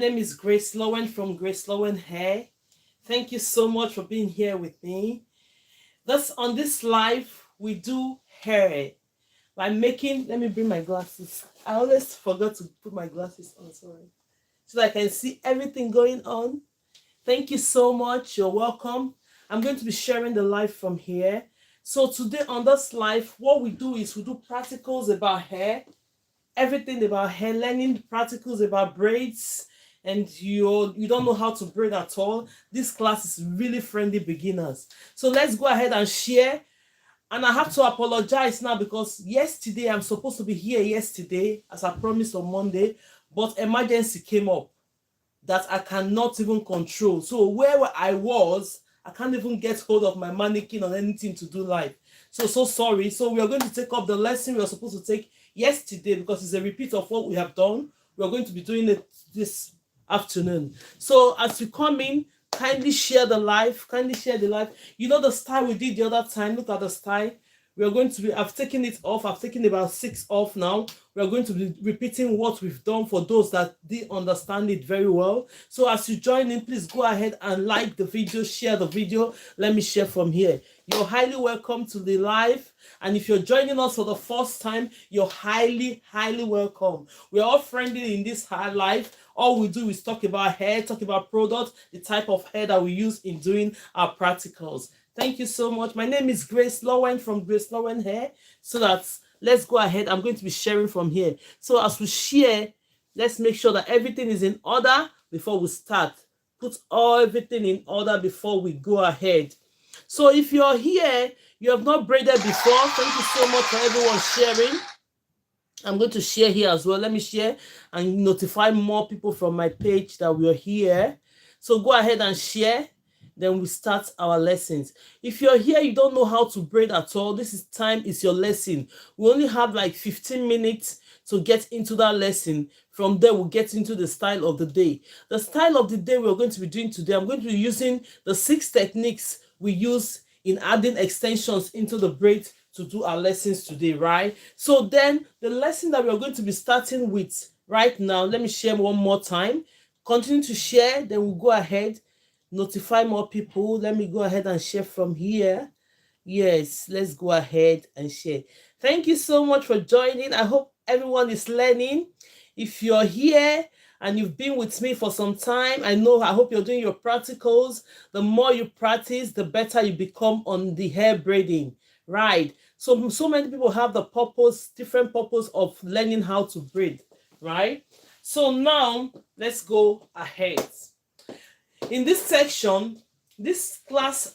name is Grace Lowen from GraceLawendhair. Thank you so much for being here with me. On this live, we do hair by making. Let me bring my glasses. I always forgot to put my glasses on. Sorry, so that I can see everything going on. Thank you so much. You're welcome. I'm going to be sharing the live from here. So today on this live, what we do is we do practicals about hair, everything about hair, learning practicals about braids, and you don't know how to braid at all. This class is really friendly beginners. So let's go ahead and share. And I have to apologize now because yesterday I'm supposed to be here yesterday as I promised on Monday, but emergency came up that I cannot even control. So where I was, I can't even get hold of my mannequin or anything to do live. So sorry. So we are going to take up the lesson we were supposed to take yesterday because it's a repeat of what we have done. We are going to be doing it this afternoon. So as you come in, kindly share the live. Kindly share the live. You know the style we did the other time. Look at the style. We are going to be, I've taken it off. I've taken about 6 off now. We are going to be repeating what we've done for those that did understand it very well. So as you join in, please go ahead and like the video, share the video. Let me share from here. You're highly welcome to the live. And if you're joining us for the first time, you're highly welcome. We're all friendly in this high life. All we do is talk about hair, talk about products, the type of hair that we use in doing our practicals. Thank you so much. My name is Grace Lowen from GraceLawendhair. So let's go ahead. I'm going to be sharing from here. So as we share, let's make sure that everything is in order before we start. Put everything in order before we go ahead. So if you're here, you have not braided before, thank you so much for everyone sharing. I'm going to share here as well. Let me share and notify more people from my page that we are here. So go ahead and share. Then we start our lessons. If you're here, you don't know how to braid at all, this is your lesson. We only have like 15 minutes to get into that lesson. From there, we'll get into the style of the day. The style of the day we're going to be doing today, I'm going to be using the 6 techniques we use in adding extensions into the braid to do our lessons today, right? So then the lesson that we're going to be starting with right now, let me share one more time. Continue to share, then we'll go ahead, notify more people. Let me go ahead and share from here. Yes, let's go ahead and share. Thank you so much for joining. I hope everyone is learning. If you're here and you've been with me for some time, I hope you're doing your practicals. The more you practice, the better you become on the hair braiding, right? So many people have the different purpose of learning how to braid, right? So now let's go ahead. In this section, this class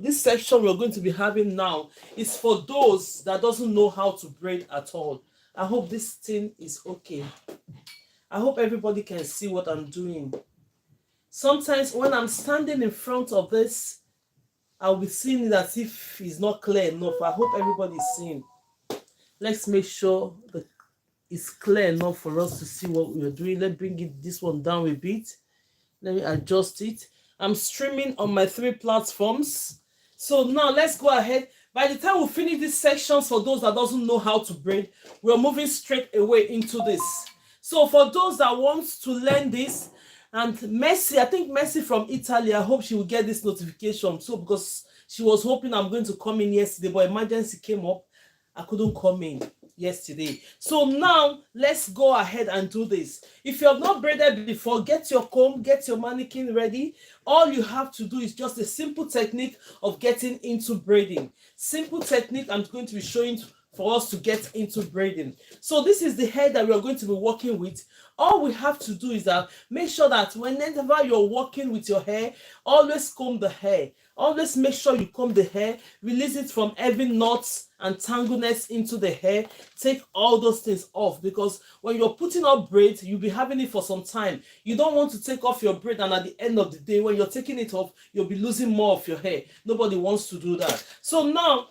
this section we're going to be having now is for those that doesn't know how to braid at all. I hope this thing is okay. I hope everybody can see what I'm doing. Sometimes when I'm standing in front of this, I'll be seeing it as if it's not clear enough. I hope everybody's seeing. Let's make sure that it's clear enough for us to see what we're doing. Let's bring this one down a bit. Let me adjust it. I'm streaming on my 3 platforms. So now let's go ahead. By the time we finish these sections, for those that doesn't know how to braid, we're moving straight away into this. So for those that want to learn this, and Mercy, I think Mercy from Italy, I hope she will get this notification. So because she was hoping I'm going to come in yesterday, but emergency came up. I couldn't come in yesterday. So now let's go ahead and do this. If you have not braided before, get your comb, get your mannequin ready. All you have to do is just a simple technique of getting into braiding. Simple technique I'm going to be showing for us to get into braiding. So this is the hair that we are going to be working with. All we have to do is that make sure that whenever you're working with your hair, always comb the hair. Always make sure you comb the hair, release it from every knots and tangleness into the hair. Take all those things off, because when you're putting up braids, you'll be having it for some time. You don't want to take off your braid, and at the end of the day, when you're taking it off, you'll be losing more of your hair. Nobody wants to do that. So now,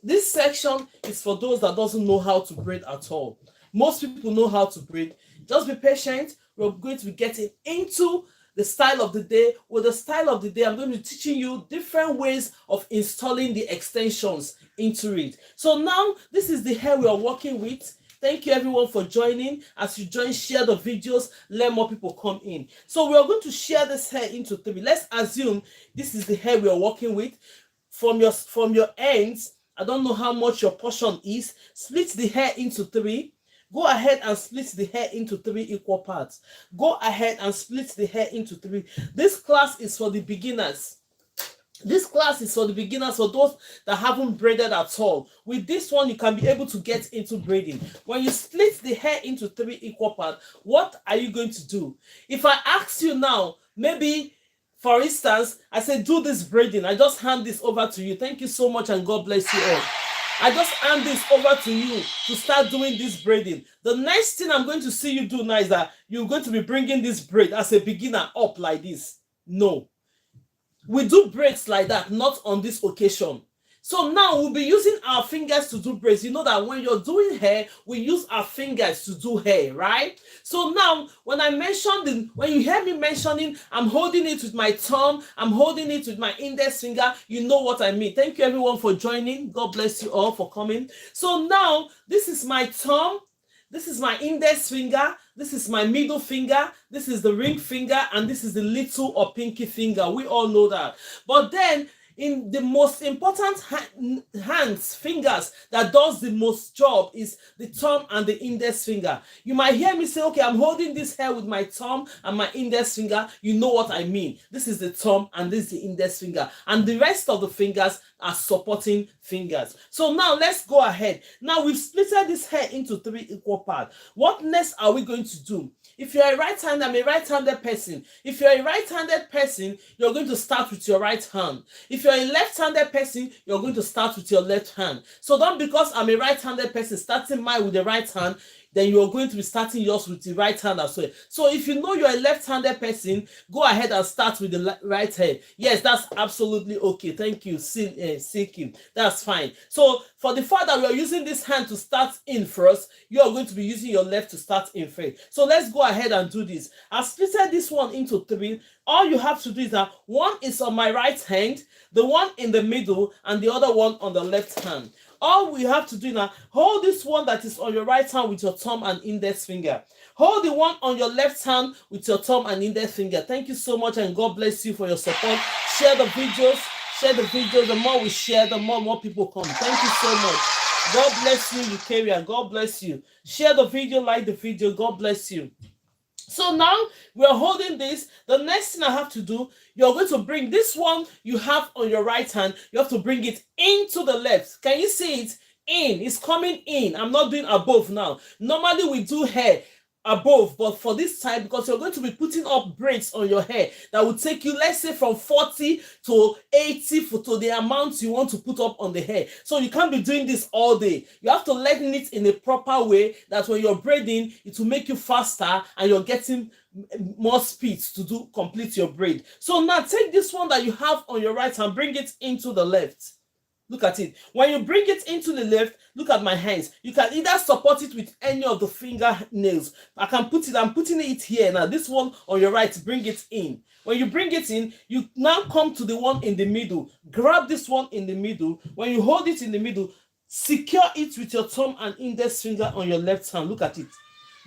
this section is for those that doesn't know how to braid at all. Most people know how to braid. Just be patient. We're going to be getting into the style of the day. With the style of the day, I'm going to be teaching you different ways of installing the extensions into it. So now, this is the hair we are working with. Thank you everyone for joining. As you join, share the videos, let more people come in. So we are going to share this hair into 3. Let's assume this is the hair we are working with. From your ends, I don't know how much your portion is. Split the hair into 3. Go ahead and split the hair into 3 equal parts. Go ahead and split the hair into 3. This class is for the beginners. This class is for the beginners, for those that haven't braided at all. With this one, you can be able to get into braiding. When you split the hair into 3 equal parts, what are you going to do? If I ask you now, maybe, for instance, I say, do this braiding. I just hand this over to you. Thank you so much and God bless you all. I just hand this over to you to start doing this braiding. The next thing I'm going to see you do now is that you're going to be bringing this braid as a beginner up like this. No. We do braids like that, not on this occasion. So now we'll be using our fingers to do braids. You know that when you're doing hair, we use our fingers to do hair, right? So now when when you hear me mentioning, I'm holding it with my thumb, I'm holding it with my index finger, you know what I mean. Thank you everyone for joining. God bless you all for coming. So now this is my thumb. This is my index finger, this is my middle finger, this is the ring finger, and this is the little or pinky finger. We all know that. But then, in the most important fingers that does the most job is the thumb and the index finger. You might hear me say, okay, I'm holding this hair with my thumb and my index finger. You know what I mean. This is the thumb and this is the index finger. And the rest of the fingers are supporting fingers. So now let's go ahead. Now we've split this hair into 3 equal parts. What next are we going to do? If you're a right-hander, I'm a right-handed person. If you're a right-handed person, you're going to start with your right hand. If you're a left-handed person, you're going to start with your left hand. So don't, because I'm a right-handed person, starting mine with the right hand, then you're going to be starting yours with the right hand as well. So if you know you're a left-handed person, go ahead and start with the right hand. Yes, that's absolutely okay. Thank you, Silky. That's fine. So for the fact that we are using this hand to start in first, you are going to be using your left to start in first. So let's go ahead and do this. I've split this one into 3. All you have to do is that one is on my right hand, the one in the middle, and the other one on the left hand. All we have to do now, hold this one that is on your right hand with your thumb and index finger. Hold the one on your left hand with your thumb and index finger. Thank you so much and God bless you for your support. Share the videos. Share the videos. The more we share, the more people come. Thank you so much. God bless you, Eukarya. God bless you. Share the video, like the video. God bless you. So now we're holding this. The next thing I have to do, you're going to bring this one you have on your right hand. You have to bring it into the left. Can you see it? In. It's coming in. I'm not doing above now. Normally we do hair above, but for this time, because you're going to be putting up braids on your hair that will take you, let's say, from 40 to 80 to the amount you want to put up on the hair. So you can't be doing this all day. You have to learn it in a proper way that when you're braiding, it will make you faster and you're getting more speed to complete your braid. So now take this one that you have on your right and bring it into the left. Look at it. When you bring it into the left, look at my hands. You can either support it with any of the fingernails. I'm putting it here now. This one on your right, bring it in. When you bring it in, you now come to the one in the middle. Grab this one in the middle. When you hold it in the middle, secure it with your thumb and index finger on your left hand. Look at it.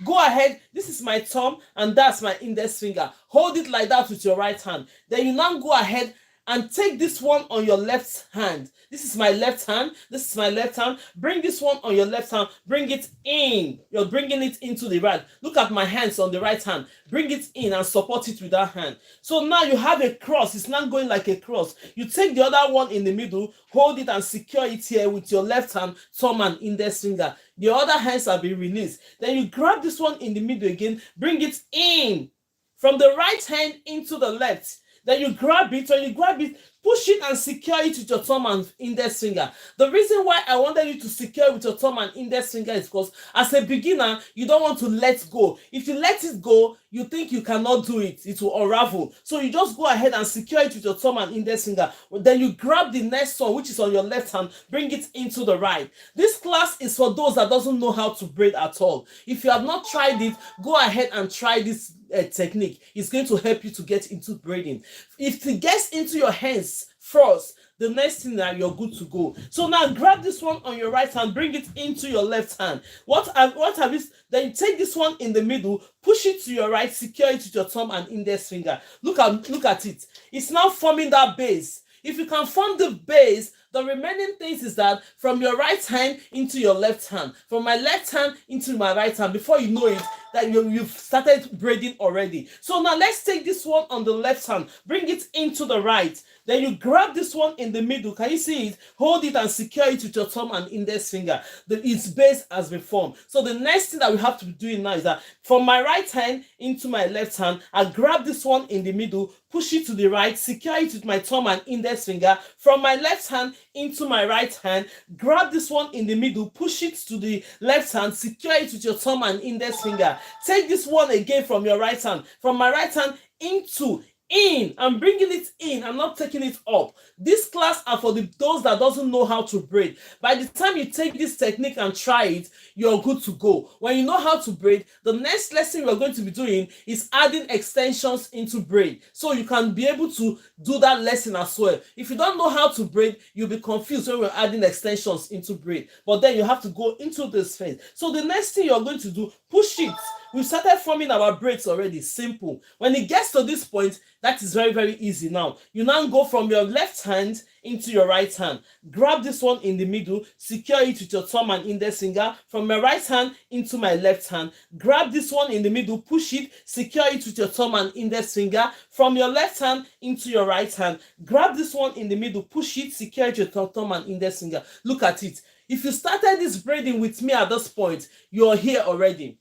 Go ahead. This is my thumb and that's my index finger. Hold it like that with your right hand. Then you now go ahead and take this one on your left hand. This is my left hand. This is my left hand. Bring this one on your left hand. Bring it in. You're bringing it into the right. Look at my hands on the right hand. Bring it in and support it with that hand. So now you have a cross. It's not going like a cross. You take the other one in the middle, hold it and secure it here with your left hand, thumb and index finger. The other hands have been released. Then you grab this one in the middle again. Bring it in from the right hand into the left. Then you grab it. When you grab it, push it and secure it with your thumb and index finger. The reason why I wanted you to secure with your thumb and index finger is because as a beginner, you don't want to let go. If you let it go, you think you cannot do it. It will unravel. So you just go ahead and secure it with your thumb and index finger. Then you grab the next one, which is on your left hand, bring it into the right. This class is for those that doesn't know how to braid at all. If you have not tried it, go ahead and try this technique. It's going to help you to get into braiding. If it gets into your hands first, the next thing that you're good to go. So now grab this one on your right hand, bring it into your left hand. What have you? Then you take this one in the middle, push it to your right, secure it with your thumb and index finger. Look at it. It's now forming that base. If you can form the base, the remaining things is that from your right hand into your left hand, from my left hand into my right hand, before you know it, that you've started braiding already. So now let's take this one on the left hand, bring it into the right. Then you grab this one in the middle. Can you see it? Hold it and secure it with your thumb and index finger. Its base has been formed. So the next thing that we have to be doing now is that from my right hand into my left hand, I grab this one in the middle, push it to the right, secure it with my thumb and index finger. From my left hand into my right hand, grab this one in the middle, push it to the left hand, secure it with your thumb and index finger. Take this one again from your right hand, from my right hand into in. I'm bringing it in. I'm not taking it up. This class are for those that doesn't know how to braid. By the time you take this technique and try it, you're good to go. When you know how to braid, the next lesson we're going to be doing is adding extensions into braid. So you can be able to do that lesson as well. If you don't know how to braid, you'll be confused when we're adding extensions into braid. But then you have to go into this phase. So the next thing you're going to do, push it. We've started forming our braids already. Simple. When it gets to this point, that is very, very easy now. You now go from your left hand into your right hand. Grab this one in the middle, secure it with your thumb and index finger. From my right hand into my left hand. Grab this one in the middle, push it, secure it with your thumb and index finger. From your left hand into your right hand. Grab this one in the middle, push it, secure it with your thumb and index finger. Look at it. If you started this braiding with me at this point, you're here already.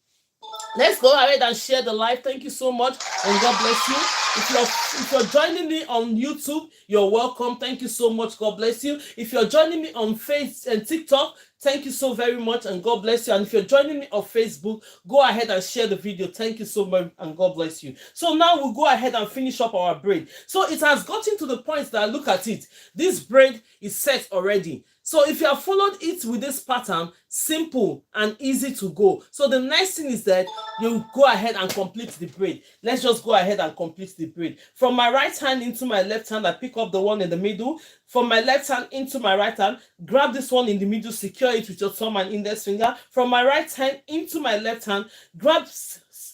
Let's go ahead and share the live. Thank you so much and God bless you. If you're joining me on YouTube, you're welcome. Thank you so much. God bless you. If you're joining me on Facebook and TikTok, thank you so very much and God bless you. And if you're joining me on Facebook, go ahead and share the video. Thank you so much and God bless you. So now we'll go ahead and finish up our braid. So it has gotten to the point that, look at it. This braid is set already. So if you have followed it with this pattern, simple and easy to go. So the next thing is that you go ahead and complete the braid. Let's just go ahead and complete the braid. From my right hand into my left hand, I pick up the one in the middle. From my left hand into my right hand, grab this one in the middle, secure it with your thumb and index finger. From my right hand into my left hand, grab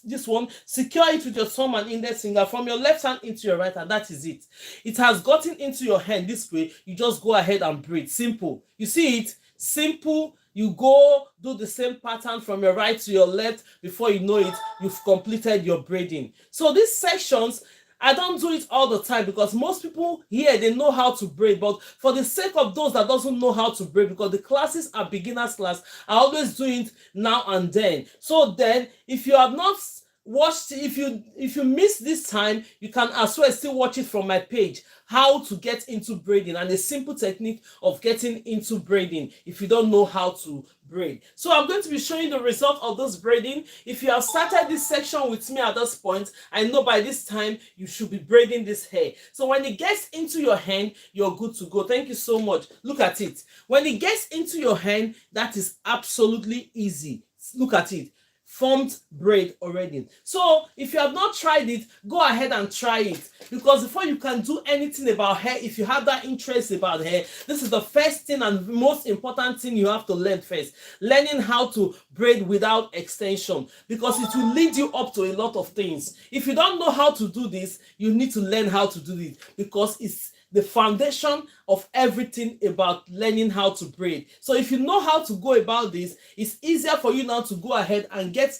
this one, secure it with your thumb and index finger. From your left hand into your right hand, that is it. It has gotten into your hand this way. You just go ahead and braid. Simple. You see it? Simple. You go do the same pattern from your right to your left. Before you know it, you've completed your braiding. So these sections, I don't do it all the time because most people here, they know how to braid. But for the sake of those that doesn't know how to braid, because the classes are beginners class, I always do it now and then. So then, if you have not watched, if you miss this time, you can as well still watch it from my page, how to get into braiding, and a simple technique of getting into braiding if you don't know how to braid. So I'm going to be showing the result of this braiding. If you have started this section with me at this point, I know by this time you should be braiding this hair. So when it gets into your hand, you're good to go. Thank you so much. Look at it. When it gets into your hand, that is absolutely easy. Look at it. Formed braid already. So if you have not tried it, go ahead and try it, because before you can do anything about hair, if you have that interest about hair, this is the first thing and most important thing you have to learn first. Learning how to braid without extension, because it will lead you up to a lot of things. If you don't know how to do this, you need to learn how to do it, because it's the foundation of everything about learning how to braid. So if you know how to go about this, it's easier for you now to go ahead and get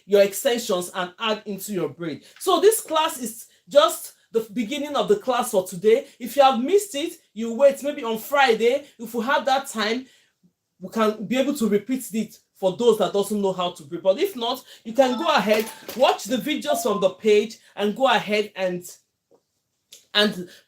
your extensions and add into your braid. So this class is just the beginning of the class for today. If you have missed it, you wait maybe on Friday. If we have that time, we can be able to repeat it for those that doesn't know how to braid. But if not, you can go ahead, watch the videos from the page and go ahead and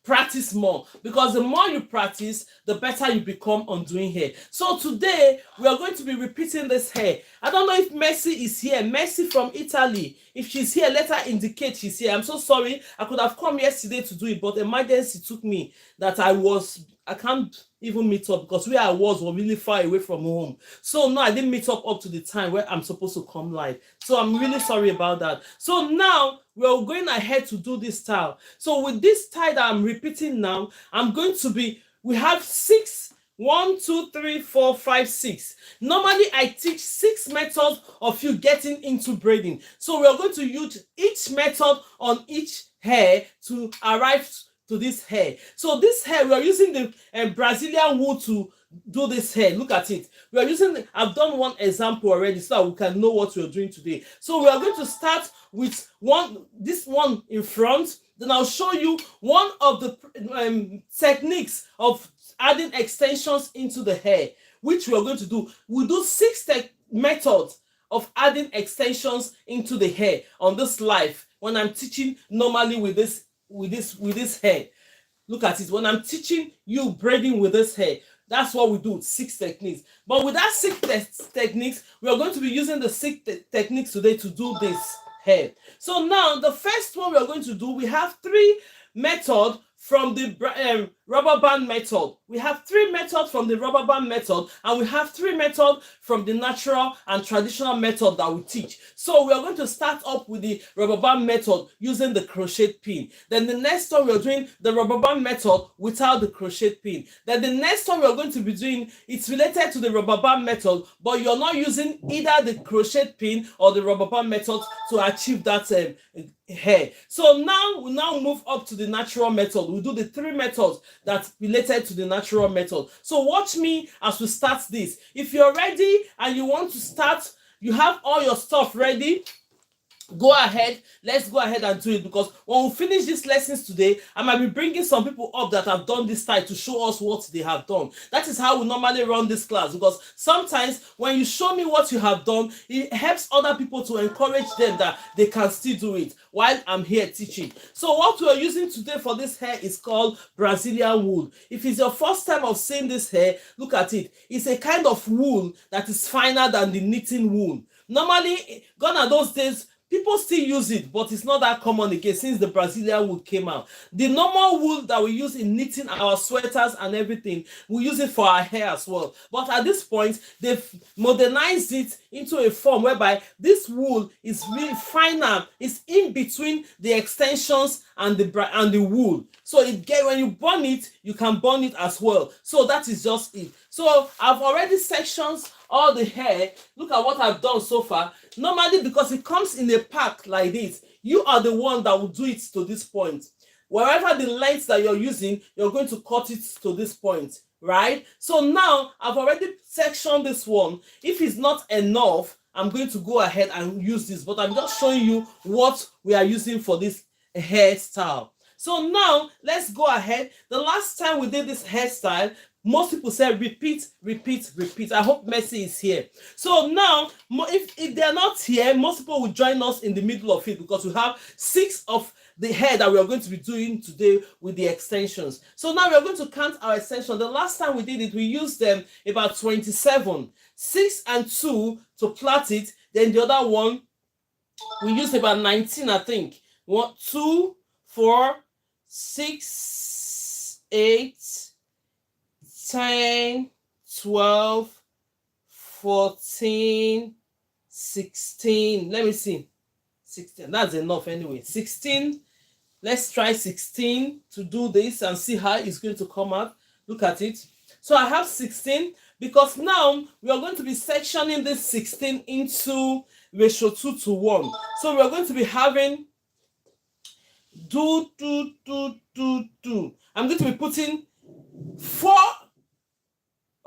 practice more, because the more you practice, the better you become on doing hair. So today we are going to be repeating this hair. I don't know if Mercy is here. Mercy from Italy. If she's here, let her indicate she's here. I'm so sorry. I could have come yesterday to do it, but emergency took me that I can't even meet up, because where I was really far away from home. So no, I didn't meet up to the time where I'm supposed to come live. So I'm really sorry about that. So now we're going ahead to do this style. So with this style that I'm repeating now, I'm going to be we have 6. 1, 2, 3, 4, 5, 6. Normally, I teach 6 methods of you getting into braiding. So we are going to use each method on each hair to arrive to this hair. So this hair, we are using the Brazilian wool to do this hair. Look at it. We are using, I've done one example already so that we can know what we are doing today. So we are going to start with this one in front. Then I'll show you one of the techniques of adding extensions into the hair, which we are going to do. We'll do 6 methods of adding extensions into the hair on this live when I'm teaching normally with this hair. Look at it. When I'm teaching you braiding with this hair, that's what we do, 6 techniques. But with that 6 techniques, we are going to be using the 6 techniques today to do this hair. So now the first one we are going to do, we have 3 methods from the rubber band method. We have 3 methods from the rubber band method, and we have 3 methods from the natural and traditional method that we teach. So we are going to start up with the rubber band method using the crochet pin. Then the next one we are doing the rubber band method without the crochet pin. Then the next one we are going to be doing, it's related to the rubber band method, but you're not using either the crochet pin or the rubber band method to achieve that hair. So now we move up to the natural method. We do the 3 methods that's related to the natural method. So watch me as we start this. If you're ready and you want to start, you have all your stuff ready, go ahead. Let's go ahead and do it, because when we finish these lessons today, I might be bringing some people up that have done this style to show us what they have done. That is how we normally run this class, because sometimes when you show me what you have done, it helps other people to encourage them that they can still do it while I'm here teaching. So what we are using today for this hair is called Brazilian wool. If it's your first time of seeing this hair, look at it. It's a kind of wool that is finer than the knitting wool. Normally, gone are those days, people still use it, but it's not that common again since the Brazilian wool came out. The normal wool that we use in knitting our sweaters and everything, we use it for our hair as well. But at this point, they've modernized it into a form whereby this wool is really finer. It's in between the extensions and the wool. So when you burn it, you can burn it as well. So that is just it. So I've already sectioned all the hair. Look at what I've done so far. Normally, because it comes in a pack like this, you are the one that will do it to this point. Wherever the length that you're using, you're going to cut it to this point, right? So now I've already sectioned this one. If it's not enough, I'm going to go ahead and use this, but I'm just showing you what we are using for this hairstyle. So now let's go ahead. The last time we did this hairstyle, most people said repeat, repeat, repeat. I hope Mercy is here. So now, if they're not here, most people will join us in the middle of it, because we have 6 of the hair that we are going to be doing today with the extensions. So now we are going to count our extensions. The last time we did it, we used them about 27. 6 and 2 to plait it. Then the other one, we used about 19, I think. 1, 2, 4, 6, 8, 10, 12, 14, 16. Let me see. 16. That's enough anyway. 16. Let's try 16 to do this and see how it's going to come out. Look at it. So I have 16, because now we are going to be sectioning this 16 into ratio 2 to 1. So we are going to be having 2, 2, 2, 2, 2. I'm going to be putting 4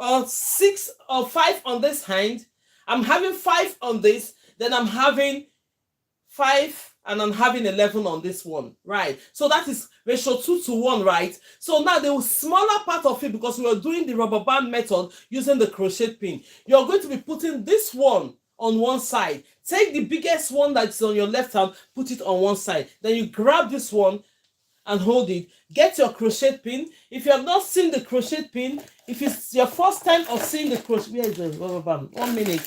or 6 or 5 on this hand. I'm having 5 on this, then I'm having 5, and I'm having 11 on this one, right? So that is ratio 2 to 1, right? So now the smaller part of it, because we are doing the rubber band method using the crochet pin, you're going to be putting this one on one side. Take the biggest one that's on your left hand, put it on one side. Then you grab this one and hold it. Get your crochet pin. If you have not seen the crochet pin, if it's your first time of seeing the crochet, where is the rubber band? 1 minute.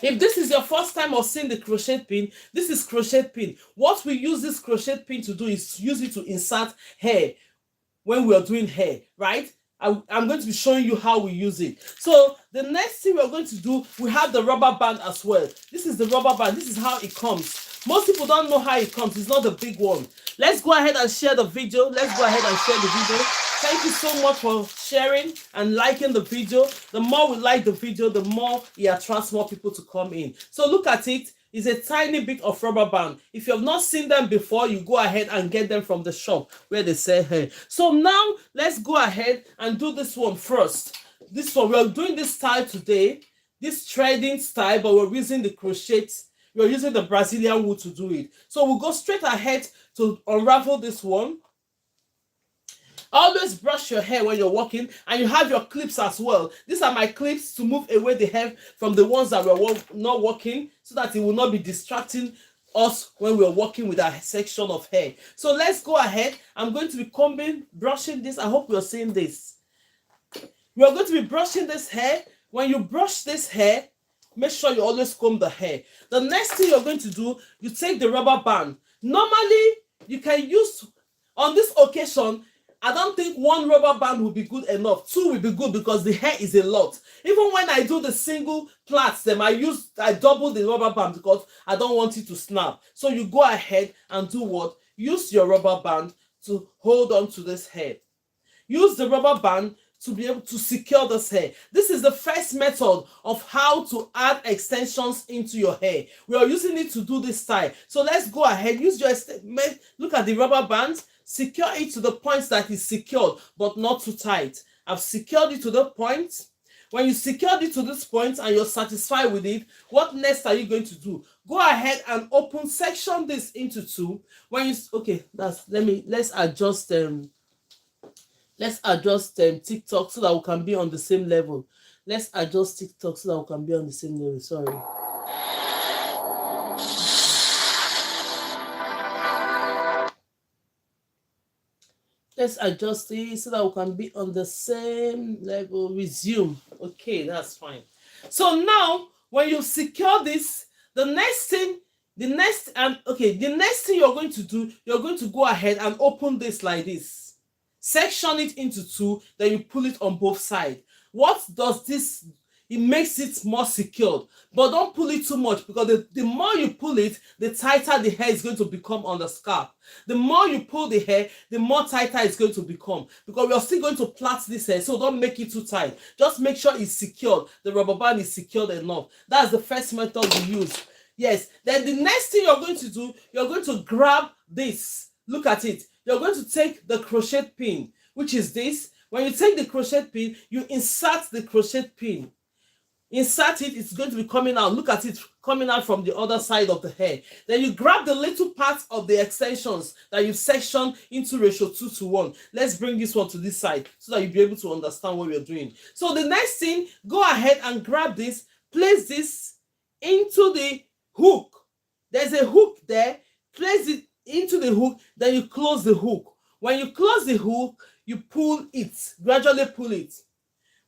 If this is your first time of seeing the crochet pin, this is crochet pin. What we use this crochet pin to do is use it to insert hair when we are doing hair, right? I'm going to be showing you how we use it. So the next thing we're going to do, we have the rubber band as well. This is the rubber band. This is how it comes. Most people don't know how it comes. It's not the big one. Let's go ahead and share the video. Let's go ahead and share the video. Thank you so much for sharing and liking the video. The more we like the video, the more it attracts more people to come in. So look at it. It's a tiny bit of rubber band. If you have not seen them before, you go ahead and get them from the shop where they sell hair. So now let's go ahead and do this one first. This one, we're doing this style today, this threading style, but we're using the crochet. We're using the Brazilian wool to do it. So we'll go straight ahead to unravel this one. Always brush your hair when you're walking, and you have your clips as well. These are my clips to move away the hair from the ones that we're not working, so that it will not be distracting us when we're working with our section of hair. So let's go ahead. I'm going to be brushing this. I hope you're seeing this. We're going to be brushing this hair. When you brush this hair, make sure you always comb the hair. The next thing you're going to do, you take the rubber band. Normally, you can use, on this occasion, I don't think one rubber band will be good enough. Two will be good because the hair is a lot. Even when I do the single plaits, them I double the rubber band because I don't want it to snap. So you go ahead and do what? Use your rubber band to hold on to this hair. Use the rubber band to be able to secure this hair. This is the first method of how to add extensions into your hair. We are using it to do this style. So let's go ahead. Use your look at the rubber band. Secure it to the point that is secured, but not too tight. I've secured it to the point. When you secured it to this point and you're satisfied with it, what next are you going to do? Go ahead and section this into two. When you let's adjust TikTok so that we can be on the same level. Let's adjust TikTok so that we can be on the same level. Sorry. Let's adjust it so that we can be on the same level. Resume. Okay, that's fine. So now, when you secure this, the next thing you're going to do, you're going to go ahead and open this like this. Section it into two, then you pull it on both sides. What does this? It makes it more secured, but don't pull it too much because the more you pull it, the tighter the hair is going to become on the scalp. The more you pull the hair, the more tighter it's going to become because we are still going to plait this hair, so don't make it too tight. Just make sure it's secured. The rubber band is secured enough. That's the first method we use. Yes. Then the next thing you're going to do, you're going to grab this. Look at it. You're going to take the crochet pin, which is this. When you take the crochet pin, you insert the crochet pin. Insert it, it's going to be coming out. Look at it coming out from the other side of the hair. Then you grab the little parts of the extensions that you've sectioned into ratio 2:1. Let's bring this one to this side so that you'll be able to understand what we're doing. So the next thing, go ahead and grab this, place this into the hook. There's a hook there. Place it into the hook, then you close the hook. When you close the hook, you pull it, gradually pull it.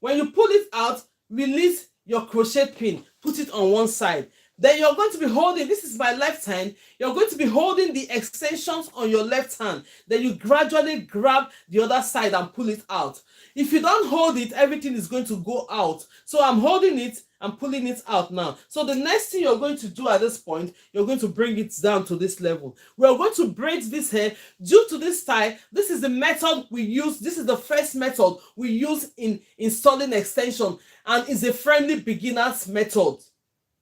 When you pull it out, release your crochet pin, put it on one side. Then you're going to be holding, this is my left hand, you're going to be holding the extensions on your left hand. Then you gradually grab the other side and pull it out. If you don't hold it, everything is going to go out. So I'm holding it, I'm pulling it out now. So the next thing you're going to do at this point, you're going to bring it down to this level. We're going to braid this hair. Due to this style, this is the method we use. This is the first method we use in installing extension, and is a friendly beginner's method.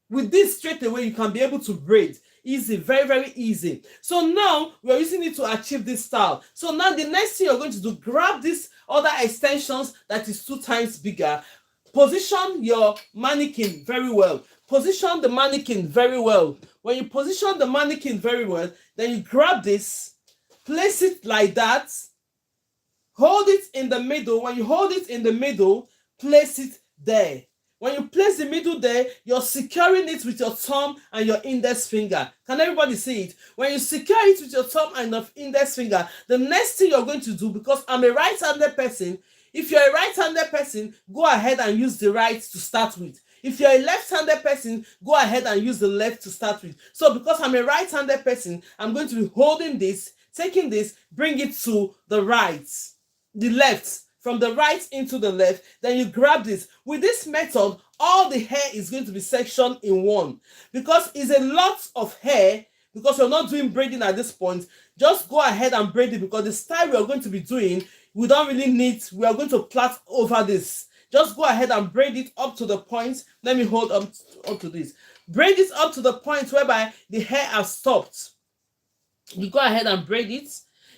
With this straight away, you can be able to braid. Easy, very, very easy. So now we're using it to achieve this style. So now the next thing you're going to do, grab this other extensions that is 2 times bigger. Position your mannequin very well. Position the mannequin very well. When you position the mannequin very well, then you grab this, place it like that, hold it in the middle. When you hold it in the middle, place it there. When you place the middle there, you're securing it with your thumb and your index finger. Can everybody see it? When you secure it with your thumb and your index finger, the next thing you're going to do, because I'm a right-handed person, if you're a right-handed person, go ahead and use the right to start with. If you're a left-handed person, go ahead and use the left to start with. So because I'm a right-handed person, I'm going to be holding this, taking this, bring it to the right, the left, from the right into the left, then you grab this. With this method, all the hair is going to be sectioned in one. Because it's a lot of hair, because you're not doing braiding at this point, just go ahead and braid it, because the style we're going to be doing, we don't really need, we are going to plait over this. Just go ahead and braid it up to the point. Let me hold up to this. Braid it up to the point whereby the hair has stopped. You go ahead and braid it.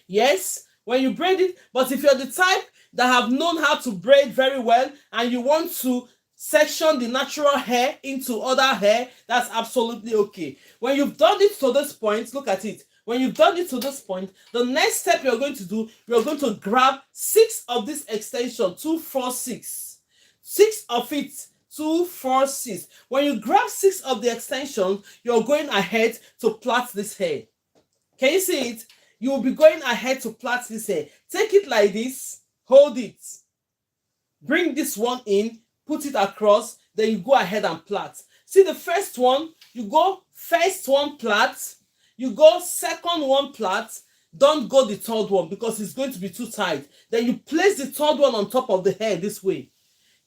Yes, when you braid it, but if you're the type that have known how to braid very well and you want to section the natural hair into other hair, that's absolutely okay. When you've done it to this point, look at it. When you've done it to this point, the next step you're going to do, you're going to grab 6 of this extension, 2, 4, 6. 6 of it, 2, 4, 6. When you grab 6 of the extensions, you're going ahead to plait this hair. Can you see it? You will be going ahead to plait this hair. Take it like this, hold it. Bring this one in, put it across, then you go ahead and plait. See the first one, you go first one plait, you go second one plait, don't go the third one because it's going to be too tight. Then you place the third one on top of the hair this way.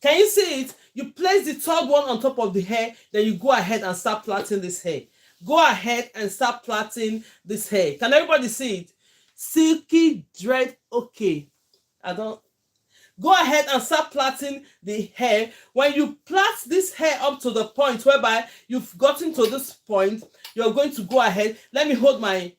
Can you see it? You place the third one on top of the hair, then you go ahead and start plaiting this hair. Go ahead and start plaiting this hair. Can everybody see it? Silky dread, okay. Go ahead and start plaiting the hair. When you plait this hair up to the point whereby you've gotten to this point, you're going to go ahead. Let me hold my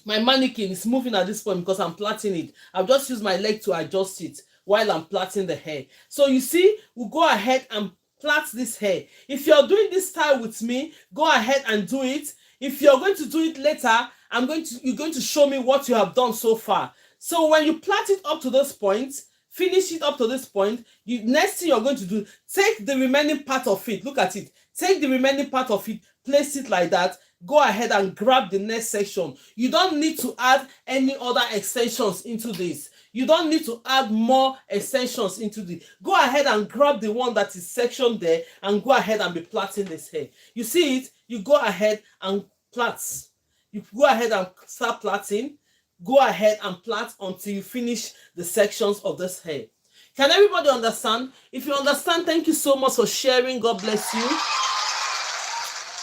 mannequin. It's moving at this point because I'm plaiting it. I've just used my leg to adjust it while I'm plaiting the hair. So you see, we'll go ahead and plait this hair. If you're doing this style with me, go ahead and do it. If you're going to do it later, you're going to show me what you have done so far. So when you plait it up to this point, finish it up to this point, next thing you're going to do, take the remaining part of it. Look at it. Take the remaining part of it, place it like that. Go ahead and grab the next section. You don't need to add any other extensions into this. You don't need to add more extensions into this. Go ahead and grab the one that is sectioned there and go ahead and be plaiting this hair. You see it? You go ahead and plait. You go ahead and start plaiting. Go ahead and plait until you finish the sections of this hair. Can everybody understand? If you understand, thank you so much for sharing. God bless you.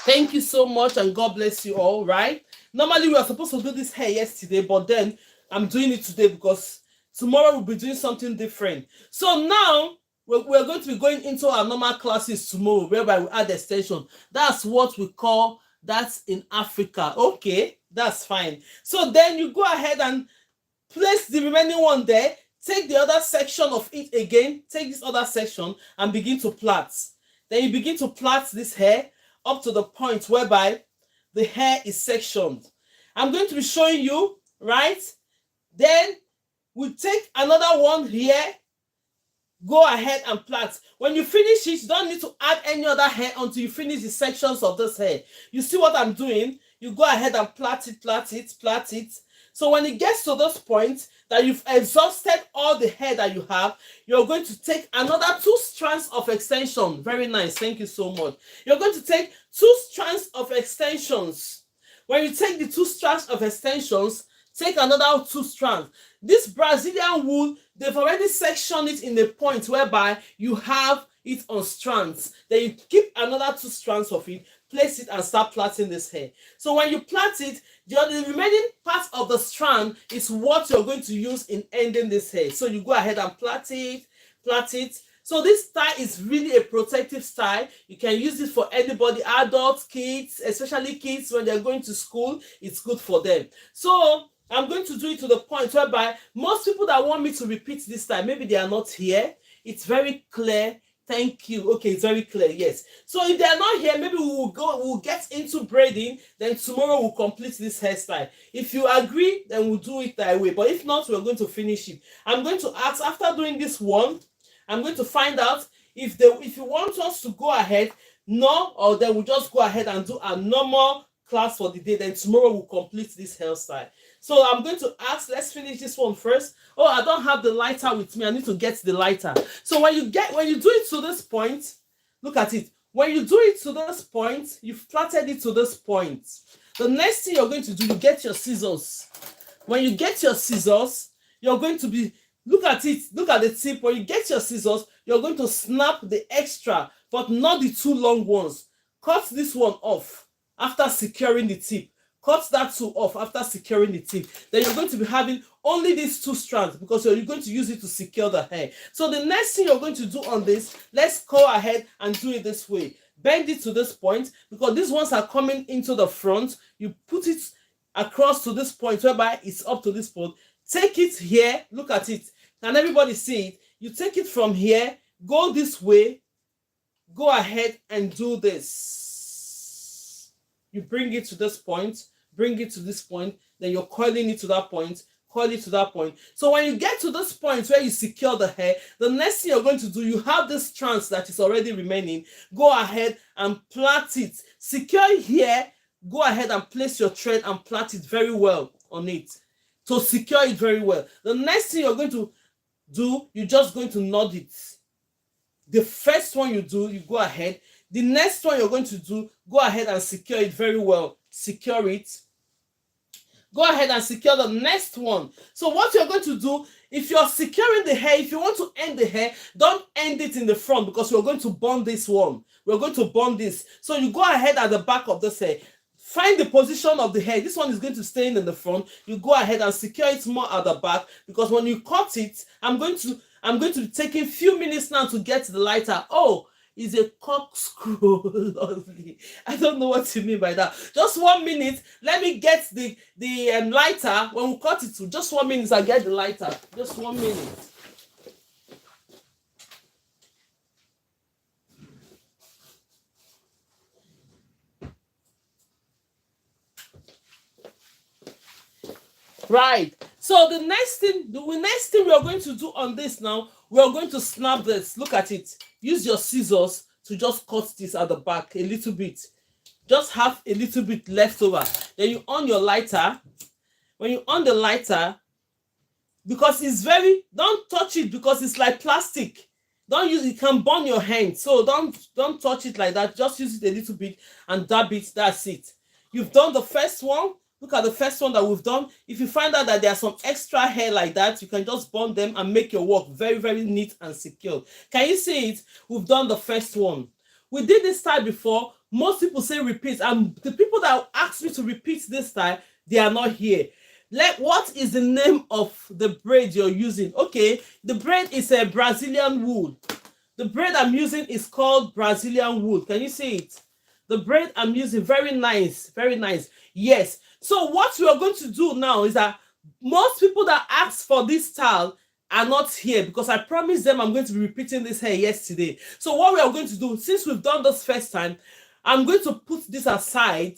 Thank you so much and God bless you all, right? Normally we were supposed to do this hair yesterday, but then I'm doing it today because tomorrow we'll be doing something different. So now we're going to be going into our normal classes tomorrow whereby we add extension. That's what we call that in Africa. Okay, that's fine. So then you go ahead and place the remaining one there. Take the other section of it again. Take this other section and begin to plait. Then you begin to plait this hair up to the point whereby the hair is sectioned. I'm going to be showing you, right? Then we take another one here. Go ahead and plait. When you finish it, you don't need to add any other hair until you finish the sections of this hair. You see what I'm doing? You go ahead and plait it, plait it, plait it. So when it gets to this point that you've exhausted all the hair that you have, you're going to take another 2 strands of extension. Very nice. Thank you so much. You're going to take 2 strands of extensions. When you take the 2 strands of extensions, take another 2 strands. This Brazilian wool, they've already sectioned it in a point whereby you have it on strands. Then you keep another 2 strands of it, place it and start plaiting this hair. So when you plait it, the remaining part of the strand is what you're going to use in ending this hair. So you go ahead and plait it, plait it. So this style is really a protective style. You can use it for anybody, adults, kids, especially kids when they're going to school. It's good for them. So I'm going to do it to the point whereby most people that want me to repeat this time, maybe they are not here. It's very clear. Thank you. Okay, it's very clear. Yes. So if they are not here, maybe we'll get into braiding. Then tomorrow we'll complete this hairstyle. If you agree, then we'll do it that way. But if not, we're going to finish it. I'm going to ask, after doing this one, I'm going to find out if you want us to go ahead, no, or then we'll just go ahead and do a normal class for the day. Then tomorrow we'll complete this hairstyle. So I'm going to ask, let's finish this one first. Oh, I don't have the lighter with me. I need to get the lighter. So when you do it to this point, look at it. When you do it to this point, you've plaited it to this point. The next thing you're going to do, you get your scissors. When you get your scissors, you're going to be, look at it, look at the tip. When you get your scissors, you're going to snap the extra, but not the 2 long ones. Cut this one off after securing the tip. cut that two off after securing the tip. Then you're going to be having only these two strands because you're going to use it to secure the hair. So the next thing you're going to do on this, let's go ahead and do it this way. Bend it to this point because these ones are coming into the front. You put it across to this point whereby it's up to this point. Take it here, look at it. Can everybody see it? You take it from here, go this way, go ahead and do this. You bring it to this point, bring it to this point, then you're coiling it to that point, coil it to that point. So when you get to this point where you secure the hair, the next thing you're going to do, you have this strand that is already remaining. Go ahead and plait it. Secure it here. Go ahead and place your thread and plait it very well on it to secure it very well. The next thing you're going to do, you're just going to knot it. The first one you do, you go ahead. The next one you're going to do, go ahead and secure it very well. Secure it. Go ahead and secure the next one. So what you're going to do, if you're securing the hair, if you want to end the hair, don't end it in the front because we're going to bond this one. We're going to bond this. So you go ahead at the back of this hair. Find the position of the hair. This one is going to stay in the front. You go ahead and secure it more at the back because when you cut it, I'm going to be taking a few minutes now to get the lighter. Oh, it's a corkscrew. Lovely. I don't know what you mean by that. Just 1 minute. Let me get the lighter. When we cut it to just 1 minute, I get the lighter. Just 1 minute. Right. So the next thing we are going to do on this now, we are going to snap this. Look at it. Use your scissors to just cut this at the back a little bit. Just have a little bit left over. Then you on your lighter. When you on the lighter, because don't touch it because it's like plastic. Don't use it, can burn your hand. So don't touch it like that. Just use it a little bit and dab it. That's it. You've done the first one. Look at the first one that we've done. If you find out that there are some extra hair like that, you can just bond them and make your work very, very neat and secure. Can you see it? We've done the first one. We did this style before. Most people say repeat. And the people that asked me to repeat this style, they are not here. What is the name of the braid you're using? Okay, the braid is a Brazilian wool. The braid I'm using is called Brazilian wool. Can you see it? The braid I'm using, very nice, very nice. Yes. So what we are going to do now is that most people that asked for this style are not here because I promised them I'm going to be repeating this hair yesterday. So what we are going to do, since we've done this first time, I'm going to put this aside.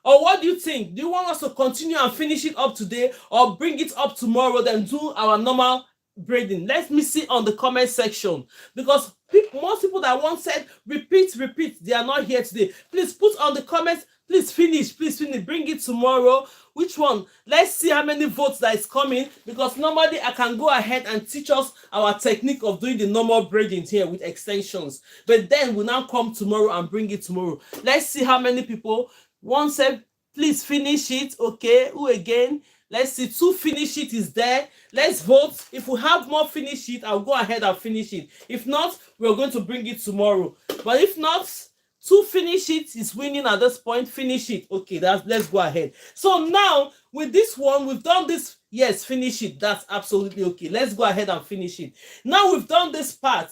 Or what do you think? Do you want us to continue and finish it up today or bring it up tomorrow, then do our normal braiding? Let me see on the comment section because most people that once said repeat, they are not here today. Please put on the comments. Please finish, bring it tomorrow. Which one? Let's see how many votes that is coming because normally I can go ahead and teach us our technique of doing the normal braiding here with extensions. But then we'll now come tomorrow and bring it tomorrow. Let's see how many people. One said, please finish it. Okay, who again? Let's see, 2 finish it is there. Let's vote. If we have more finish it, I'll go ahead and finish it. If not, we're going to bring it tomorrow. But if not, 2 finish it is winning at this point. Finish it. Okay, let's go ahead. So now with this one, we've done this. Yes, finish it. That's absolutely okay. Let's go ahead and finish it. Now we've done this part.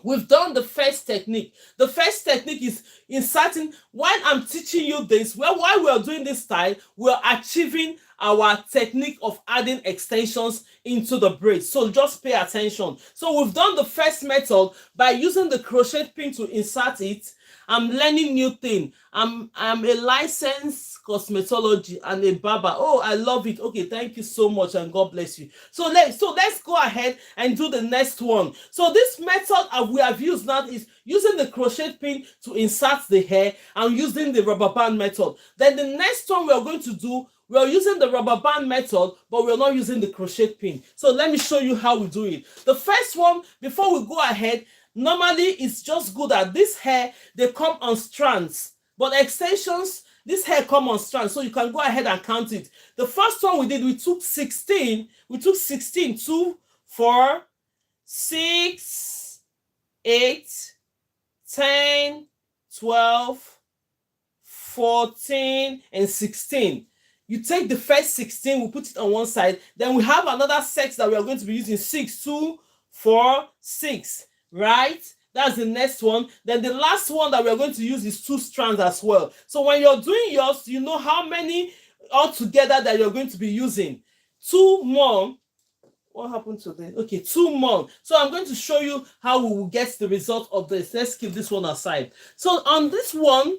We've done the first technique. The first technique is inserting. While I'm teaching you this, while we're doing this style, we're achieving our technique of adding extensions into the braid. So just pay attention. So we've done the first method by using the crochet pin to insert it. I'm learning new thing. I'm a licensed cosmetology and a barber. Oh, I love it. Okay, thank you so much and God bless you. So let's go ahead and do the next one. So this method we have used now is using the crochet pin to insert the hair and using the rubber band method. Then the next one we are going to do, we are using the rubber band method, but we're not using the crochet pin. So let me show you how we do it. The first one, before we go ahead, normally it's just good that this hair, they come on strands, but extensions, this hair come on strands, so you can go ahead and count it. The first one we did, we took 16, 2, 4, 6, 8, 10, 12, 14, and 16. You take the first 16, we put it on one side. Then we have another set that we are going to be using 6, 2, 4, 6, right? That's the next one. Then the last one that we are going to use is 2 strands as well. So when you're doing yours, you know how many altogether that you're going to be using. 2 more. What happened to this? Okay, 2 more. So I'm going to show you how we will get the result of this. Let's keep this one aside. So on this one,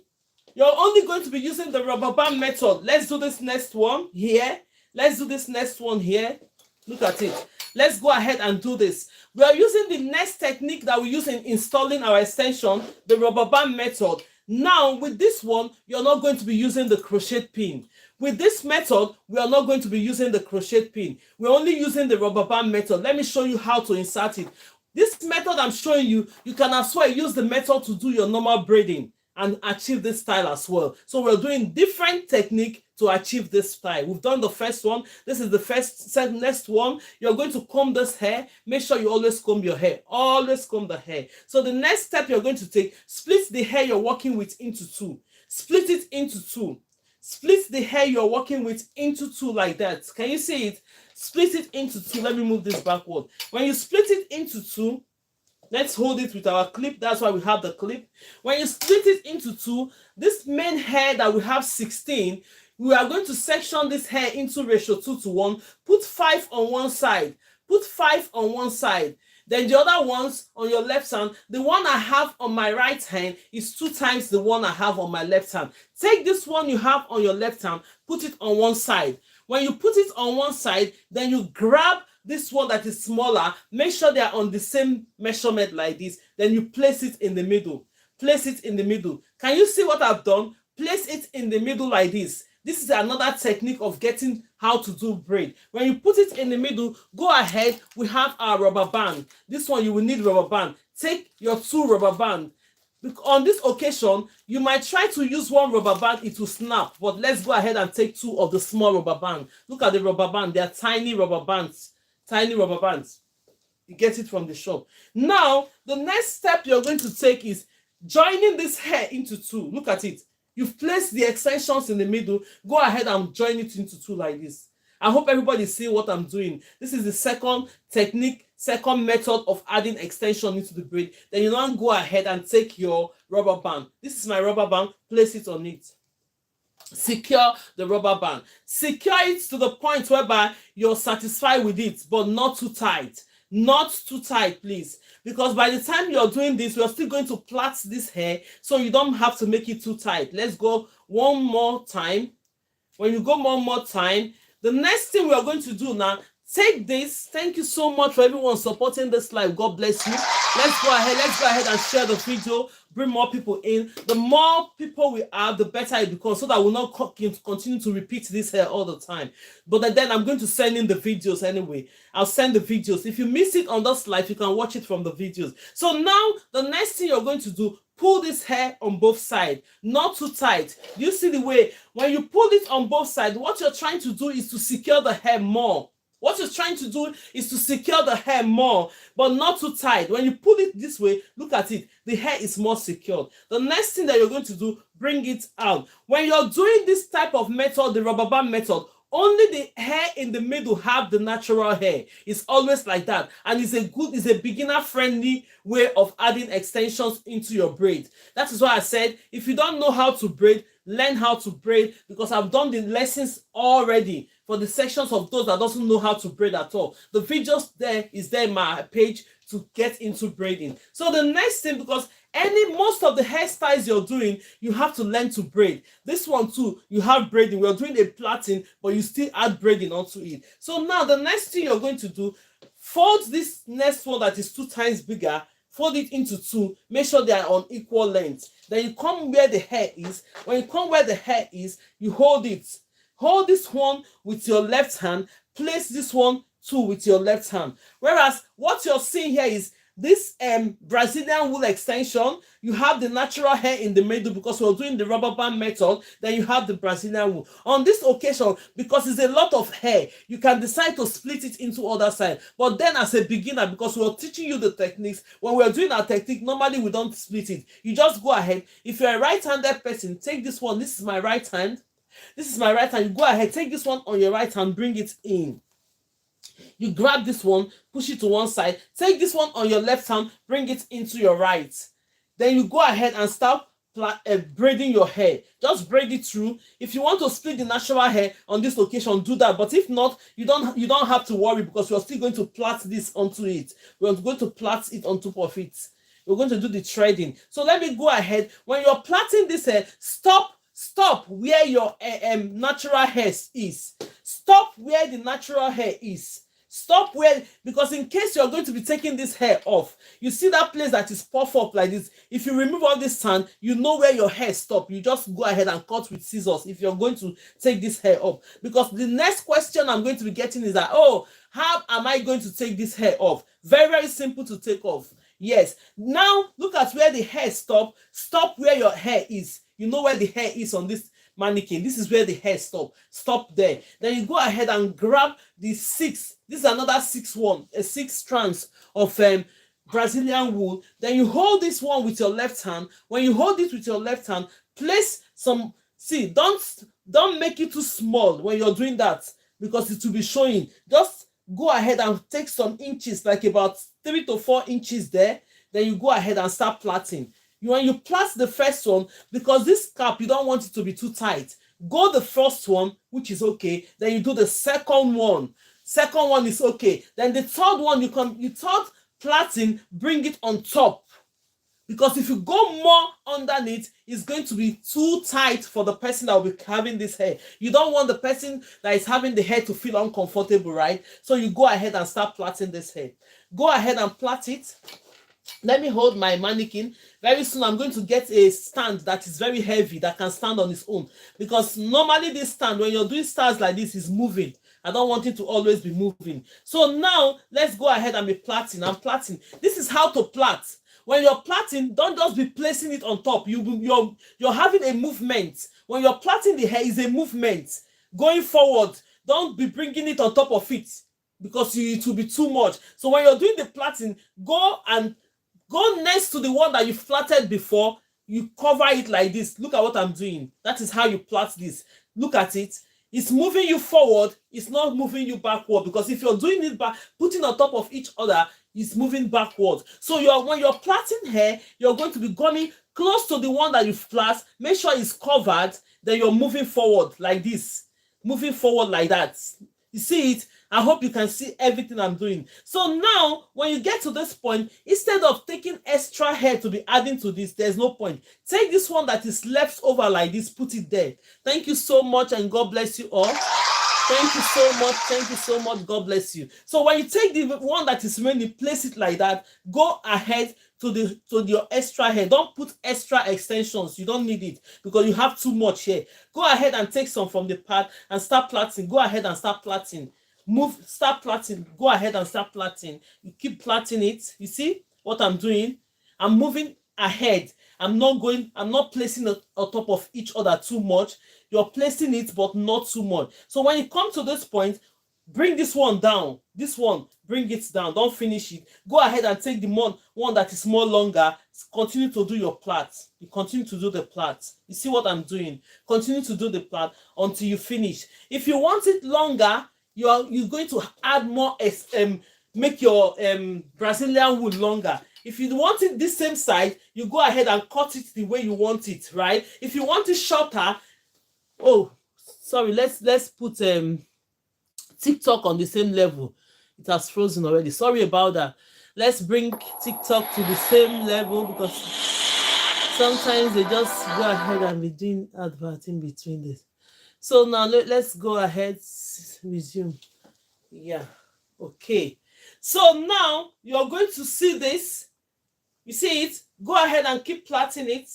you're only going to be using the rubber band method. Let's do this next one here. Let's do this next one here. Look at it. Let's go ahead and do this. We are using the next technique that we use in installing our extension, the rubber band method. Now, with this one, you're not going to be using the crochet pin. With this method, we are not going to be using the crochet pin. We're only using the rubber band method. Let me show you how to insert it. This method I'm showing you, you can as well use the method to do your normal braiding and achieve this style as well. So we're doing different technique to achieve this style. We've done the first one. This is the next one. You're going to comb this hair. Make sure you always comb your hair. Always comb the hair. So the next step you're going to take, split the hair you're working with into 2. Split it into 2. Split the hair you're working with into 2 like that. Can you see it? Split it into 2. Let me move this backward. When you split it into 2, let's hold it with our clip. That's why we have the clip. When you split it into 2, this main hair that we have 16, we are going to section this hair into ratio 2:1. Put 5 on one side. Put 5 on one side. Then the other ones on your left hand, the one I have on my right hand is 2 times the one I have on my left hand. Take this one you have on your left hand, put it on one side. When you put it on one side, then you grab this one that is smaller, make sure they are on the same measurement like this. Then you place it in the middle. Place it in the middle. Can you see what I've done? Place it in the middle like this. This is another technique of getting how to do braid. When you put it in the middle, go ahead. We have our rubber band. This one you will need rubber band. Take your 2 rubber band. On this occasion, you might try to use 1 rubber band, it will snap. But let's go ahead and take 2 of the small rubber band. Look at the rubber band. They are tiny rubber bands. Tiny rubber bands. You get it from the shop. Now, the next step you're going to take is joining this hair into 2. Look at it. You've placed the extensions in the middle. Go ahead and join it into 2 like this. I hope everybody see what I'm doing. This is the second technique, second method of adding extension into the braid. Then you now go ahead and take your rubber band. This is my rubber band. Place it on it. Secure the rubber band. Secure it to the point whereby you're satisfied with it, but not too tight. Not too tight, please. Because by the time you're doing this, we're still going to plait this hair, so you don't have to make it too tight. Let's go one more time. When you go one more time, the next thing we are going to do now, take this. Thank you so much for everyone supporting this live. God bless you. Let's go ahead and share the video. Bring more people in. The more people we have, the better it becomes, so that we'll not continue to repeat this here all the time. But then I'm going to send in the videos anyway. I'll send the videos. If you miss it on this live, you can watch it from the videos. So now the next thing you're going to do, pull this hair on both sides, not too tight. You see the way when you pull it on both sides, what you're trying to do is to secure the hair more. What you're trying to do is to secure the hair more, but not too tight. When you pull it this way, look at it. The hair is more secured. The next thing that you're going to do, bring it out. When you're doing this type of method, the rubber band method, only the hair in the middle have the natural hair. It's always like that. And it's a beginner-friendly way of adding extensions into your braid. That is why I said, if you don't know how to braid, learn how to braid, because I've done the lessons already for the sections of those that doesn't know how to braid at all. The videos there is there in my page to get into braiding. So the next thing, because most of the hairstyles you're doing, you have to learn to braid. This one too, you have braiding. We're doing a plaiting, but you still add braiding onto it. So now the next thing you're going to do, fold this next one that is 2 times bigger, fold it into 2, make sure they are on equal length. Then you come where the hair is. When you come where the hair is, you hold it. Hold this one with your left hand, place this one too with your left hand. Whereas what you're seeing here is this Brazilian wool extension, you have the natural hair in the middle because we're doing the rubber band method, then you have the Brazilian wool. On this occasion, because it's a lot of hair, you can decide to split it into other side. But then as a beginner, because we're teaching you the techniques, when we're doing our technique, normally we don't split it. You just go ahead. If you're a right-handed person, take this one. This is my right hand. This is my right hand. You go ahead, take this one on your right hand, bring it in. You grab this one, push it to one side. Take this one on your left hand, bring it into your right. Then you go ahead and start braiding your hair. Just braid it through. If you want to split the natural hair on this location, do that. But if not, you don't have to worry, because we're still going to plait this onto it. We're going to plait it on top of it. We're going to do the threading. So let me go ahead. When you're plaiting this hair, stop where your natural hair is. Stop where the natural hair is. Stop where, because in case you're going to be taking this hair off, you see that place that is puff up like this. If you remove all this sand, you know where your hair stops. You just go ahead and cut with scissors if you're going to take this hair off. Because the next question I'm going to be getting is that, oh, how am I going to take this hair off? Very, very simple to take off. Yes. Now look at where the hair stops. Stop where your hair is. You know where the hair is on this mannequin. This is where the hair stop there. Then you go ahead and grab the 6. This is another 6 strands of Brazilian wool. Then you hold this one with your left hand. When you hold it with your left hand, place some, see, don't make it too small when you're doing that, because it will be showing. Just go ahead and take some inches, like about 3 to 4 inches there. Then you go ahead and start plaiting. When you plait the first one, because this cap, you don't want it to be too tight, go the first one, which is okay. Then you do the second one. Second one is okay. Then the third one, you third plaiting, bring it on top. Because if you go more underneath, it's going to be too tight for the person that will be having this hair. You don't want the person that is having the hair to feel uncomfortable, right? So you go ahead and start plaiting this hair. Go ahead and plait it. Let me hold my mannequin. Very soon I'm going to get a stand that is very heavy, that can stand on its own. Because normally this stand, when you're doing stars like this, is moving. I don't want it to always be moving. So now let's go ahead and be plaiting. I'm plaiting. This is how to plait. When you're plaiting, don't just be placing it on top. You're having a movement. When you're plaiting the hair, is a movement. Going forward, don't be bringing it on top of it, because it will be too much. So when you're doing the plaiting, go next to the one that you've plaited before. You cover it like this. Look at what I'm doing. That is how you plait this. Look at it. It's moving you forward. It's not moving you backward, because if you're doing it back, putting on top of each other, it's moving backward. So when you're plaiting hair, you're going to be going close to the one that you've plaited. Make sure it's covered. Then you're moving forward like this. Moving forward like that. You see it? I hope you can see everything I'm doing. So now, when you get to this point, instead of taking extra hair to be adding to this, there's no point. Take this one that is left over like this, put it there. Thank you so much, and God bless you all. Thank you so much. Thank you so much. God bless you. So when you take the one that is remaining, place it like that. Go ahead to your extra hair. Don't put extra extensions. You don't need it, because you have too much hair. Go ahead and take some from the pad and start plaiting. Go ahead and start plaiting. Start plaiting. Go ahead and start plaiting. You keep plaiting it. You see what I'm doing? I'm moving ahead. I'm not placing it on top of each other too much. You're placing it, but not too much. So when you come to this point, bring this one down. This one, bring it down. Don't finish it. Go ahead and take the one that is more longer. Continue to do your plait. You continue to do the plait. You see what I'm doing? Continue to do the plait until you finish. If you want it longer, you're going to add more, make your Brazilian wool longer. If you want it this same side, you go ahead and cut it the way you want it, right? If you want it shorter, oh, sorry, let's put TikTok on the same level. It has frozen already. Sorry about that. Let's bring TikTok to the same level, because sometimes they just go ahead and be doing advert in between this. So now let's go ahead, resume. Yeah, okay. So now you're going to see this. You see it? Go ahead and keep plaiting it.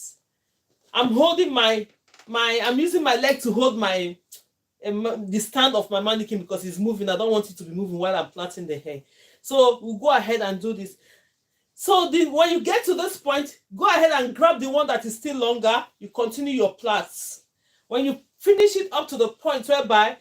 I'm holding I'm using my leg to hold the stand of my mannequin, because it's moving. I don't want it to be moving while I'm plaiting the hair. So we'll go ahead and do this. So when you get to this point, go ahead and grab the one that is still longer. You continue your plaits. When you finish it up to the point whereby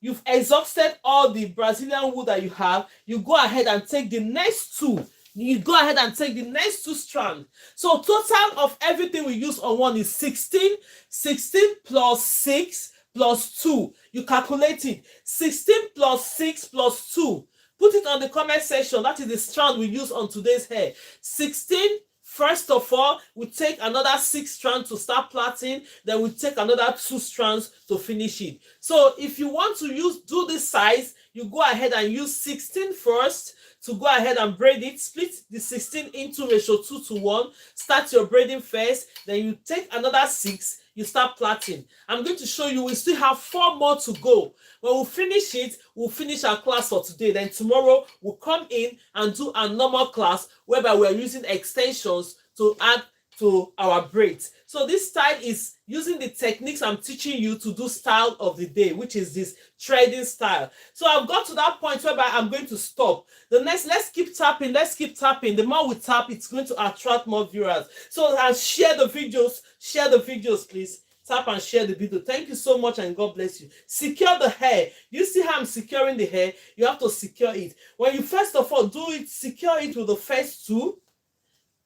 you've exhausted all the Brazilian wool that you have, you go ahead and take the next two. You go ahead and take the next two strands. So total of everything we use on one is 16. 16 plus 6 plus 2. You calculate it. 16 plus 6 plus 2. Put it on the comment section. That is the strand we use on today's hair. 16. First of all, we take another 6 strands to start plaiting. Then we take another 2 strands to finish it. So if you want to do this size, you go ahead and use 16 first to go ahead and braid it. Split the 16 into ratio 2:1. Start your braiding first. Then you take another 6. You start plaiting. I'm going to show you. We still have 4 more to go. When we finish it, we'll finish our class for today. Then tomorrow we'll come in and do a normal class whereby we're using extensions to add to our braids. So this style is using the techniques I'm teaching you to do style of the day, which is this threading style. So I've got to that point whereby I'm going to stop. The next, let's keep tapping. The more we tap, it's going to attract more viewers. So I'll share the videos, please. Tap and share the video. Thank you so much and God bless you. Secure the hair. You see how I'm securing the hair? You have to secure it. When you first of all do it, secure it with the first 2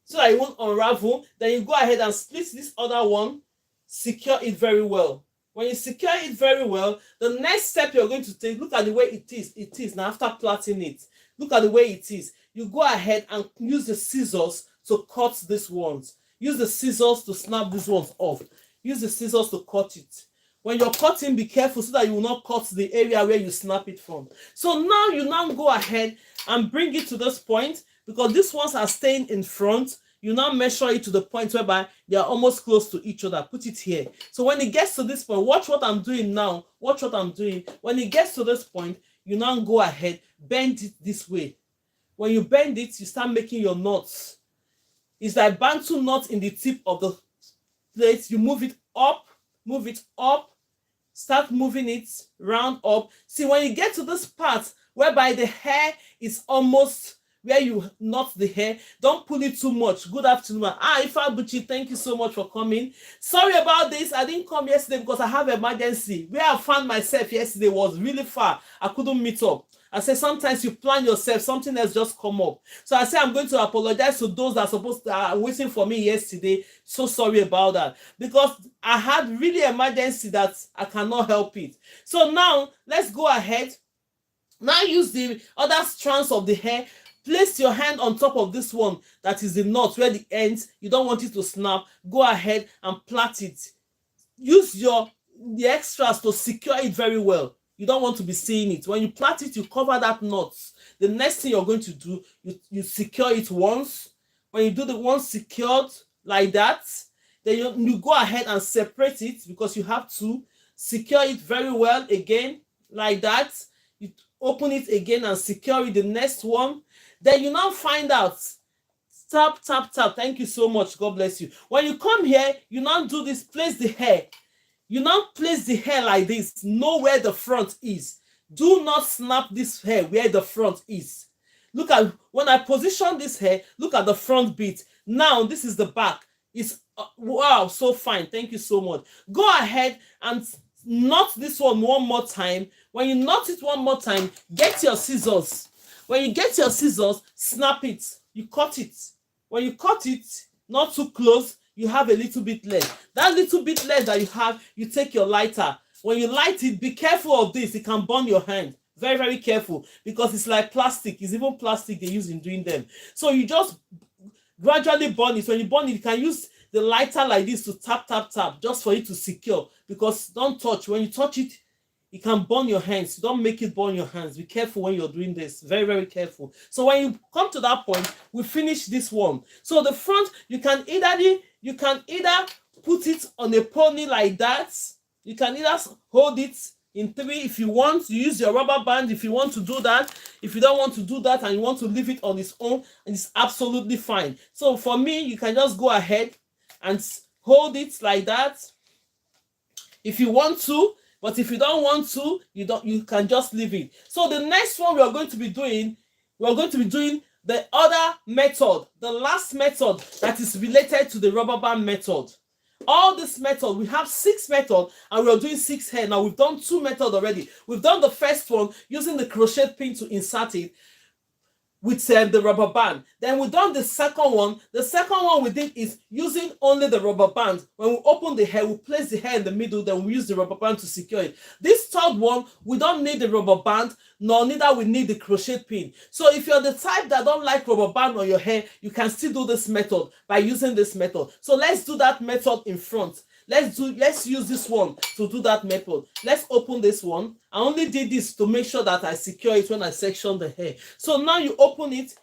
so that it won't unravel. Then you go ahead and split this other one. Secure it very well. When you secure it very well, the next step you're going to take, look at the way it is now after plaiting it. Look at the way it is. You go ahead and use the scissors to cut these ones. Use the scissors to snap these ones off. Use the scissors to cut it. When you're cutting, be careful so that you will not cut the area where you snap it from. So now you go ahead and bring it to this point because these ones are staying in front. You now measure it to the point whereby they are almost close to each other. Put it here. So when it gets to this point, watch what I'm doing now. Watch what I'm doing. When it gets to this point, you now go ahead, bend it this way. When you bend it, you start making your knots. It's like bantu knot in the tip of the plate. You move it up, start moving it round up. See, when you get to this part whereby the hair is almost where you knot the hair, don't pull it too much. Good afternoon. Ifa Buchi, thank you so much for coming. Sorry about this. I didn't come yesterday because I have an emergency. Where I found myself yesterday was really far. I couldn't meet up. I said sometimes you plan yourself, something else just come up. So I said I'm going to apologize to those that are waiting for me yesterday. So sorry about that because I had really emergency that I cannot help it. So now let's go ahead. Now use the other strands of the hair. Place your hand on top of this one that is the knot where the ends, you don't want it to snap. Go ahead and plait it. Use the extras to secure it very well. You don't want to be seeing it. When you plait it, you cover that knot. The next thing you're going to do, you secure it once. When you do the one secured like that, then you go ahead and separate it because you have to secure it very well again like that. You open it again and secure it the next one. Then you now find out. Tap, tap, tap. Thank you so much. God bless you. When you come here, you now do this. Place the hair. You now place the hair like this. Know where the front is. Do not snap this hair where the front is. Look at when I position this hair. Look at the front bit. Now this is the back. It's wow, so fine. Thank you so much. Go ahead and knot this one more time. When you knot it one more time, get your scissors. When you get your scissors, snap it. You cut it. When you cut it, not too close, you have a little bit left. That little bit left that you have, you take your lighter. When you light it, be careful of this. It can burn your hand. Very, very careful because it's like plastic. It's even plastic they use in doing them. So you just gradually burn it. When you burn it, you can use the lighter like this to tap, tap, tap just for it to secure because don't touch. When you touch it, it can burn your hands. Don't make it burn your hands. Be careful when you're doing this. Very, very careful. So when you come to that point, we finish this one. So the front, you can either put it on a pony like that. You can either hold it in 3 if you want. You use your rubber band if you want to do that. If you don't want to do that and you want to leave it on its own, it's absolutely fine. So for me, you can just go ahead and hold it like that if you want to. But if you don't want to, you can just leave it. So the next one we are going to be doing the other method, the last method that is related to the rubber band method. All this method, we have 6 methods and we are doing 6 hair. Now we've done 2 methods already. We've done the first one using the crochet pin to insert it with the rubber band. Then we done the second one. The second one we did is using only the rubber band. When we open the hair, we place the hair in the middle, then we use the rubber band to secure it. This third one, we don't need the rubber band, nor neither we need the crochet pin. So if you're the type that don't like rubber band on your hair, you can still do this method by using this method. So let's do that method in front. Let's use this one to do that method. Let's open this one. I only did this to make sure that I secure it when I section the hair. So now you open it,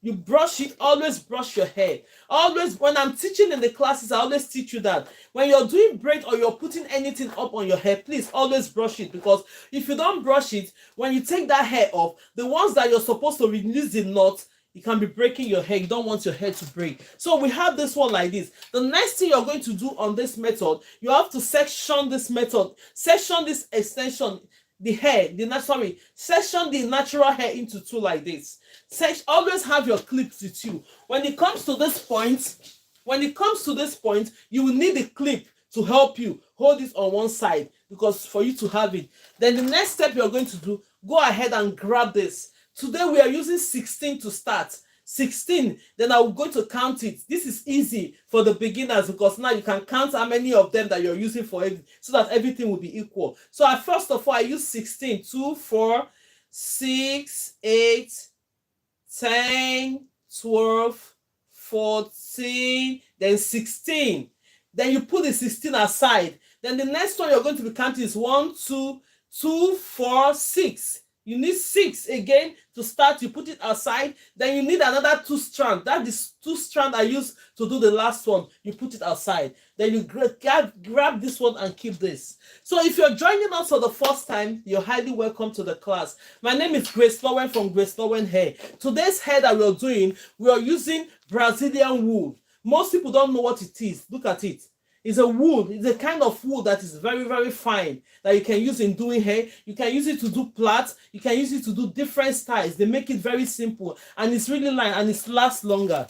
you brush it. Always brush your hair. Always, when I'm teaching in the classes, I always teach you that when you're doing braid or you're putting anything up on your hair, please always brush it, because if you don't brush it, when you take that hair off, the ones that you're supposed to release the knot, you can be breaking your hair. You don't want your hair to break. So we have this one like this. The next thing you're going to do on this method, you have to section this method, section this extension, the hair, section the natural hair into 2 like this. Always have your clips with you. When it comes to this point, you will need a clip to help you hold it on one side, because for you to have it. Then the next step you're going to do, go ahead and grab this. Today we are using 16 to start. 16, then I'm going to count it. This is easy for the beginners, because now you can count how many of them that you're using for it, so that everything will be equal. So first of all, I use 16. 2, 4, 6, 8, 10, 12, 14, then 16. Then you put the 16 aside. Then the next one you're going to be counting is 1, 2, 2, 4, 6. You need 6 again to start. You put it aside. Then you need another 2 strands. That is 2 strands I used to do the last one. You put it aside. Then you grab this one and keep this. So if you're joining us for the first time, you're highly welcome to the class. My name is Grace Lowen from GraceLawendhair. Today's hair that we're doing, we are using Brazilian wool. Most people don't know what it is. Look at it. It's a wool. It's a kind of wool that is very, very fine that you can use in doing hair. You can use it to do plaits. You can use it to do different styles. They make it very simple, and it's really light, and it lasts longer.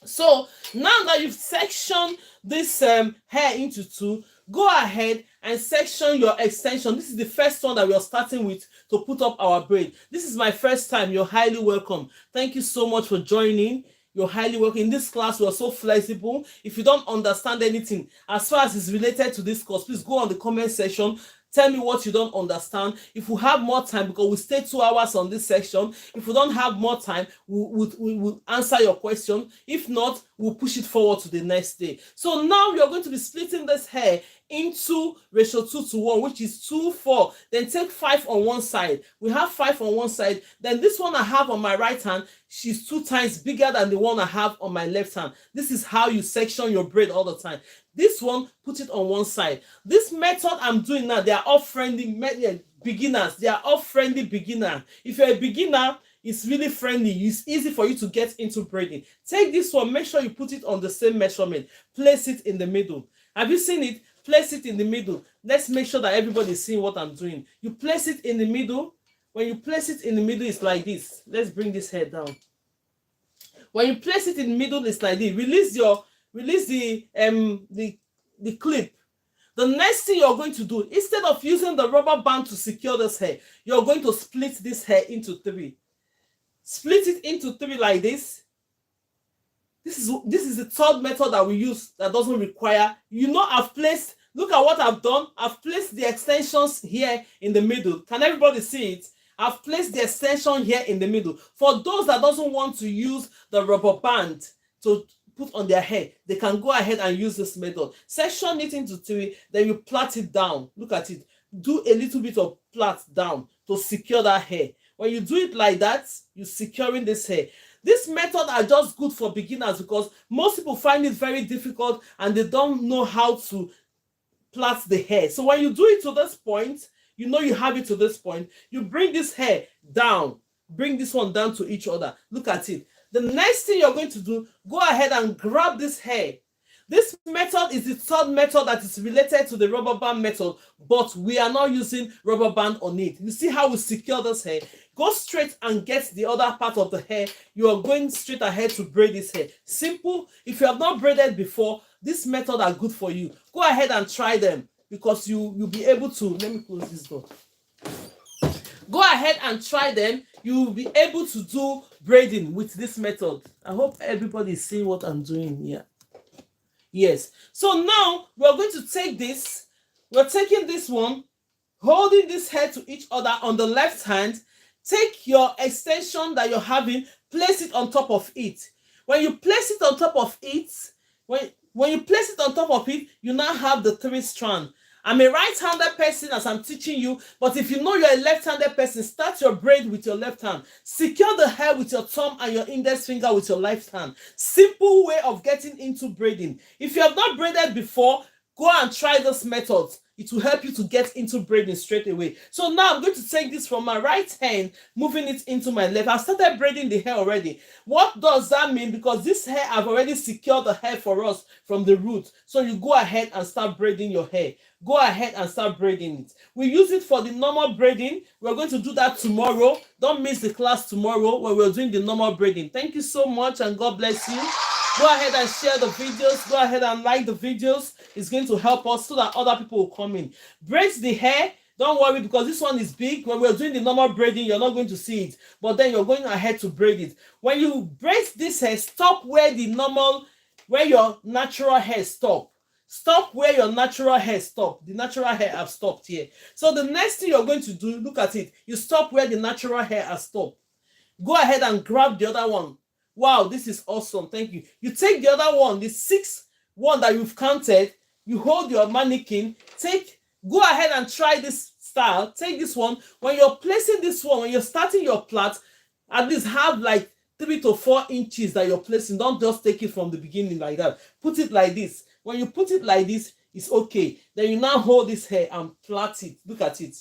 So now that you've sectioned this hair into 2, go ahead and section your extension. This is the first one that we are starting with to put up our braid. This is my first time. You're highly welcome. Thank you so much for joining. You're highly welcome. In this class, we are so flexible. If you don't understand anything as far as it's related to this course, please go on the comment section. Tell me what you don't understand. If we have more time, because we stay 2 hours on this section, if we don't have more time, we'll answer your question. If not, we'll push it forward to the next day. So now we are going to be splitting this hair into ratio 2:1, which is 2, 4. Then take 5 on one side. We have 5 on one side. Then this one I have on my right hand, she's 2 times bigger than the one I have on my left hand. This is how you section your braid all the time. This one, put it on one side. This method I'm doing now, they are all friendly beginners. They are all friendly beginners. If you're a beginner, it's really friendly. It's easy for you to get into braiding. Take this one, make sure you put it on the same measurement. Place it in the middle. Have you seen it? Place it in the middle. Let's make sure that everybody is seeing what I'm doing. You place it in the middle. When you place it in the middle, it's like this. Let's bring this hair down. When you place it in the middle, it's like this. Release the clip. The next thing you're going to do, instead of using the rubber band to secure this hair, you're going to split this hair into 3. Split it into 3 like this. This is the third method that we use that doesn't require, look at what I've done. I've placed the extensions here in the middle. Can everybody see it? I've placed the extension here in the middle. For those that doesn't want to use the rubber band to put on their hair, they can go ahead and use this method. Section it into 3, then you plait it down. Look at it. Do a little bit of plait down to secure that hair. When you do it like that, you're securing this hair. This method are just good for beginners, because most people find it very difficult and they don't know how to plait the hair. So when you do it to this point, you know you have it to this point, you bring this hair down, bring this one down to each other. Look at it. The next thing you're going to do, go ahead and grab this hair. This method is the third method that is related to the rubber band method, but we are not using rubber band on it. You see how we secure this hair? Go straight and get the other part of the hair. You are going straight ahead to braid this hair. Simple. If you have not braided before, this method are good for you. Go ahead and try them, because you'll be able to. Let me close this door. Go ahead and try them. You will be able to do braiding with this method. I hope everybody is seeing what I'm doing here. Yes. So now we're going to take this. We're taking this one, holding this hair to each other on the left hand. Take your extension that you're having, place it on top of it. When you place it on top of it, when you place it on top of it, you now have the 3 strands. I'm a right-handed person as I'm teaching you, but if you know you're a left-handed person, start your braid with your left hand. Secure the hair with your thumb and your index finger with your left hand. Simple way of getting into braiding. If you have not braided before, go and try this method. It will help you to get into braiding straight away. So now I'm going to take this from my right hand, moving it into my left. I've started braiding the hair already. What does that mean? Because this hair, I've already secured the hair for us from the root. So you go ahead and start braiding your hair. Go ahead and start braiding it. We use it for the normal braiding. We're going to do that tomorrow. Don't miss the class tomorrow where we're doing the normal braiding. Thank you so much and God bless you. Go ahead and share the videos. Go ahead and like the videos. It's going to help us so that other people will come in. Braid the hair. Don't worry, because this one is big. When we're doing the normal braiding, you're not going to see it. But then you're going ahead to braid it. When you braid this hair, stop where your natural hair stop. Stop where your natural hair stop. The natural hair have stopped here. So the next thing you're going to do, look at it. You stop where the natural hair has stopped. Go ahead and grab the other one. Wow, this is awesome. Thank you. You take the other one, the 6th one that you've counted. You hold your mannequin. Go ahead and try this style. Take this one. When you're placing this one, when you're starting your plait, at least have like 3 to 4 inches that you're placing. Don't just take it from the beginning like that. Put it like this. When you put it like this, it's okay. Then you now hold this hair and plait it. Look at it.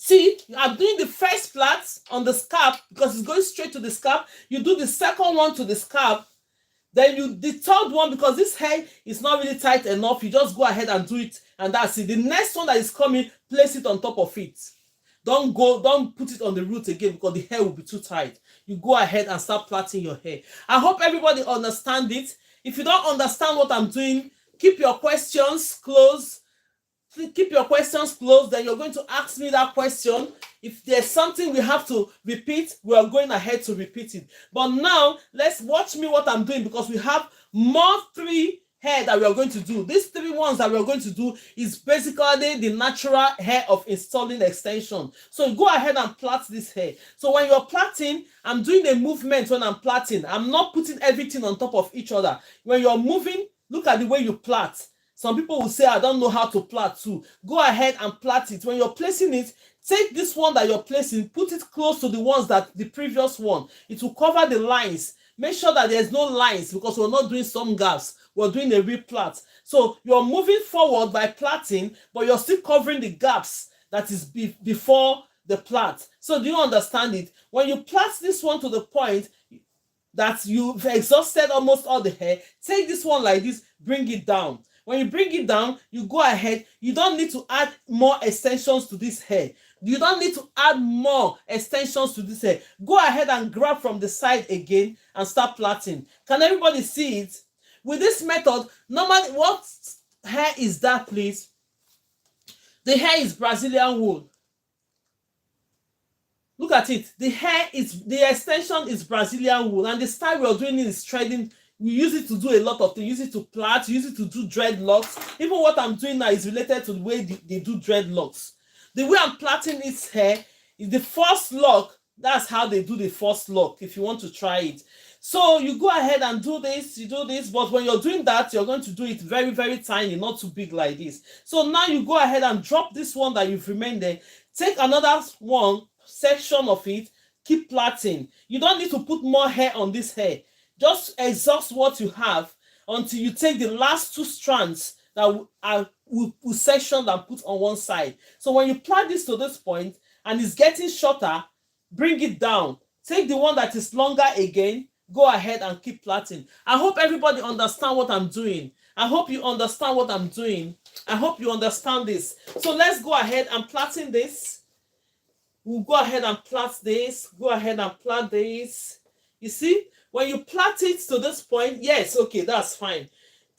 See, I'm doing the first plait on the scalp because it's going straight to the scalp. You do the second one to the scalp. Then the third one, because this hair is not really tight enough, you just go ahead and do it, and that's it. The next one that is coming, place it on top of it. Don't put it on the root again because the hair will be too tight. You go ahead and start plaiting your hair. I hope everybody understands it. If you don't understand what I'm doing, keep your questions close. Keep your questions closed. Then you're going to ask me that question. If there's something we have to repeat, we are going ahead to repeat it. But now, let's watch me what I'm doing, because we have more 3 hair that we are going to do. These 3 ones that we are going to do is basically the natural hair of installing extension. So go ahead and plait this hair. So when you're plaiting, I'm doing a movement when I'm plaiting. I'm not putting everything on top of each other. When you're moving, look at the way you plait. Some people will say, I don't know how to plait too. Go ahead and plait it. When you're placing it, take this one that you're placing, put it close to the ones that the previous one. It will cover the lines. Make sure that there's no lines, because we're not doing some gaps. We're doing a real plait. So you're moving forward by plaiting, but you're still covering the gaps that is before the plait. So do you understand it? When you plait this one to the point that you've exhausted almost all the hair, take this one like this, bring it down. When you bring it down, you go ahead. You don't need to add more extensions to this hair. You don't need to add more extensions to this hair. Go ahead and grab from the side again and start plaiting. Can everybody see it? With this method, normally, what hair is that, please? The hair is Brazilian wool. Look at it. The extension is Brazilian wool, and the style we're doing it is threading. We use it to do a lot of things. Use it to plait, use it to do dreadlocks. Even what I'm doing now is related to the way they do dreadlocks. The way I'm plaiting this hair is the first lock. That's how they do the first lock, if you want to try it. So you go ahead and do this, you do this, but when you're doing that, you're going to do it very, very tiny, not too big like this. So now you go ahead and drop this one that you've remained there. Take another one, section of it, keep plaiting. You don't need to put more hair on this hair. Just exhaust what you have until you take the last 2 strands that will sectioned and put on one side. So when you plait this to this point and it's getting shorter, bring it down. Take the one that is longer again, go ahead and keep plaiting. I hope everybody understand what I'm doing. I hope you understand what I'm doing. I hope you understand this. So let's go ahead and plaiting this. We'll go ahead and plait this. Go ahead and plait this. You see, when you plait it to this point, yes, okay, that's fine.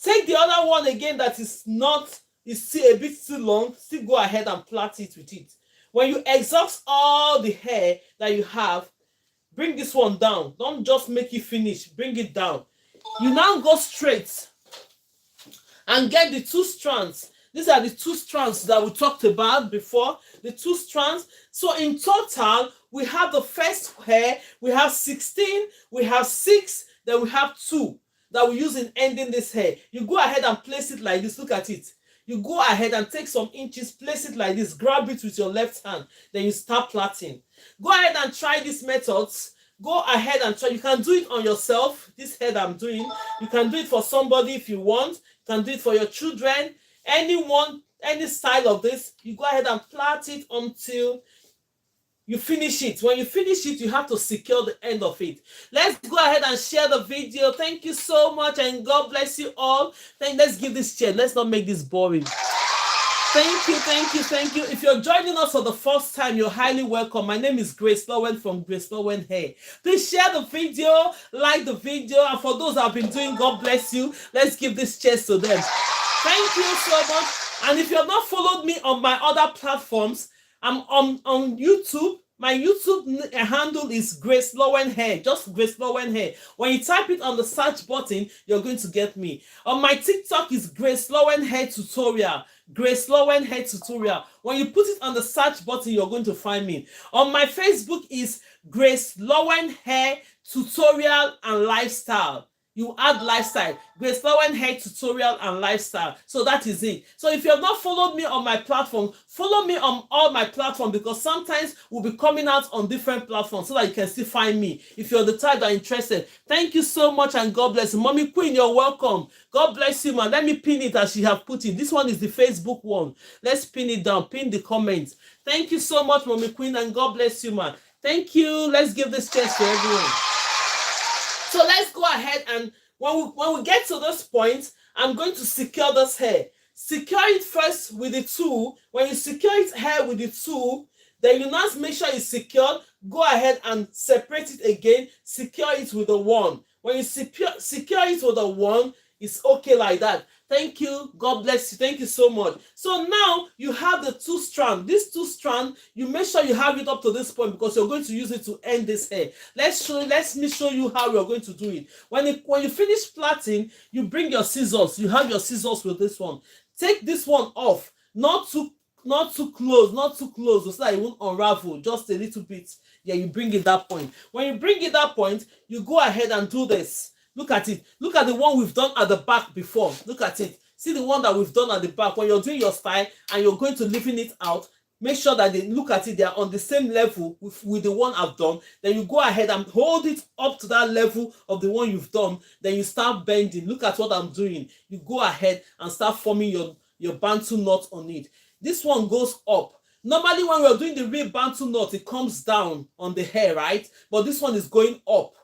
Take the other one again that is not, is still a bit too long. Still go ahead and plait it with it. When you exhaust all the hair that you have, bring this one down. Don't just make it finish. Bring it down. You now go straight and get the 2 strands. These are the 2 strands that we talked about before. The 2 strands. So in total, we have the first hair. We have 16. We have 6. Then we have 2 that we use in ending this hair. You go ahead and place it like this. Look at it. You go ahead and take some inches, place it like this, grab it with your left hand, then you start plaiting. Go ahead and try these methods. Go ahead and try. You can do it on yourself. This head I'm doing. You can do it for somebody if you want. You can do it for your children. Anyone, any style of this, you go ahead and plait it until you finish it. When you finish it, you have to secure the end of it. Let's go ahead and share the video. Thank you so much, and God bless you all. Let's give this chair. Let's not make this boring. Thank you, thank you, thank you. If you're joining us for the first time, you're highly welcome. My name is GraceLawendhair from GraceLawendhair. Please share the video, like the video, and for those that have been doing, God bless you. Let's give this chairs to them. Thank you so much. And if you have not followed me on my other platforms, I'm on YouTube. My YouTube handle is GraceLawendhair, just GraceLawendhair. When you type it on the search button, you're going to get me. On my TikTok is GraceLawendhair Tutorial. GraceLawendhair Tutorial. When you put it on the search button, you're going to find me. On my Facebook is GraceLawendhair Tutorial and Lifestyle. You add lifestyle, GraceLawendhair Tutorial and Lifestyle. So that is it. So if you have not followed me on my platform, follow me on all my platforms, because sometimes we'll be coming out on different platforms so that you can still find me if you're the type that are interested. Thank you so much, and God bless you. Mommy Queen, you're welcome. God bless you, man. Let me pin it as she have put it. This one is the Facebook one. Let's pin it down. Pin the comments. Thank you so much, Mommy Queen, and God bless you, man. Thank you. Let's give this chance to everyone. So let's go ahead, and when we get to this point, I'm going to secure this hair. Secure it first with the tool. When you secure it hair with the tool, then you must make sure it's secured. Go ahead and separate it again. Secure it with the 1. When you secure it with the 1, it's okay like that. Thank you. God bless you. Thank you so much. So now you have the 2 strands. This 2 strand, you make sure you have it up to this point, because you're going to use it to end this hair. Let me show you how you're going to do it. When you finish plaiting, you bring your scissors. You have your scissors with this one. Take this one off. Not too close, so that it won't unravel. Just a little bit. Yeah, you bring it that point. When you bring it that point, you go ahead and do this. Look at it. Look at the one we've done at the back before. Look at it. See the one that we've done at the back. When you're doing your style and you're going to leaving it out, make sure that they look at it. They are on the same level with the one I've done. Then you go ahead and hold it up to that level of the one you've done. Then you start bending. Look at what I'm doing. You go ahead and start forming your bantu knot on it. This one goes up. Normally when we're doing the real bantu knot, it comes down on the hair, right? But this one is going up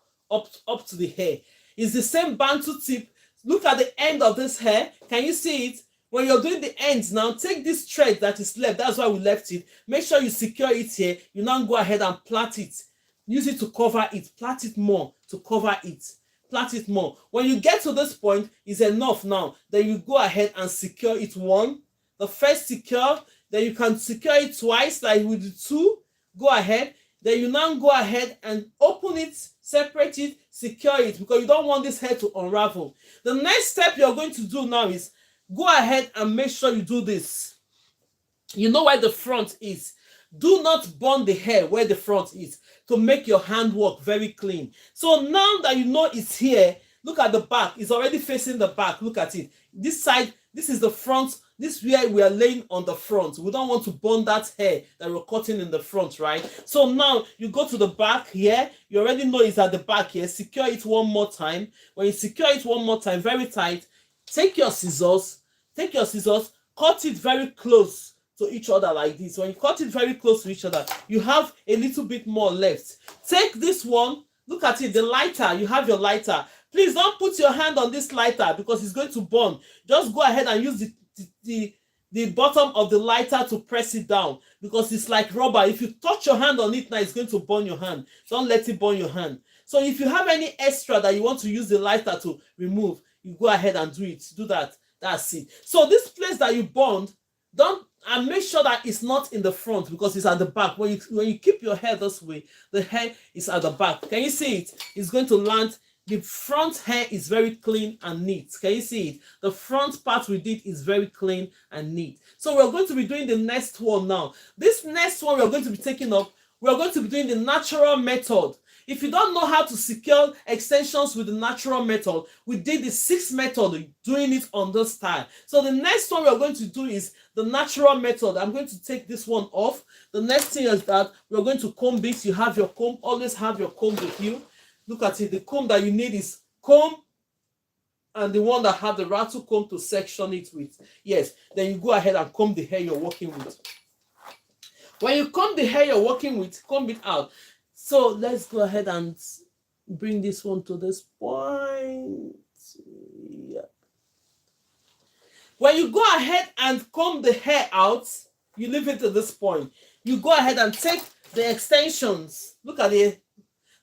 to the hair. It's the same bantu tip. Look at the end of this hair. Can you see it? When you're doing the ends now, take this thread that is left. That's why we left it. Make sure you secure it here. You now go ahead and plait it. Use it to cover it. Plait it more to cover it. Plait it more. When you get to this point, it's enough now. Then you go ahead and secure it 1. The first secure. Then you can secure it twice, like with the 2. Go ahead. Then you now go ahead and open it, separate it, secure it, because you don't want this hair to unravel. The next step you're going to do now is go ahead and make sure you do this. You know where the front is. Do not burn the hair where the front is to make your handwork very clean. So now that you know it's here, look at the back. It's already facing the back. Look at it. This side, this is the front. This is where we are laying on the front. We don't want to burn that hair that we're cutting in the front, right? So now you go to the back here. You already know it's at the back here. Secure it one more time. When you secure it one more time, very tight, take your scissors, cut it very close to each other like this. When you cut it very close to each other, you have a little bit more left. Take this one Look at it, the lighter, you have your lighter. Please don't put your hand on this lighter because it's going to burn. Just go ahead and use the bottom of the lighter to press it down because it's like rubber. If you touch your hand on it now, it's going to burn your hand. Don't let it burn your hand. So if you have any extra that you want to use the lighter to remove, you go ahead and do it. Do that. That's it. So this place that you burned, don't, and make sure that it's not in the front because it's at the back. When you keep your hair this way, the hair is at the back. Can you see it? It's going to land. The front hair is very clean and neat. Can you see it? The front part we did is very clean and neat. So we're going to be doing the next one now. This next one we're going to be taking up, we're going to be doing the natural method. If you don't know how to secure extensions with the natural method, we did the 6th method, doing it on this style. So the next one we're going to do is the natural method. I'm going to take this one off. The next thing is that we're going to comb this. You have your comb. Always have your comb with you. Look at it. The comb that you need is comb and the one that have the rattle comb to section it with. Yes. Then you go ahead and comb the hair you're working with. When you comb the hair you're working with, comb it out. So let's go ahead and bring this one to this point. Yeah. When you go ahead and comb the hair out, you leave it to this point. You go ahead and take the extensions. Look at it.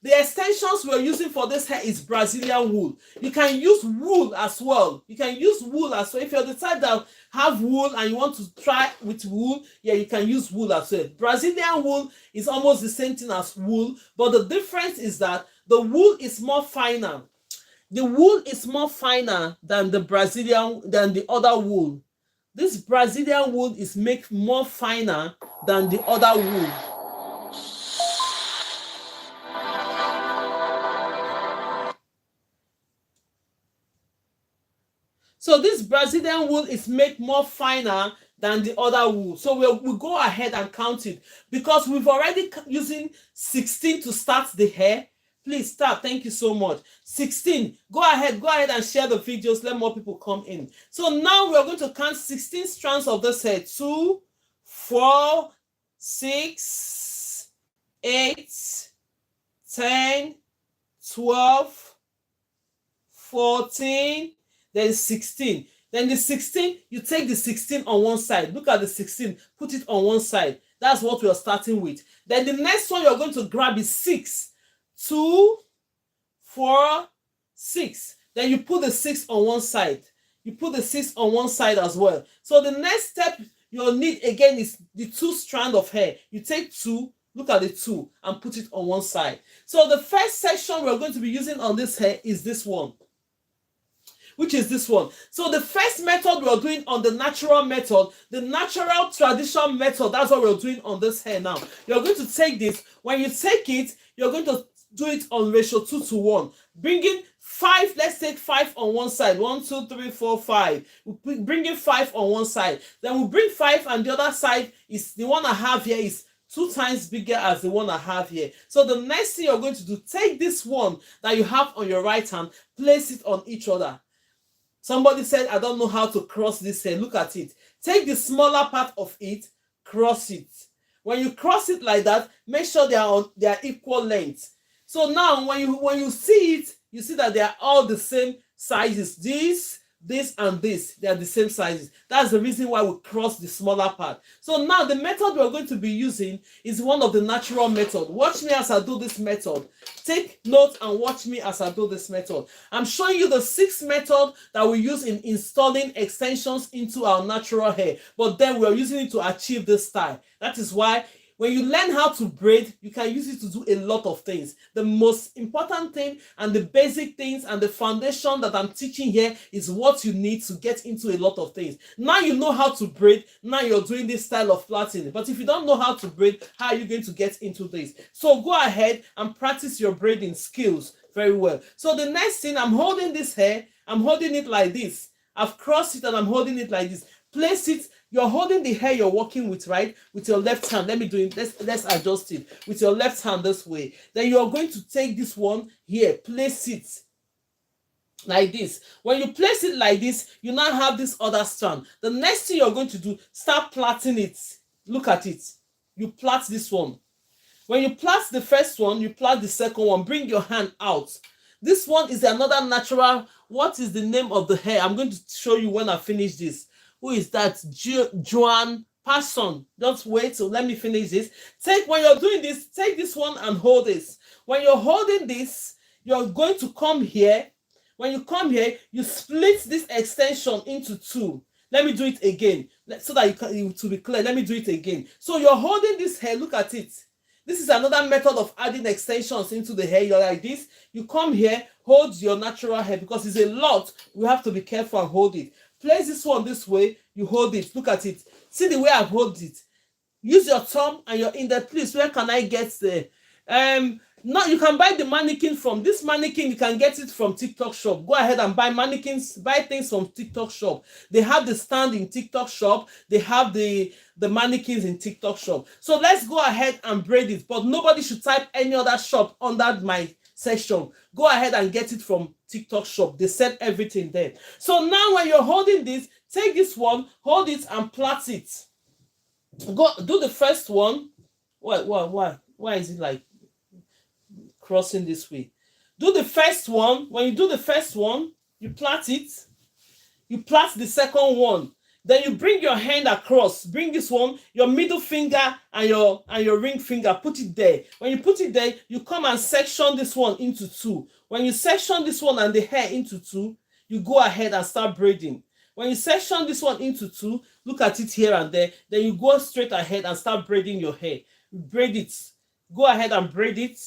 The extensions we're using for this hair is Brazilian wool. You can use wool as well. You can use wool as well. If you're the type that have wool and you want to try with wool, yeah, you can use wool as well. Brazilian wool is almost the same thing as wool, but the difference is that the wool is more finer. The wool is more finer than the other wool. This Brazilian wool is made more finer than the other wool. So this Brazilian wool is made more finer than the other wool. So we'll go ahead and count it because we've already using 16 to start the hair. Please start. Thank you so much. 16. Go ahead and share the videos. Let more people come in. So now we're going to count 16 strands of this hair. 2, 4, 6, 8, 10, 12, 14, then 16. Then the 16, you take the 16 on one side. Look at the 16, put it on one side. That's what we're starting with. Then the next one you're going to grab is 6. 2, 4, 6. Then you put the 6 on one side. You put the 6 on one side as well. So the next step you'll need again is the 2 strand of hair. You take 2, look at the 2, and put it on one side. So the first section we're going to be using on this hair is this one, which is this one. So the first method we're doing on the natural method, the natural traditional method, that's what we're doing on this hair now. You're going to take this. When you take it, you're going to do it on ratio 2:1. Bringing 5, let's take 5 on one side. 1, 2, 3, 4, 5. We're bringing 5 on one side. Then we'll bring 5 and the other side is the one I have here is 2 times bigger as the one I have here. So the next thing you're going to do, take this one that you have on your right hand, place it on each other. Somebody said, I don't know how to cross this hair. Look at it. Take the smaller part of it, cross it. When you cross it like that, make sure they are equal length. So now when you see it, you see that they are all the same sizes. This, and this, they are the same sizes. That's the reason why we cross the smaller part. So now the method we're going to be using is one of the natural method. Watch me as I do this method. Take note and watch me as I do this method. I'm showing you the 6th method that we use in installing extensions into our natural hair. But then we're using it to achieve this style. That is why when you learn how to braid, you can use it to do a lot of things. The most important thing and the basic things and the foundation that I'm teaching here is what you need to get into a lot of things. Now you know how to braid. Now you're doing this style of plaiting. But if you don't know how to braid, how are you going to get into this? So go ahead and practice your braiding skills very well. So the next thing, I'm holding this hair. I'm holding it like this. I've crossed it and I'm holding it like this. Place it. You're holding the hair you're working with, right? With your left hand. Let me do it. Let's adjust it. With your left hand this way. Then you're going to take this one here. Place it like this. When you place it like this, you now have this other strand. The next thing you're going to do, start plaiting it. Look at it. You plait this one. When you plait the first one, you plait the second one. Bring your hand out. This one is another natural. What is the name of the hair? I'm going to show you when I finish this. Who is that? Joan Passion. Just wait, so let me finish this. When you're doing this, take this one and hold this. When you're holding this, you're going to come here. When you come here, you split this extension into two. Let me do it again so that to be clear. Let me do it again. So you're holding this hair. Look at it. This is another method of adding extensions into the hair. You're like this. You come here, hold your natural hair because it's a lot. We have to be careful and hold it. Place this one this way. You hold it. Look at it. See the way I hold it. Use your thumb and your index. Please, where can I get the now you can buy the mannequin from this mannequin. You can get it from TikTok shop. Go ahead and buy mannequins, buy things from TikTok shop. They have the stand in TikTok shop. They have the mannequins in TikTok shop. So let's go ahead and braid it. But nobody should type any other shop under my section. Go ahead and get it from TikTok shop. They sell everything there. So now when you're holding this, take this one, hold it and plait it. Go do the first one. Why is it like crossing this way? Do the first one. When you do the first one, you plait it. You plait the second one. Then you bring your hand across. Bring this one, your middle finger and your ring finger. Put it there. When you put it there, you come and section this one into two. When you section this one and the hair into two, you go ahead and start braiding. When you section this one into two, look at it here and there. Then you go straight ahead and start braiding your hair. Braid it. Go ahead and braid it.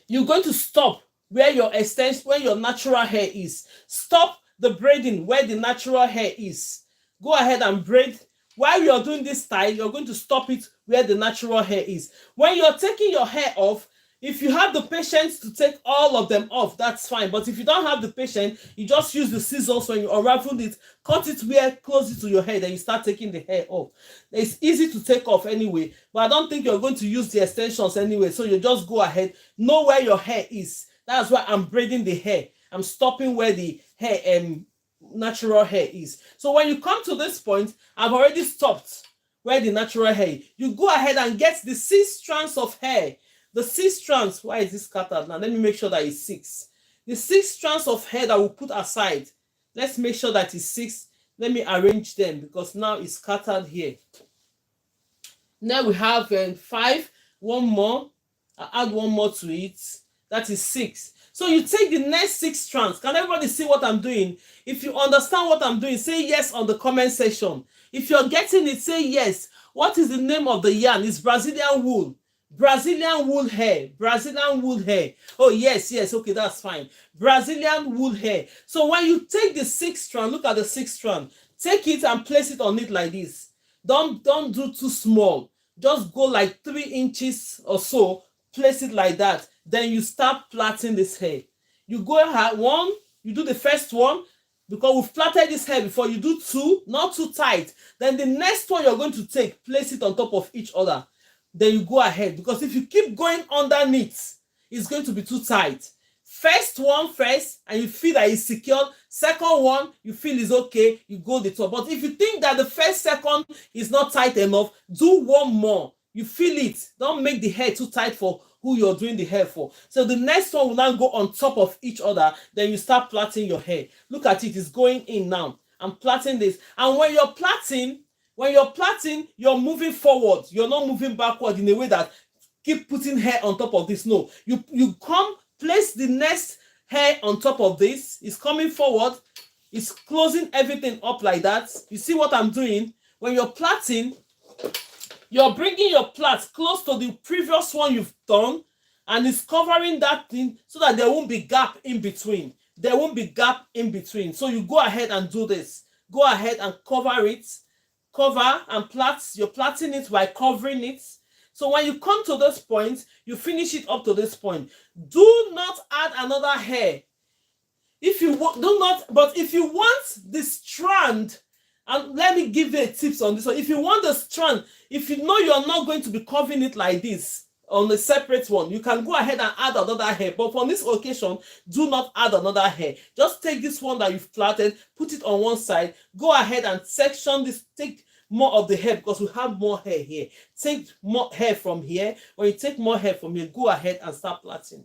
You're going to stop where your natural hair is. Stop the braiding where the natural hair is. Go ahead and braid. While you're doing this style, you're going to stop it where the natural hair is. When you're taking your hair off, if you have the patience to take all of them off, that's fine. But if you don't have the patience, you just use the scissors. When you unravel it, cut it where close it to your hair, then you start taking the hair off. It's easy to take off anyway, but I don't think you're going to use the extensions anyway. So you just go ahead, know where your hair is. That's why I'm braiding the hair. I'm stopping where the hair natural hair is. So when you come to this point, I've already stopped where the natural hair. You go ahead and get the 6 strands of hair. The 6 strands, why is this scattered now? Let me make sure that it's 6. The 6 strands of hair that we'll put aside. Let's make sure that it's 6. Let me arrange them because now it's scattered here. Now we have 5, one more. I'll add one more to it. That is 6. So you take the next 6 strands. Can everybody see what I'm doing? If you understand what I'm doing, say yes on the comment section. If you're getting it, say yes. What is the name of the yarn? It's Brazilian wool. Brazilian wool hair. Brazilian wool hair. Oh, yes. Okay, that's fine. Brazilian wool hair. So when you take the 6 strand, look at the 6 strand. Take it and place it on it like this. Don't do too small. Just go like 3 inches or so. Place it like that. Then you start plaiting this hair. You go ahead, you do the first one because we've plaited this hair before. You do 2, not too tight. Then the next one you're going to take, place it on top of each other. Then you go ahead because if you keep going underneath, it's going to be too tight. First one first, and you feel that it's secured. Second one, you feel is okay, you go the top. But if you think that the first second is not tight enough, do one more. You feel it. Don't make the hair too tight for who you're doing the hair for. So the next one will now go on top of each other. Then you start plaiting your hair. Look at it, it's going in now. I'm plaiting this. And when you're plaiting, you're moving forward. You're not moving backward in a way that keep putting hair on top of this. No, you come, place the next hair on top of this. It's coming forward. It's closing everything up like that. You see what I'm doing? When you're plaiting, you're bringing your plait close to the previous one you've done, and it's covering that thing so that there won't be gap in between. There won't be gap in between. So you go ahead and do this. Go ahead and cover it. Cover and plait. You're plaiting it by covering it. So when you come to this point, you finish it up to this point. Do not add another hair. If you but if you want the strand, and let me give you a tips on this one. If you want the strand, if you know you're not going to be covering it like this on a separate one, you can go ahead and add another hair. But for this occasion, do not add another hair. Just take this one that you've plaited, put it on one side, go ahead and section this, more of the hair because we have more hair here. Take more hair from here. When you take more hair from here, go ahead and start plaiting.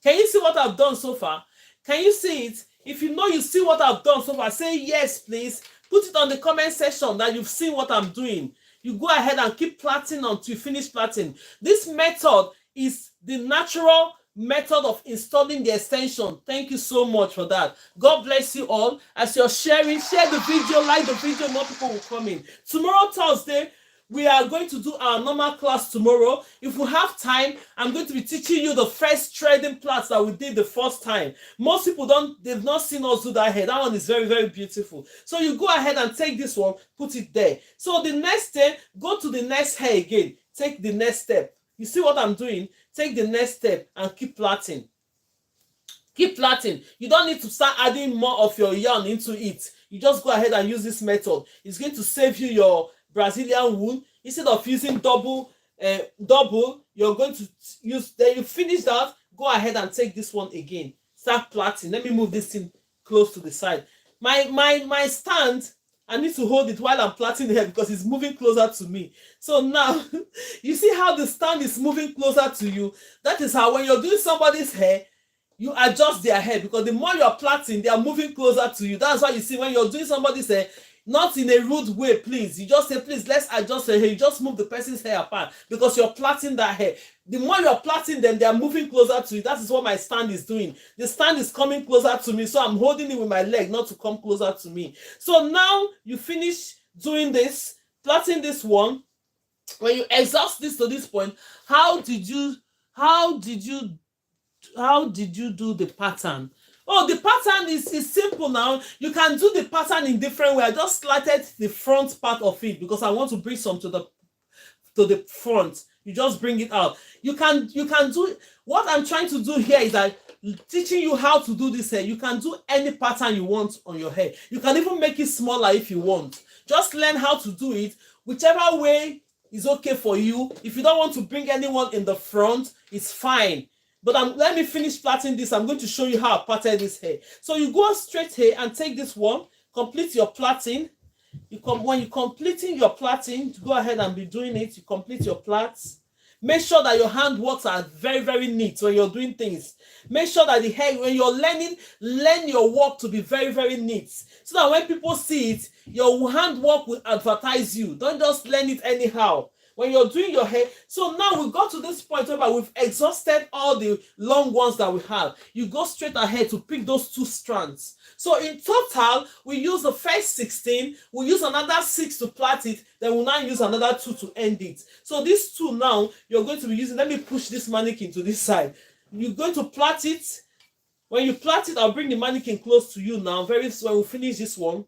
Can you see what I've done so far? Can you see it? If you know you see what I've done so far, say yes, please. Put it on the comment section that you've seen what I'm doing. You go ahead and keep plaiting until you finish plaiting. This method is the natural method of installing the extension. Thank you so much for that. God bless you all. As you're sharing, share the video, like the video, more people will come in. Tomorrow, Thursday, we are going to do our normal class tomorrow. If we have time, I'm going to be teaching you the first threading plait that we did the first time. Most people they've not seen us do that hair. That one is very, very beautiful. So you go ahead and take this one, put it there. So the next day, go to the next hair again. Take the next step. You see what I'm doing? Take the next step and keep plaiting. Keep plaiting. You don't need to start adding more of your yarn into it. You just go ahead and use this method. It's going to save you your Brazilian wool. Instead of using double, you're going to use, then you finish that, go ahead and take this one again. Start plaiting. Let me move this thing close to the side. My stand, I need to hold it while I'm plaiting the hair because it's moving closer to me. So now, you see how the stand is moving closer to you? That is how when you're doing somebody's hair, you adjust their hair because the more you're plaiting, they are moving closer to you. That's why you see when you're doing somebody's hair, not in a rude way, please. You just say, please, let's adjust your hair. You just move the person's hair apart because you're plaiting that hair. The more you're plaiting them, they are moving closer to you. That is what my stand is doing. The stand is coming closer to me, so I'm holding it with my leg not to come closer to me. So now you finish doing this, plaiting this one. When you exhaust this to this point, how did you do the pattern? Oh, the pattern is simple now. You can do the pattern in different ways. I just slatted the front part of it because I want to bring some to the front. You just bring it out. You can do, what I'm trying to do here is that teaching you how to do this hair. You can do any pattern you want on your hair. You can even make it smaller if you want. Just learn how to do it. Whichever way is okay for you. If you don't want to bring anyone in the front, it's fine. But let me finish plaiting this. I'm going to show you how I plaited this hair. So you go straight here and take this one, complete your plaiting. When you're completing your plaiting, go ahead and be doing it. You complete your plaits. Make sure that your hand works are very, very neat when you're doing things. Make sure that the hair, when you're learn your work to be very, very neat. So that when people see it, your handwork will advertise you. Don't just learn it anyhow. When you're doing your hair, so now we got to this point where we've exhausted all the long ones that we have. You go straight ahead to pick those 2 strands. So in total, we use the first 16, we use another 6 to plait it, then we'll now use another 2 to end it. So these 2 now, you're going to be using, let me push this mannequin to this side. You're going to plait it. When you plait it, I'll bring the mannequin close to you now. Very soon, when we finish this one,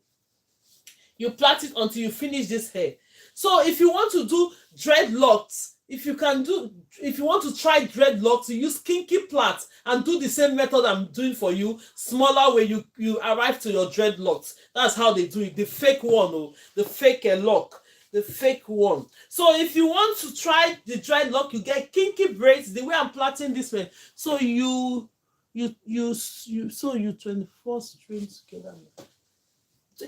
you plait it until you finish this hair. So if you want to do dreadlocks, if you want to try dreadlocks, you use kinky plait and do the same method I'm doing for you, smaller way you arrive to your dreadlocks. That's how they do it. The fake one, the fake lock, the fake one. So if you want to try the dreadlock, you get kinky braids the way I'm plaiting this way. So you 24 strings together.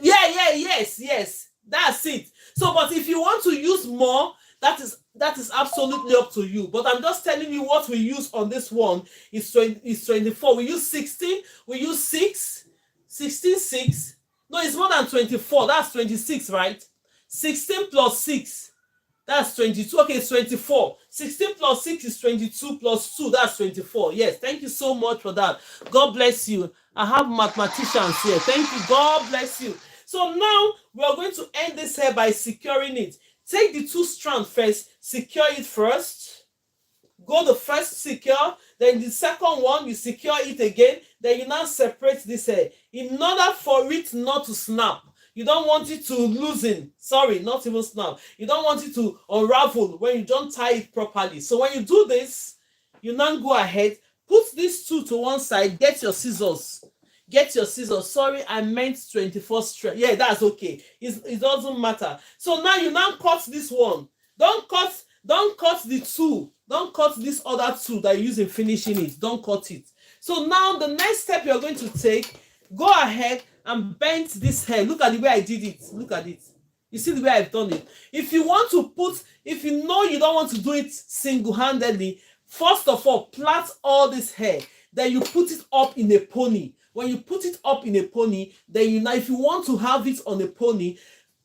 Yes. That's it. So, but if you want to use more, that is absolutely up to you. But I'm just telling you what we use on this one is 24. We use 16. We use 6. 16, 6. No, it's more than 24. That's 26, right? 16 plus 6. That's 22. Okay, it's 24. 16 plus 6 is 22 plus 2. That's 24. Yes, thank you so much for that. God bless you. I have mathematicians here. Thank you. God bless you. So now we are going to end this hair by securing it. Take the 2 strands first, secure it first. Go the first secure, then the second one, you secure it again. Then you now separate this hair. In order for it not to snap, you don't want it to loosen. Sorry, not even snap. You don't want it to unravel when you don't tie it properly. So when you do this, you now go ahead, put these 2 to one side, get your scissors. Get your scissors. Sorry, I meant 24 straight. Yeah, that's okay. It doesn't matter. So now you now cut this one. Don't cut the 2. Don't cut this other 2 that you use in finishing it. Don't cut it. So now the next step you're going to take, go ahead and bend this hair. Look at the way I did it. Look at it. You see the way I've done it. If you want to put, if you know you don't want to do it single-handedly, first of all, plait all this hair. Then you put it up in a pony. When you put it up in a pony, then you now, if you want to have it on a pony,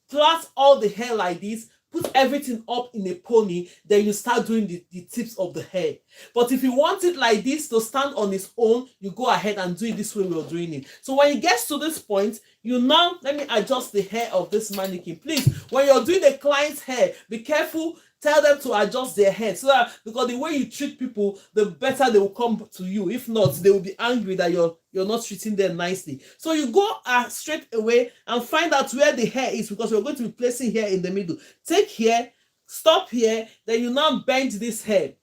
plait all the hair like this, put everything up in a pony, then you start doing the tips of the hair. But if you want it like this to stand on its own, you go ahead and do it this way we're doing it. So when it gets to this point, you now, let me adjust the hair of this mannequin. Please, when you're doing the client's hair, be careful. Tell them to adjust their hair, so that, because the way you treat people, the better they will come to you. If not, they will be angry that you're not treating them nicely. So you go straight away and find out where the hair is, because we're going to be placing hair in the middle. Take here, stop here, then you now bend this hair.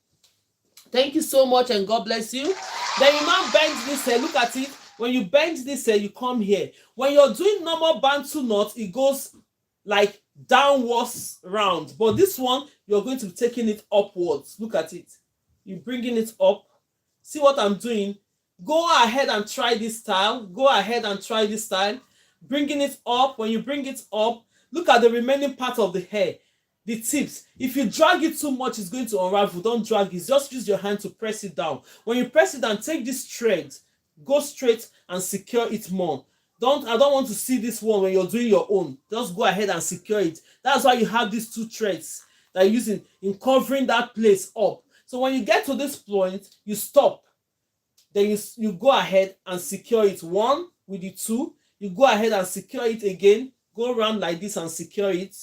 Thank you so much, and God bless you. Then you now bend this hair. Look at it. When you bend this hair, you come here. When you're doing normal bantu knot, it goes like downwards round, but this one you're going to be taking it upwards. Look at it. You're bringing it up. See what I'm doing? Go ahead and try this style. Go ahead and try this style. Bringing it up. When you bring it up, look at the remaining part of the hair, the tips. If you drag it too much, it's going to unravel. Don't drag it. Just use your hand to press it down. When you press it down, take this thread, go straight and secure it more. I don't want to see this one when you're doing your own. Just go ahead and secure it. That's why you have these two threads that you're using in covering that place up. So when you get to this point, you stop. Then you go ahead and secure it. One with the two. You go ahead and secure it again. Go around like this and secure it.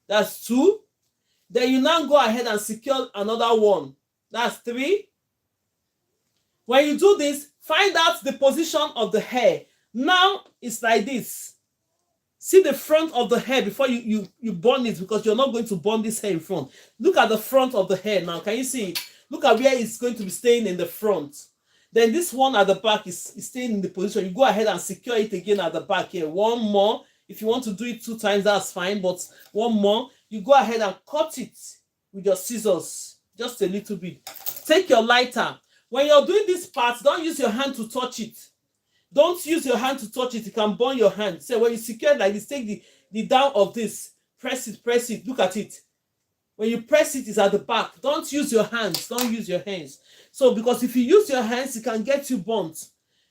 That's two. Then you now go ahead and secure another one. That's three. When you do this, find out the position of the hair. Now it's like this. See the front of the hair before you bond it, because you're not going to bond this hair in front. Look at the front of the hair now. Can you see it? Look at where it's going to be staying in the front. Then this one at the back is staying in the position. You go ahead and secure it again at the back here. One more. If you want to do it 2 times, that's fine. But one more. You go ahead and cut it with your scissors. Just a little bit. Take your lighter. When you're doing this part, don't use your hand to touch it. Don't use your hand to touch it. You can burn your hand. So when you secure it like this, take the down of this. Press it. Look at it. When you press it, it's at the back. Don't use your hands. Don't use your hands. So because if you use your hands, it can get you burnt.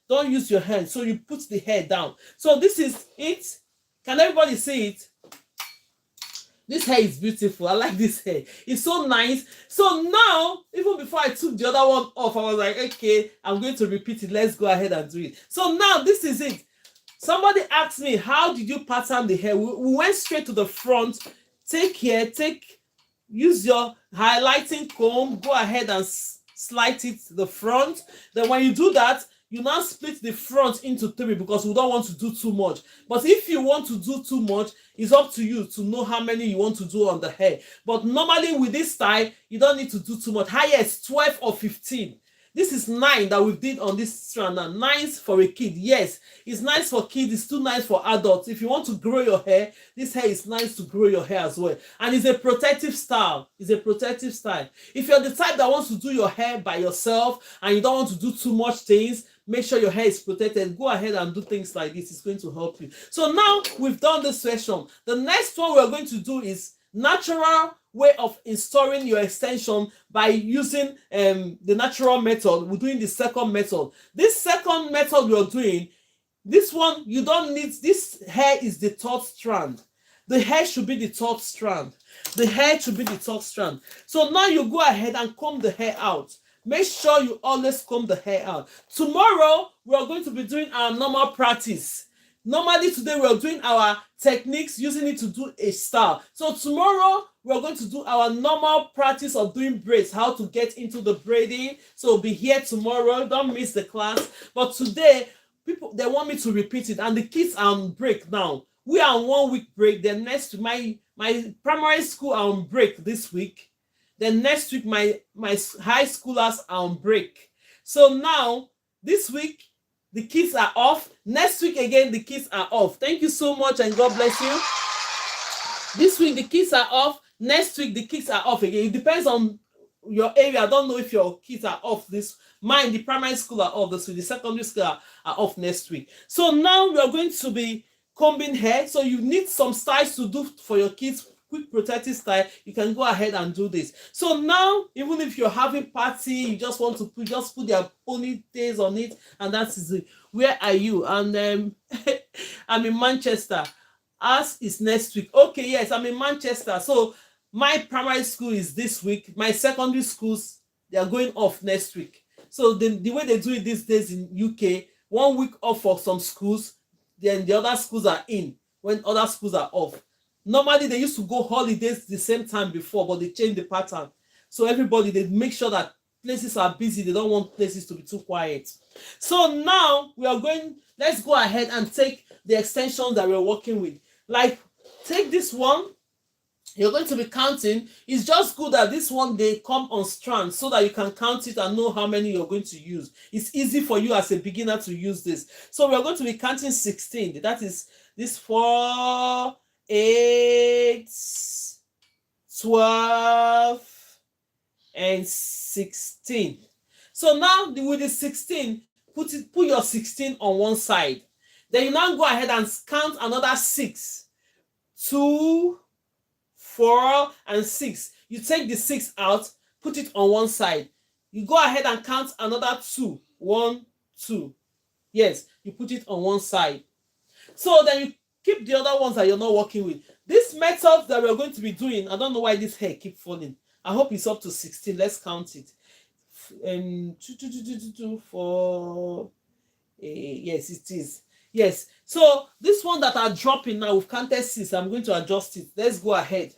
Don't use your hands. So you put the hair down. So this is it. Can everybody see it? This hair is beautiful. I like this hair. It's so nice. So now, even before I took the other one off, I was like, okay, I'm going to repeat it. Let's go ahead and do it. So now this is it. Somebody asked me, how did you pattern the hair? We went straight to the front. Use your highlighting comb. Go ahead and slide it to the front. Then when you do that, you now split the front into 3, because we don't want to do too much. But if you want to do too much, it's up to you to know how many you want to do on the hair. But normally with this style, you don't need to do too much. Highest 12 or 15. This is 9 that we did on this strand now. 9 for a kid. Yes, it's nice for kids. It's too nice for adults. If you want to grow your hair, this hair is nice to grow your hair as well. And it's a protective style. It's a protective style. If you're the type that wants to do your hair by yourself and you don't want to do too much things, make sure your hair is protected. Go ahead and do things like this. It's going to help you. So now we've done this section. The next one we're going to do is natural way of installing your extension by using the natural method. We're doing the second method. This second method we're doing, this one, you don't need, this hair is the 3rd strand. The hair should be the 3rd strand. The hair should be the 3rd strand. So now you go ahead and comb the hair out. Make sure you always comb the hair out. Tomorrow, we are going to be doing our normal practice. Normally today, we are doing our techniques, using it to do a style. So tomorrow, we are going to do our normal practice of doing braids, how to get into the braiding. So be here tomorrow. Don't miss the class. But today, people, they want me to repeat it. And the kids are on break now. We are on 1 week break. Then next, my primary school are on break this week. Then next week, my high schoolers are on break. So now, this week, the kids are off. Next week, again, the kids are off. Thank you so much, and God bless you. This week, the kids are off. Next week, the kids are off again. It depends on your area. I don't know if your kids are off this. Mine, the primary school are off this week. The secondary school are off next week. So now, we are going to be combing hair, so you need some styles to do for your kids, quick protective style, you can go ahead and do this. So now, even if you're having party, you just want to put their ponytails on it, and that is it. Where are you? And I'm in Manchester. As is next week. Okay, yes, I'm in Manchester. So my primary school is this week. My secondary schools, they are going off next week. So the way they do it these days in UK, 1 week off for some schools, then the other schools are in when other schools are off. Normally they used to go holidays the same time before, but they changed the pattern. So everybody, they make sure that places are busy. They don't want places to be too quiet. So now we are going, let's go ahead and take the extensions that we're working with. Like, take this one, you're going to be counting. It's just good that this one, they come on strands so that you can count it and know how many you're going to use. It's easy for you as a beginner to use this. So we're going to be counting 16. That is this 4, 8, 12, and 16. So now with the 16, put your 16 on one side. Then you now go ahead and count another 6. 2, 4, and 6. You take the 6 out, put it on one side. You go ahead and count another 2. 1, 2. Yes, you put it on one side. So then you keep the other ones that you're not working with. This method that we're going to be doing, I don't know why this hair keep falling. I hope it's up to 16. Let's count it. 2, 4, yes, it is. Yes. So this one that are dropping now, we've counted 6. I'm going to adjust it. Let's go ahead.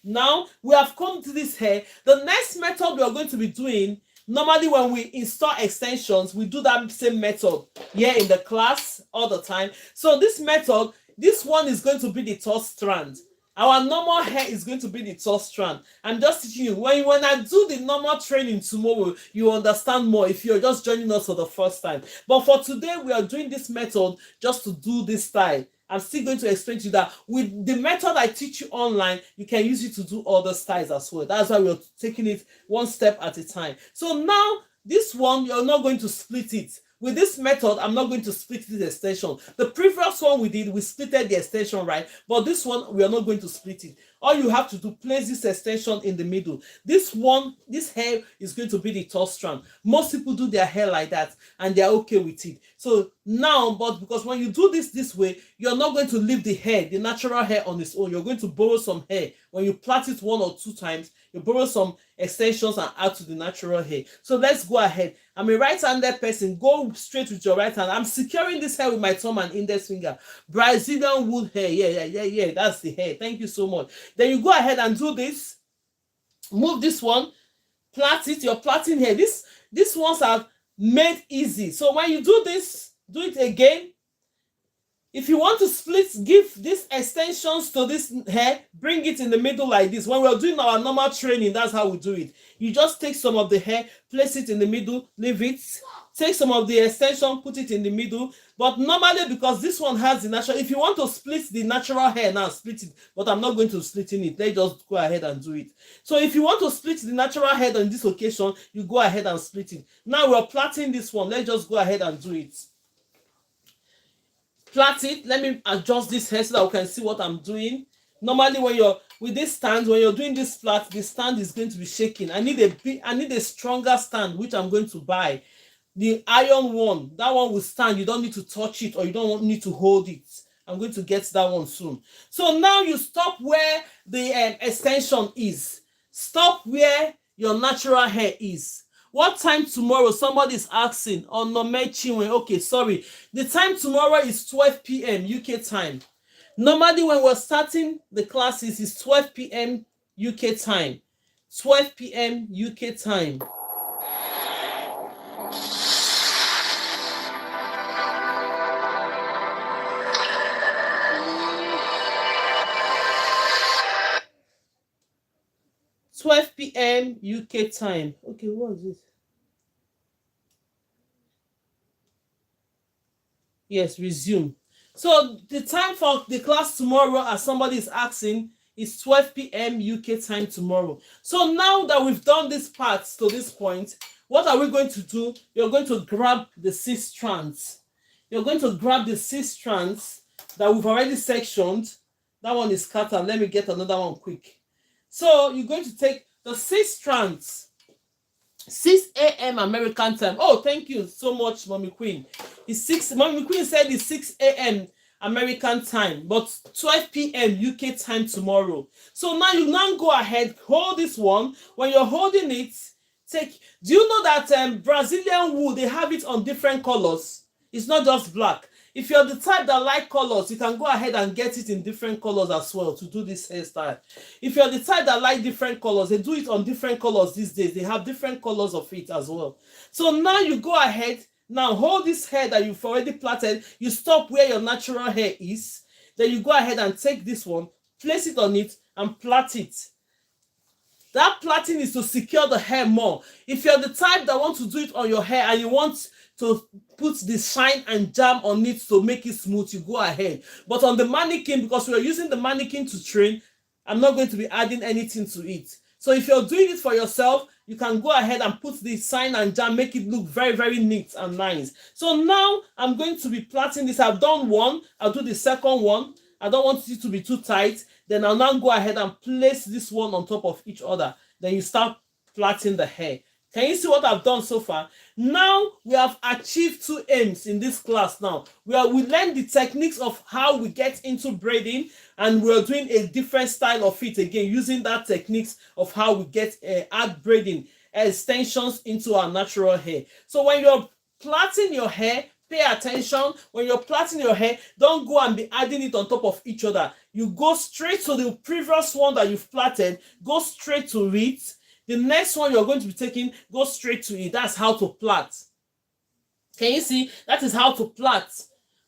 Now we have come to this hair. The next method we are going to be doing, normally when we install extensions, we do that same method here in the class all the time. So this method, this one is going to be the third strand. Our normal hair is going to be the third strand. I'm just teaching you. When I do the normal training tomorrow, you understand more if you're just joining us for the first time. But for today, we are doing this method just to do this style. I'm still going to explain to you that with the method I teach you online, you can use it to do other styles as well. That's why we're taking it one step at a time. So now, this one, you're not going to split it. With this method, I'm not going to split this extension. The previous one we did, we splitted the extension, right? But this one, we are not going to split it. All you have to do, place this extension in the middle. This one, this hair is going to be the third strand. Most people do their hair like that, and they're okay with it. So now, but because when you do this way, you're not going to leave the hair, the natural hair on its own. You're going to borrow some hair. When you plait it 1 or 2 times, you borrow some extensions and add to the natural hair. So let's go ahead. I'm a right-handed person. Go straight with your right hand. I'm securing this hair with my thumb and index finger. Brazilian wool hair. Yeah. That's the hair. Thank you so much. Then you go ahead and do this. Move this one. Plait it. You're plaiting hair. These ones are made easy. So when you do this, do it again. If you want to split, give these extensions to this hair, bring it in the middle like this. When we're doing our normal training, that's how we do it. You just take some of the hair, place it in the middle, leave it. Take some of the extension, put it in the middle. But normally, because this one has the natural, if you want to split the natural hair now, split it. But I'm not going to split in it. Let's just go ahead and do it. So if you want to split the natural hair on this occasion, you go ahead and split it. Now we're plaiting this one. Let's just go ahead and do it. Plait it. Let me adjust this hair so that we can see what I'm doing. Normally, when you're with this stand, when you're doing this plait, the stand is going to be shaking. I need a stronger stand, which I'm going to buy. The iron one, that one will stand. You don't need to touch it, or you don't need to hold it. I'm going to get that one soon. So now you stop where the extension is. Stop where your natural hair is. What time tomorrow? Somebody is asking. Oh, no, okay, sorry. The time tomorrow is 12 p.m. UK time. Normally, when we're starting the classes, it's 12 p.m. UK time. 12 p.m. UK time. p.m. UK time. Okay, what is this? Yes, resume. So the time for the class tomorrow, as somebody is asking, is 12 p.m. UK time tomorrow. So now that we've done this part to this point, what are we going to do? You're going to grab the 6 strands. You're going to grab the 6 strands that we've already sectioned. That one is scattered. Let me get another one quick. So you're going to take the 6 strands, 6 a.m. American time. Oh, thank you so much, Mommy Queen. It's 6. Mommy Queen said it's 6 a.m. American time, but 12 p.m. UK time tomorrow. So now you now go ahead, hold this one. When you're holding it, take. Do you know that Brazilian wool, they have it on different colors? It's not just black. If you're the type that like colors, you can go ahead and get it in different colors as well to do this hairstyle. If you're the type that like different colors, they do it on different colors these days. They have different colors of it as well. So now you go ahead, now hold this hair that you've already plaited. You stop where your natural hair is. Then you go ahead and take this one, place it on it, and plait it. That plaiting is to secure the hair more. If you're the type that wants to do it on your hair and you want to put the shine and jam on it to make it smooth, you go ahead. But on the mannequin, because we are using the mannequin to train, I'm not going to be adding anything to it. So if you're doing it for yourself, you can go ahead and put the shine and jam, make it look very, very neat and nice. So now I'm going to be plaiting this. I've done one. I'll do the second one. I don't want it to be too tight. Then I'll now go ahead and place this one on top of each other. Then you start plaiting the hair. Can you see what I've done so far? Now we have achieved 2 aims in this class now. We learned the techniques of how we get into braiding, and we're doing a different style of it again, using that techniques of how we get add braiding extensions into our natural hair. So when you're plaiting your hair, pay attention. When you're plaiting your hair, don't go and be adding it on top of each other. You go straight to the previous one that you've plaited, go straight to it. The next one you're going to be taking, go straight to it. That's how to plait. Can you see? That is how to plait.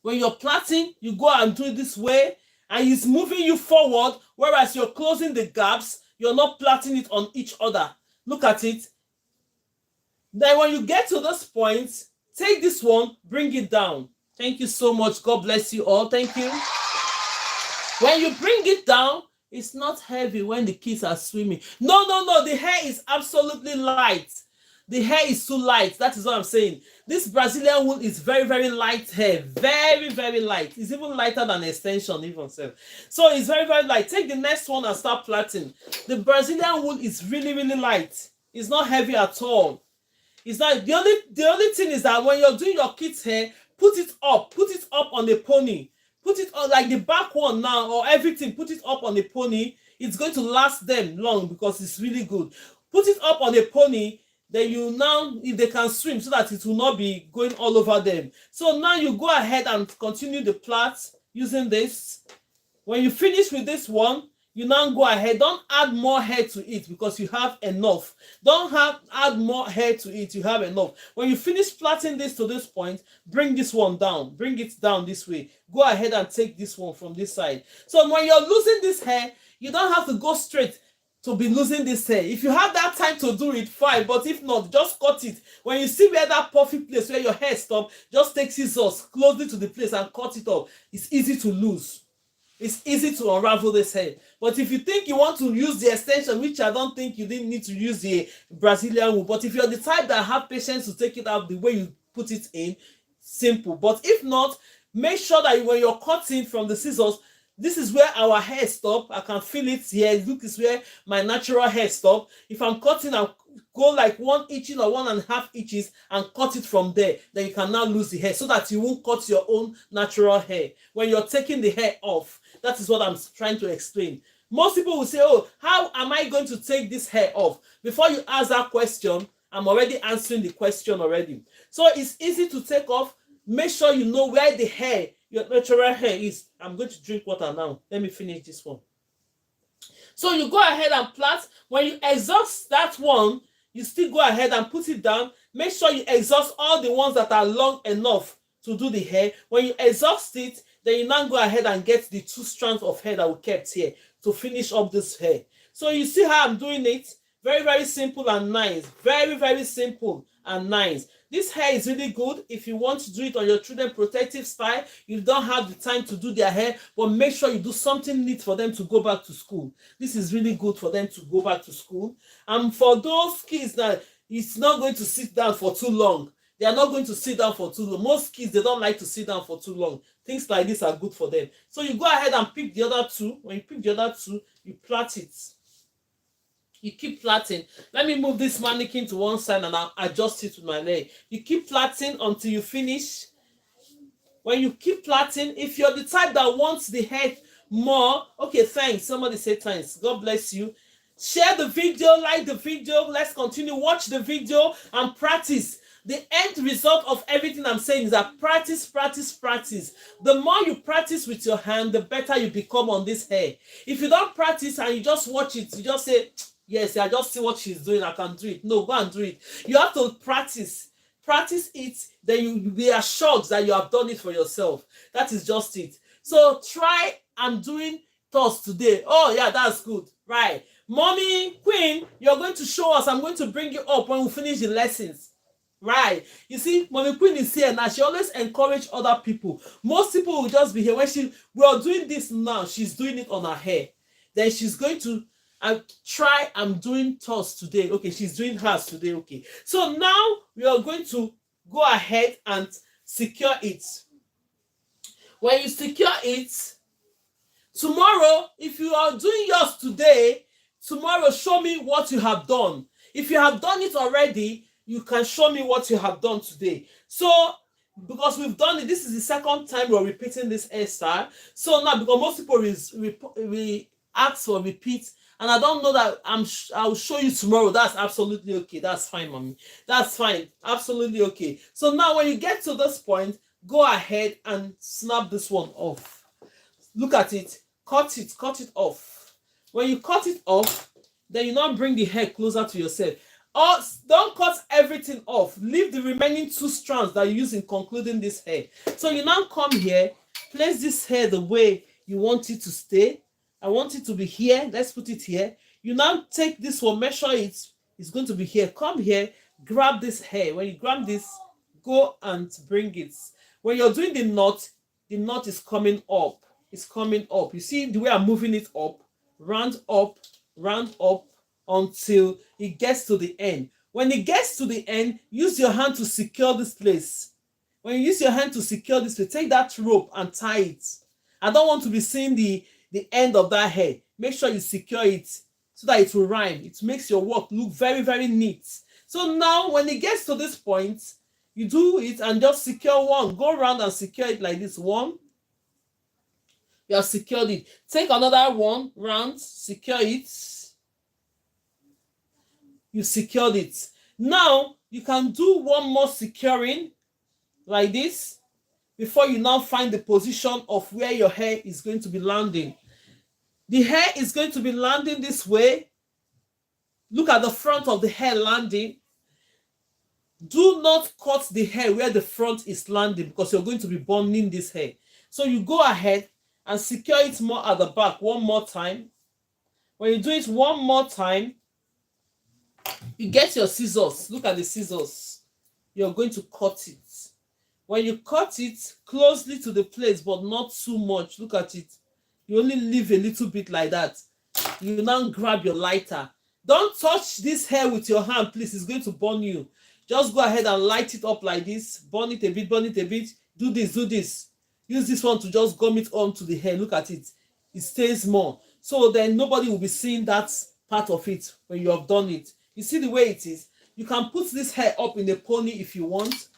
When you're plaiting, you go and do it this way, and it's moving you forward, whereas you're closing the gaps. You're not plaiting it on each other. Look at it. Then when you get to this point, take this one, bring it down. Thank you so much. God bless you all. Thank you. When you bring it down, it's not heavy when the kids are swimming. No. The hair is absolutely light. The hair is too light. That is what I'm saying. This Brazilian wool is very, very light hair. Very, very light. It's even lighter than extension even. So it's very, very light. Take the next one and start plaiting. The Brazilian wool is really, really light. It's not heavy at all. It's not. The only thing is that when you're doing your kids' hair, put it up on the pony. Put it on like the back one now, or everything. Put it up on the pony. It's going to last them long because it's really good. Put it up on a pony. Then you now, if they can swim, so that it will not be going all over them. So now you go ahead and continue the plait using this. When you finish with this one, you now go ahead. Don't add more hair to it because you have enough. Add more hair to it. You have enough. When you finish plaiting this to this point, bring this one down. Bring it down this way. Go ahead and take this one from this side. So when you're losing this hair, you don't have to go straight to be losing this hair. If you have that time to do it, fine. But if not, just cut it. When you see where that puffy place where your hair stops, just take scissors closely to the place and cut it off. It's easy to lose. It's easy to unravel this hair. But if you think you want to use the extension, which I don't think you didn't need to use the Brazilian wool, but if you're the type that have patience to take it out the way you put it in, simple. But if not, make sure that when you're cutting from the scissors, this is where our hair stop. I can feel it here. Look, this is where my natural hair stop. If I'm cutting, I'll go like 1 inch or 1.5 inches and cut it from there. Then you can now lose the hair so that you won't cut your own natural hair when you're taking the hair off. That is what I'm trying to explain. Most people will say, oh, how am I going to take this hair off? Before you ask that question, I'm already answering the question already. So it's easy to take off. Make sure you know where the hair, your natural hair is. I'm going to drink water now. Let me finish this one. So you go ahead and plait. When you exhaust that one, you still go ahead and put it down. Make sure you exhaust all the ones that are long enough to do the hair. When you exhaust it, then you now go ahead and get the 2 strands of hair that we kept here to finish up this hair. So you see how I'm doing it? Very, very simple and nice. Very, very simple and nice. This hair is really good if you want to do it on your children protective style. You don't have the time to do their hair, but make sure you do something neat for them to go back to school. This is really good for them to go back to school. And for those kids that it's not going to sit down for too long, they are not going to sit down for too long. Most kids, they don't like to sit down for too long. things like this are good for them. So you go ahead and pick the other two. When you pick the other two, you plait it. You keep plaiting. Let me move this mannequin to one side and I'll adjust it with my leg. You keep plaiting until you finish. When you keep plaiting, if you're the type that wants the head more, okay, thanks. Somebody say thanks. God bless you. Share the video, like the video. Let's continue. Watch the video and practice. The end result of everything I'm saying is that practice, practice, practice. The more you practice with your hand, the better you become on this hair. If you don't practice and you just watch it, you just say, yes, I just see what she's doing, I can do it. No, go and do it. You have to practice. Practice it, then you be assured that you have done it for yourself. That is just it. So try and doing toss today. Oh yeah, that's good. Right. Mommy Queen, you're going to show us. I'm going to bring you up when we finish the lessons. Right. You see, Mommy Queen is here now. She always encourage other people. Most people will just be here. When we are doing this now, she's doing it on her hair. Then she's going to try. I'm doing toss today. Okay, she's doing hers today. Okay. So now we are going to go ahead and secure it. When you secure it, tomorrow, if you are doing yours today, tomorrow show me what you have done. If you have done it already, you can show me what you have done today. So, because we've done it, this is the second time we're repeating this hairstyle. So now, because most people we ask for repeat, and I don't know that I'll show you tomorrow. That's absolutely okay. That's fine, mommy. That's fine. Absolutely okay. So now, when you get to this point, go ahead and snap this one off. Look at it. Cut it off. When you cut it off, then you now bring the hair closer to yourself. Or don't cut everything off. Leave the remaining 2 strands that you use in concluding this hair. So you now come here, place this hair the way you want it to stay. I want it to be here. Let's put it here. You now take this one, measure it. It's going to be here. Come here, grab this hair. When you grab this, go and bring it. When you're doing the knot is coming up. It's coming up. You see the way I'm moving it up, round up until it gets to the end. When it gets to the end, use your hand to secure this place. When you use your hand to secure this place, take that rope and tie it. I don't want to be seeing the end of that hair. Make sure you secure it so that it will rhyme. It makes your work look very, very neat. So now when it gets to this point, you do it and just secure one. Go around and secure it like this. One. You have secured it. Take another one round, secure it. You secured it. Now you can do one more securing like this before you now find the position of where your hair is going to be landing. The hair is going to be landing this way. Look at the front of the hair landing. Do not cut the hair where the front is landing because you're going to be burning this hair. So you go ahead and secure it more at the back one more time. When you do it one more time, you get your scissors. Look at the scissors. You're going to cut it. When you cut it closely to the place, but not too much, look at it. You only leave a little bit like that. You now grab your lighter. Don't touch this hair with your hand, please. It's going to burn you. Just go ahead and light it up like this. Burn it a bit, burn it a bit. Do this, do this. Use this one to just gum it onto the hair. Look at it. It stays more. So then nobody will be seeing that part of it when you have done it. You see the way it is? You can put this hair up in a pony if you want.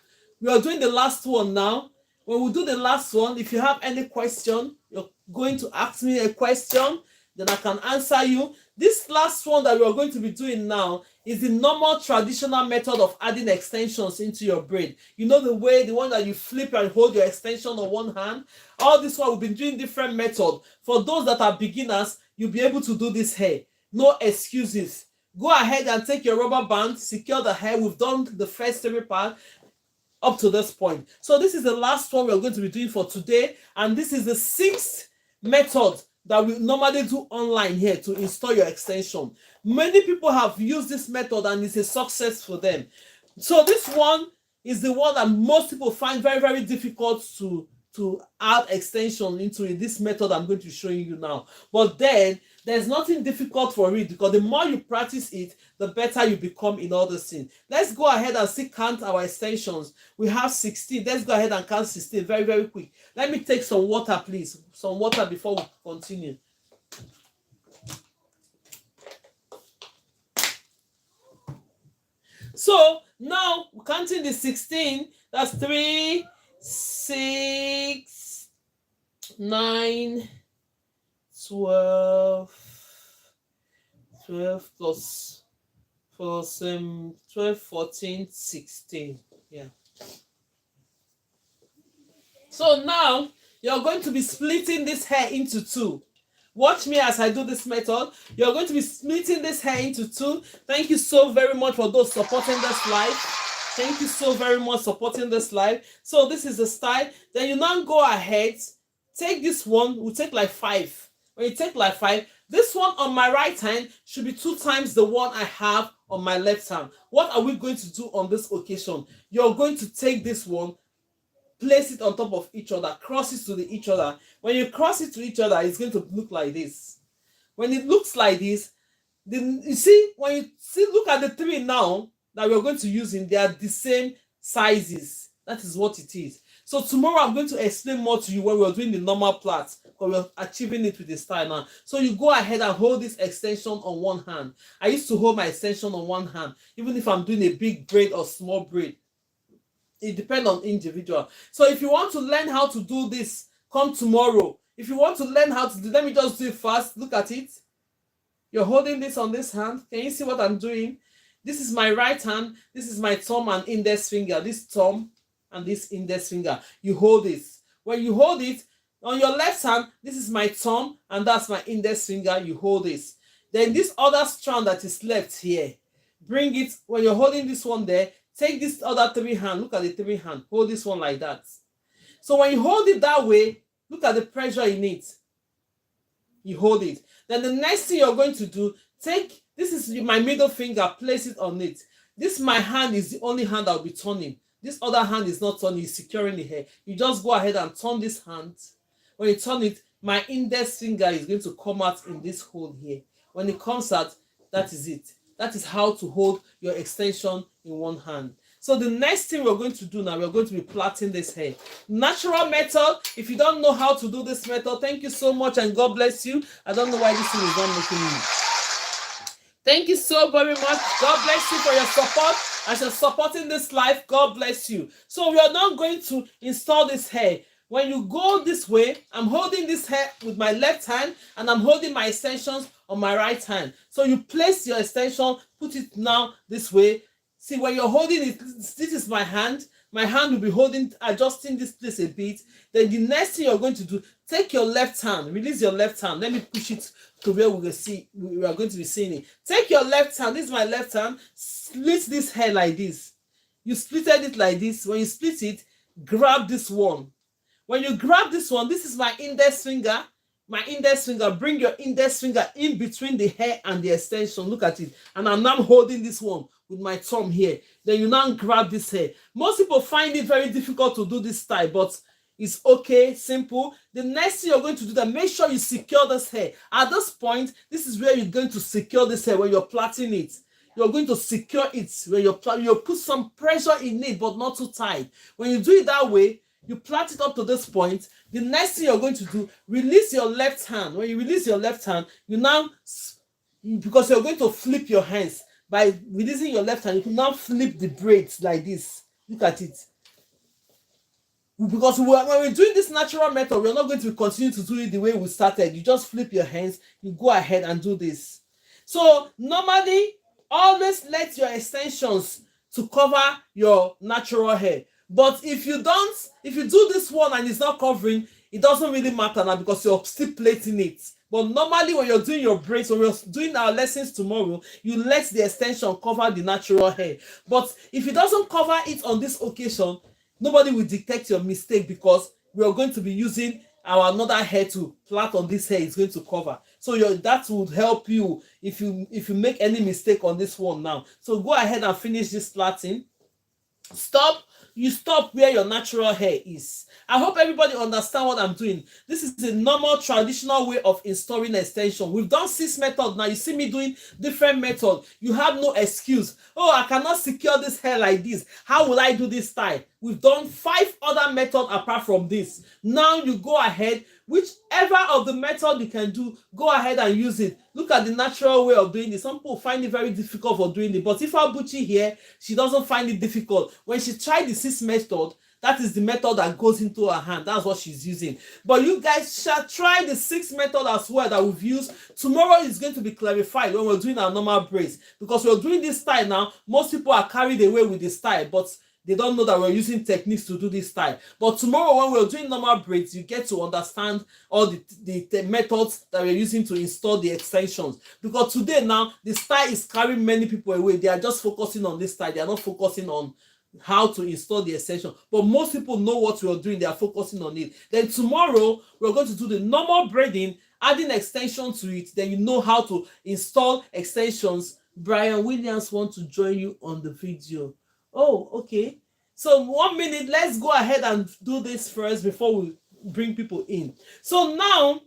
We are doing the last one now. When we do the last one, if you have any question, you're going to ask me a question, then I can answer you. This last one that we are going to be doing now is the normal traditional method of adding extensions into your braid. You know the one that you flip and hold your extension on one hand. All this one, we've been doing different methods. For those that are beginners, you'll be able to do this hair. No excuses. Go ahead and take your rubber band, secure the hair. We've done the first 3 part up to this point. So this is the last one we're going to be doing for today. And this is the 6th method that we normally do online here to install your extension. Many people have used this method and it's a success for them. So this one is the one that most people find very, very difficult to add extension into it. This method I'm going to show you now. But then There's nothing difficult for it, because the more you practice it, the better you become in all these things. Let's go ahead and see count our extensions. We have 16. Let's go ahead and count 16 very, very quick. Let me take some water, please. Some water before we continue. So now we're counting the 16. That's 3, 6, 9, 12 plus 12, 14, 16. Yeah. So now you're going to be splitting this hair into two. Watch me as I do this method. You're going to be splitting this hair into two. Thank you so very much for those supporting this live. Thank you so very much supporting this live. So this is the style. Then you now go ahead, take this one. We'll take like 5. When you take like 5, this one on my right hand should be 2 times the one I have on my left hand. What are we going to do on this occasion? You're going to take this one, place it on top of each other, cross it to each other. When you cross it to each other, it's going to look like this. When it looks like this, then you see, when you see, look at the 3 now that we're going to use in, they are the same sizes. That is what it is. So tomorrow I'm going to explain more to you when we're doing the normal plait, because we're achieving it with the style now. So you go ahead and hold this extension on one hand. I used to hold my extension on one hand, even if I'm doing a big braid or small braid. It depends on individual. So if you want to learn how to do this, come tomorrow. If you want to learn how to do, let me just do it fast. Look at it. You're holding this on this hand. Can you see what I'm doing? This is my right hand. This is my thumb and index finger. This thumb and this index finger. You hold this. When you hold it, on your left hand, this is my thumb and that's my index finger. You hold this. Then this other strand that is left here, bring it, when you're holding this one there, take this other 3 hand. Look at the 3 hand. Hold this one like that. So when you hold it that way, look at the pressure in it. You hold it. Then the next thing you're going to do, take, this is my middle finger, place it on it. This, my hand, is the only hand I'll be turning. This other hand is not turning, it's securing the hair. You just go ahead and turn this hand. When you turn it, my index finger is going to come out in this hole here. When it comes out, that is it. That is how to hold your extension in one hand. So the next thing we're going to do now, we're going to be plaiting this hair. Natural method. If you don't know how to do this method, thank you so much and God bless you. I don't know why this thing is not making me. Thank you so very much. God bless you for your support. As you're supporting this life, God bless you. So we are now going to install this hair. When you go this way, I'm holding this hair with my left hand and I'm holding my extensions on my right hand. So you place your extension, put it now this way. See, when you're holding it, this is my hand. My hand will be holding, adjusting this place a bit. Then the next thing you're going to do, take your left hand, release your left hand. Let me push it to where we are going to be seeing it. Take your left hand, this is my left hand, split this hair like this. You splitted it like this. When you split it, grab this one. When you grab this one, this is my index finger. My index finger, bring your index finger in between the hair and the extension. Look at it. And I'm now holding this one with my thumb here. Then you now grab this hair. Most people find it very difficult to do this style, but it's okay, simple. The next thing you're going to do, that make sure you secure this hair. At this point, this is where you're going to secure this hair when you're plaiting it. You're going to secure it when you'll put some pressure in it, but not too tight. When you do it that way, you plait it up to this point. The next thing you're going to do, release your left hand. When you release your left hand, you now, because you're going to flip your hands. By releasing your left hand, you can now flip the braids like this. Look at it. Because when we're doing this natural method, we're not going to continue to do it the way we started. You just flip your hands, you go ahead and do this. So normally, always let your extensions to cover your natural hair. But if you do this one and it's not covering, it doesn't really matter now because you're still plaiting it. But normally when you're doing your braids, when we're doing our lessons tomorrow, you let the extension cover the natural hair. But if it doesn't cover it on this occasion, nobody will detect your mistake because we are going to be using our another hair to plait on this hair. It's going to cover. So that would help you if you make any mistake on this one now. So go ahead and finish this plaiting. Stop you stop where your natural hair is. I hope everybody understand what I'm doing. This is a normal traditional way of installing extension. We've done 6 methods now. You see me doing different methods. You have no excuse. Oh, I cannot secure this hair like this. How will I do this style? We've done 5 other methods apart from this. Now you go ahead, whichever of the method you can do, go ahead and use it. Look at the natural way of doing it. Some people find it very difficult for doing it, but if Abuchi here, she doesn't find it difficult. When she tried the 6 method, that is the method that goes into her hand. That's what she's using. But you guys shall try the 6 method as well that we've used. Tomorrow is going to be clarified when we're doing our normal braids. Because we're doing this style now, most people are carried away with the style, but they don't know that we're using techniques to do this style. But tomorrow when we're doing normal braids, you get to understand all the methods that we're using to install the extensions. Because today now, the style is carrying many people away. They are just focusing on this style. They are not focusing on how to install the extension. But most people know what we're doing. They are focusing on it. Then tomorrow, we're going to do the normal braiding, adding extension to it. Then you know how to install extensions. Brian Williams wants to join you on the video. Oh, okay. So 1 minute, let's go ahead and do this first before we bring people in. So now,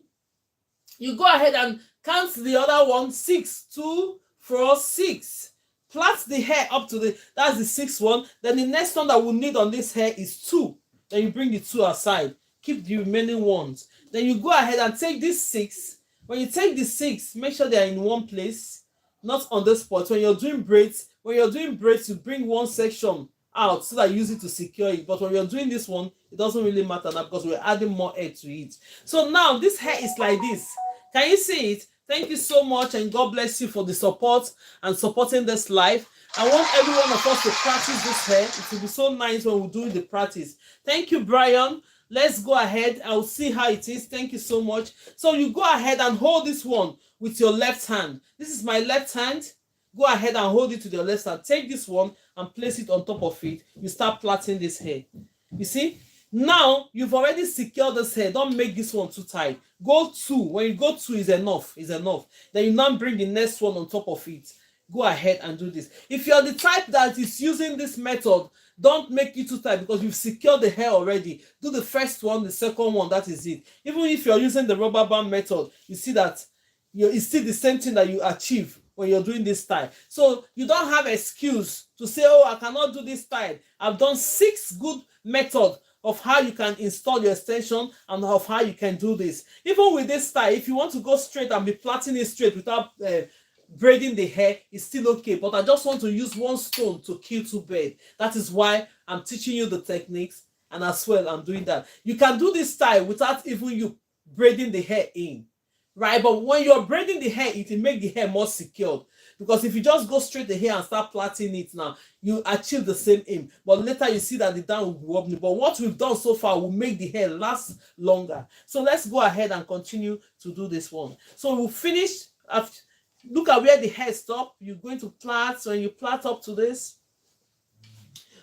you go ahead and count the other one, 6, 2, 4, 6. Plait the hair up to that's the 6th one. Then the next one that we'll need on this hair is 2. Then you bring the 2 aside. Keep the remaining ones. Then you go ahead and take this 6. When you take the 6, make sure they are in one place, not on the spot. When you're doing braids, you bring one section out so that you use it to secure it. But when you're doing this one, it doesn't really matter now because we're adding more hair to it. So now this hair is like this. Can you see it? Thank you so much, and God bless you for the support and supporting this live. I want every one of us to practice this hair. It will be so nice when we do the practice. Thank you, Brian. Let's go ahead. I'll see how it is. Thank you so much. So you go ahead and hold this one with your left hand. This is my left hand. Go ahead and hold it to your left hand. Take this one and place it on top of it. You start plaiting this hair. You see? Now, you've already secured this hair. Don't make this one too tight. Go 2. When you go 2 is enough. Is enough. Then you now bring the next one on top of it. Go ahead and do this. If you're the type that is using this method, don't make it too tight because you've secured the hair already. Do the first one, the second one, that is it. Even if you're using the rubber band method, you see that it's still the same thing that you achieve when you're doing this style. So you don't have excuse to say, oh, I cannot do this style. I've done 6 good methods of how you can install your extension and of how you can do this. Even with this style, if you want to go straight and be plaiting it straight without braiding the hair, it's still okay. But I just want to use one stone to kill 2 birds. That is why I'm teaching you the techniques, and as well I'm doing that. You can do this style without even you braiding the hair in, right? But when you're braiding the hair, it will make the hair more secured. Because if you just go straight the hair and start plaiting it now, you achieve the same aim. But later you see that the down will be wobbly. But what we've done so far will make the hair last longer. So let's go ahead and continue to do this one. So we'll finish. Look at where the hair stops. You're going to plait. When you plait up to this,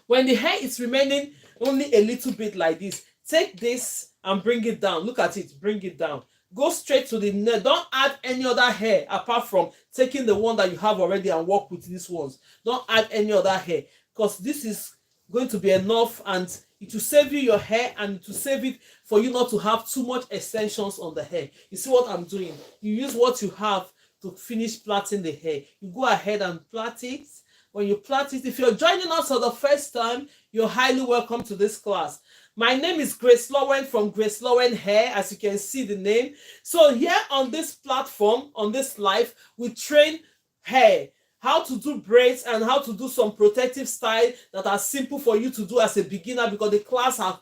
when the hair is remaining only a little bit like this, take this and bring it down. Look at it. Bring it down. Go straight to the neck. Don't add any other hair apart from taking the one that you have already and work with these ones. Don't add any other hair because this is going to be enough, and it will save you your hair, and it will save it for you not to have too much extensions on the hair. You see what I'm doing? You use what you have to finish plaiting the hair. You go ahead and plait it. When you plait it, if you're joining us for the first time, you're highly welcome to this class. My name is Grace Lowen from GraceLawendhair, as you can see the name. So here on this platform, on this live, we train hair, how to do braids and how to do some protective style that are simple for you to do as a beginner, because the class are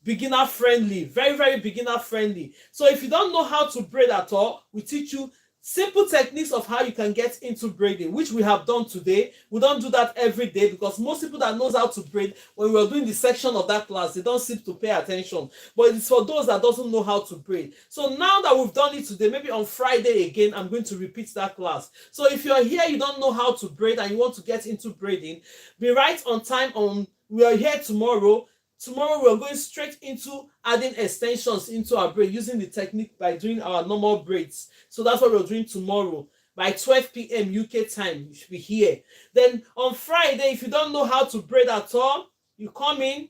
beginner friendly, very, very beginner friendly. So if you don't know how to braid at all, we teach you simple techniques of how you can get into braiding, which we have done today. We don't do that every day because most people that knows how to braid, when we're doing the section of that class, they don't seem to pay attention. But it's for those that doesn't know how to braid. So now that we've done it today, maybe on Friday again, I'm going to repeat that class. So if you're here, you don't know how to braid and you want to get into braiding, be right on time. We are here tomorrow. Tomorrow we're going straight into adding extensions into our braid using the technique by doing our normal braids. So that's what we're doing tomorrow. By 12 p.m. UK time, you should be here. Then on Friday, if you don't know how to braid at all, You come in,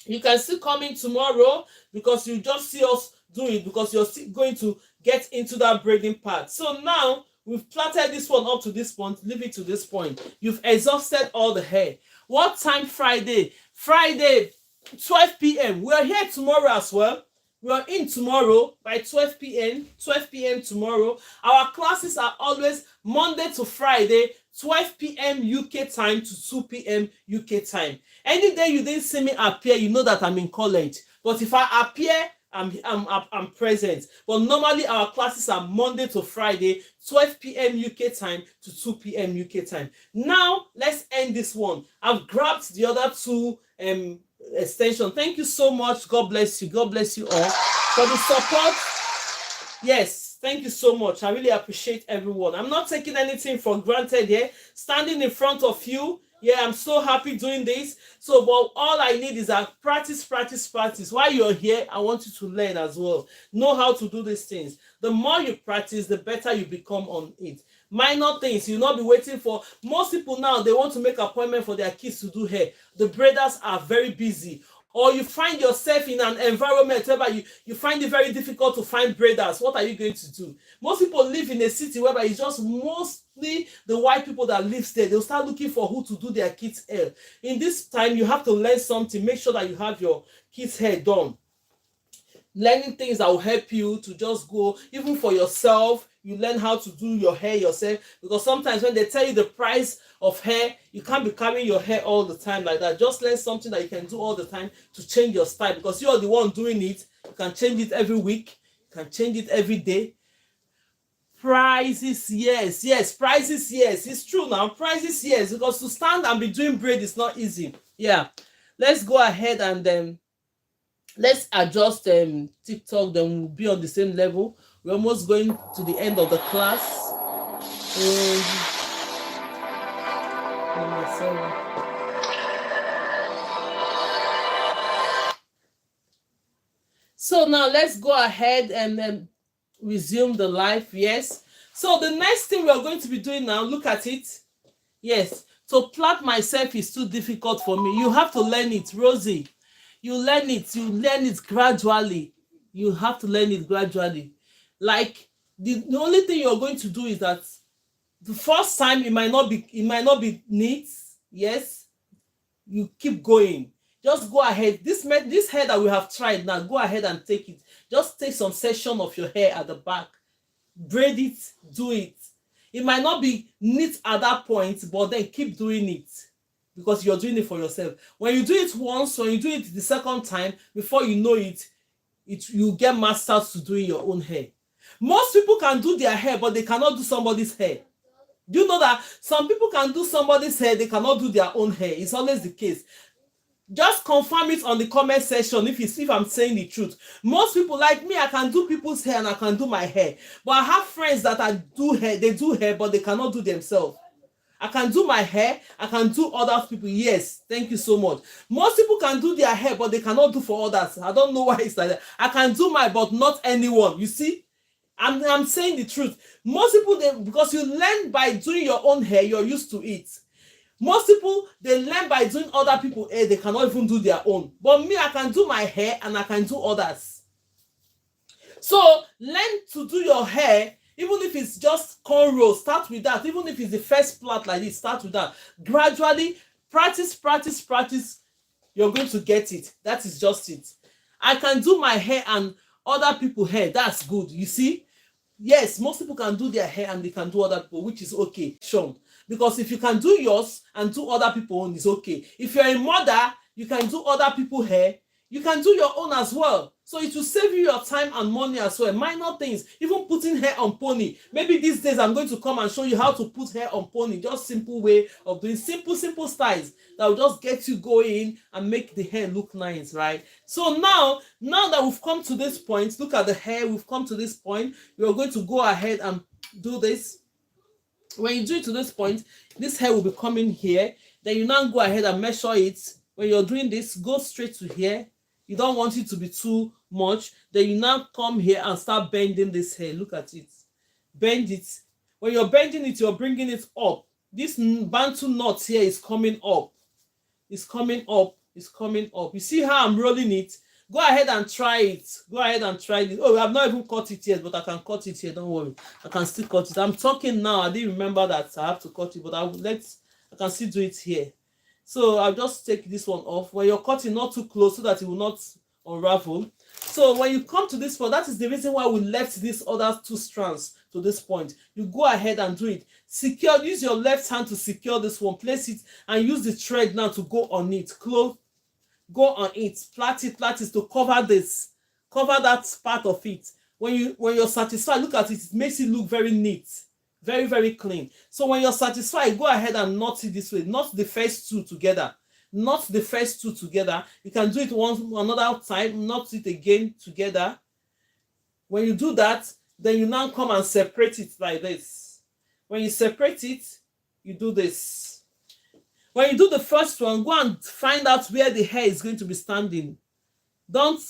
you can still come in tomorrow because you just see us do it, because you're still going to get into that braiding part. So now we've plaited this one up to this point, leave it to this point. You've exhausted all the hair. What time Friday? Friday, 12 p.m. We are here tomorrow as well. We are in tomorrow by 12 p.m. 12 p.m. tomorrow. Our classes are always Monday to Friday, 12 p.m. UK time to 2 p.m. UK time. Any day you didn't see me appear, you know that I'm in college. But if I appear, I'm present. But normally our classes are Monday to Friday, 12 p.m. UK time to 2 p.m. UK time. Now let's end this one. I've grabbed the other two extension. Thank you so much. God bless you. God bless you all for the support. Yes, thank you so much. I really appreciate everyone. I'm not taking anything for granted here. Standing in front of you, yeah, I'm so happy doing this. So, but all I need is a practice. While you're here, I want you to learn as well. Know how to do these things. The more you practice, the better you become on it. Minor things, you'll not be waiting for. Most people now, they want to make appointment for their kids to do hair. The braiders are very busy. Or you find yourself in an environment where you find it very difficult to find braiders. What are you going to do? Most people live in a city where it's just mostly the white people that live there. They'll start looking for who to do their kids' hair. In this time, you have to learn something. Make sure that you have your kids' hair done. Learning things that will help you to just go, even for yourself, you learn how to do your hair yourself. Because sometimes when they tell you the price of hair, you can't be carrying your hair all the time like that. Just learn something that you can do all the time to change your style, because you're the one doing it. You can change it every week, you can change it every day. Prices, yes, prices, yes. It's true now. Prices, yes, because to stand and be doing braid is not easy. Yeah, let's go ahead and then let's adjust TikTok, then we'll be on the same level. We're almost going to the end of the class. Number 7. So now let's go ahead and resume the live. Yes. So the next thing we're going to be doing now, look at it. Yes. To plait myself is too difficult for me. You have to learn it, Rosie. You learn it gradually. You have to learn it gradually. Like the only thing you're going to do is that the first time it might not be neat. Yes, you keep going. Just go ahead. This hair that we have tried now, go ahead and take it. Just take some section of your hair at the back, braid it, do it. It might not be neat at that point, but then keep doing it, because you're doing it for yourself. When you do it once, when you do it the second time, before you know it, you get mastered to doing your own hair. Most people can do their hair, but they cannot do somebody's hair. Do you know that some people can do somebody's hair, they cannot do their own hair? It's always the case. Just confirm it on the comment section if I'm saying the truth. Most people like me, I can do people's hair and I can do my hair. But I have friends that they do hair, but they cannot do themselves. I can do my hair, I can do other people. Yes, thank you so much. Most people can do their hair, but they cannot do for others. I don't know why it's like that. I can do mine, but not anyone. You see? I'm saying the truth. Most people, because you learn by doing your own hair, you're used to it. Most people, they learn by doing other people's hair, they cannot even do their own. But me, I can do my hair and I can do others. So learn to do your hair. Even if it's just cornrows, start with that. Even if it's the first plait like this, start with that. Gradually, practice, you're going to get it. That is just it. I can do my hair and other people's hair. That's good. You see? Yes, most people can do their hair and they can do other people, which is okay. Sure. Because if you can do yours and do other people's own, it's okay. If you're a mother, you can do other people's hair. You can do your own as well. So it will save you your time and money as well. Minor things, even putting hair on pony. Maybe these days I'm going to come and show you how to put hair on pony. Just simple way of doing simple styles that will just get you going and make the hair look nice, right? So now that we've come to this point, look at the hair, we've come to this point. You're going to go ahead and do this. When you do it to this point, this hair will be coming here. Then you now go ahead and measure it. When you're doing this, go straight to here. You don't want it to be too much. Then you now come here and start bending this hair. Look at it. Bend it. When you're bending it, you're bringing it up. This Bantu knot here is coming up. It's coming up. It's coming up. You see how I'm rolling it? Go ahead and try it. Go ahead and try it. Oh, I've not even cut it yet, but I can cut it here. Don't worry. I can still cut it. I'm talking now. I didn't remember that I have to cut it, but I can still do it here. So I'll just take this one off. When you're cutting, not too close so that it will not unravel. So when you come to this point, that is the reason why we left these other two strands to this point. You go ahead and do it. Secure, use your left hand to secure this one. Place it and use the thread now to go on it. Close, go on it. Plait it to cover this. Cover that part of it. When you're satisfied, look at it. It makes it look very neat. Very, very clean. So when you're satisfied, go ahead and knot it this way. Knot the first two together. Knot the first two together. You can do it another time. Knot it again together. When you do that, then you now come and separate it like this. When you separate it, you do this. When you do the first one, go and find out where the hair is going to be standing. Don't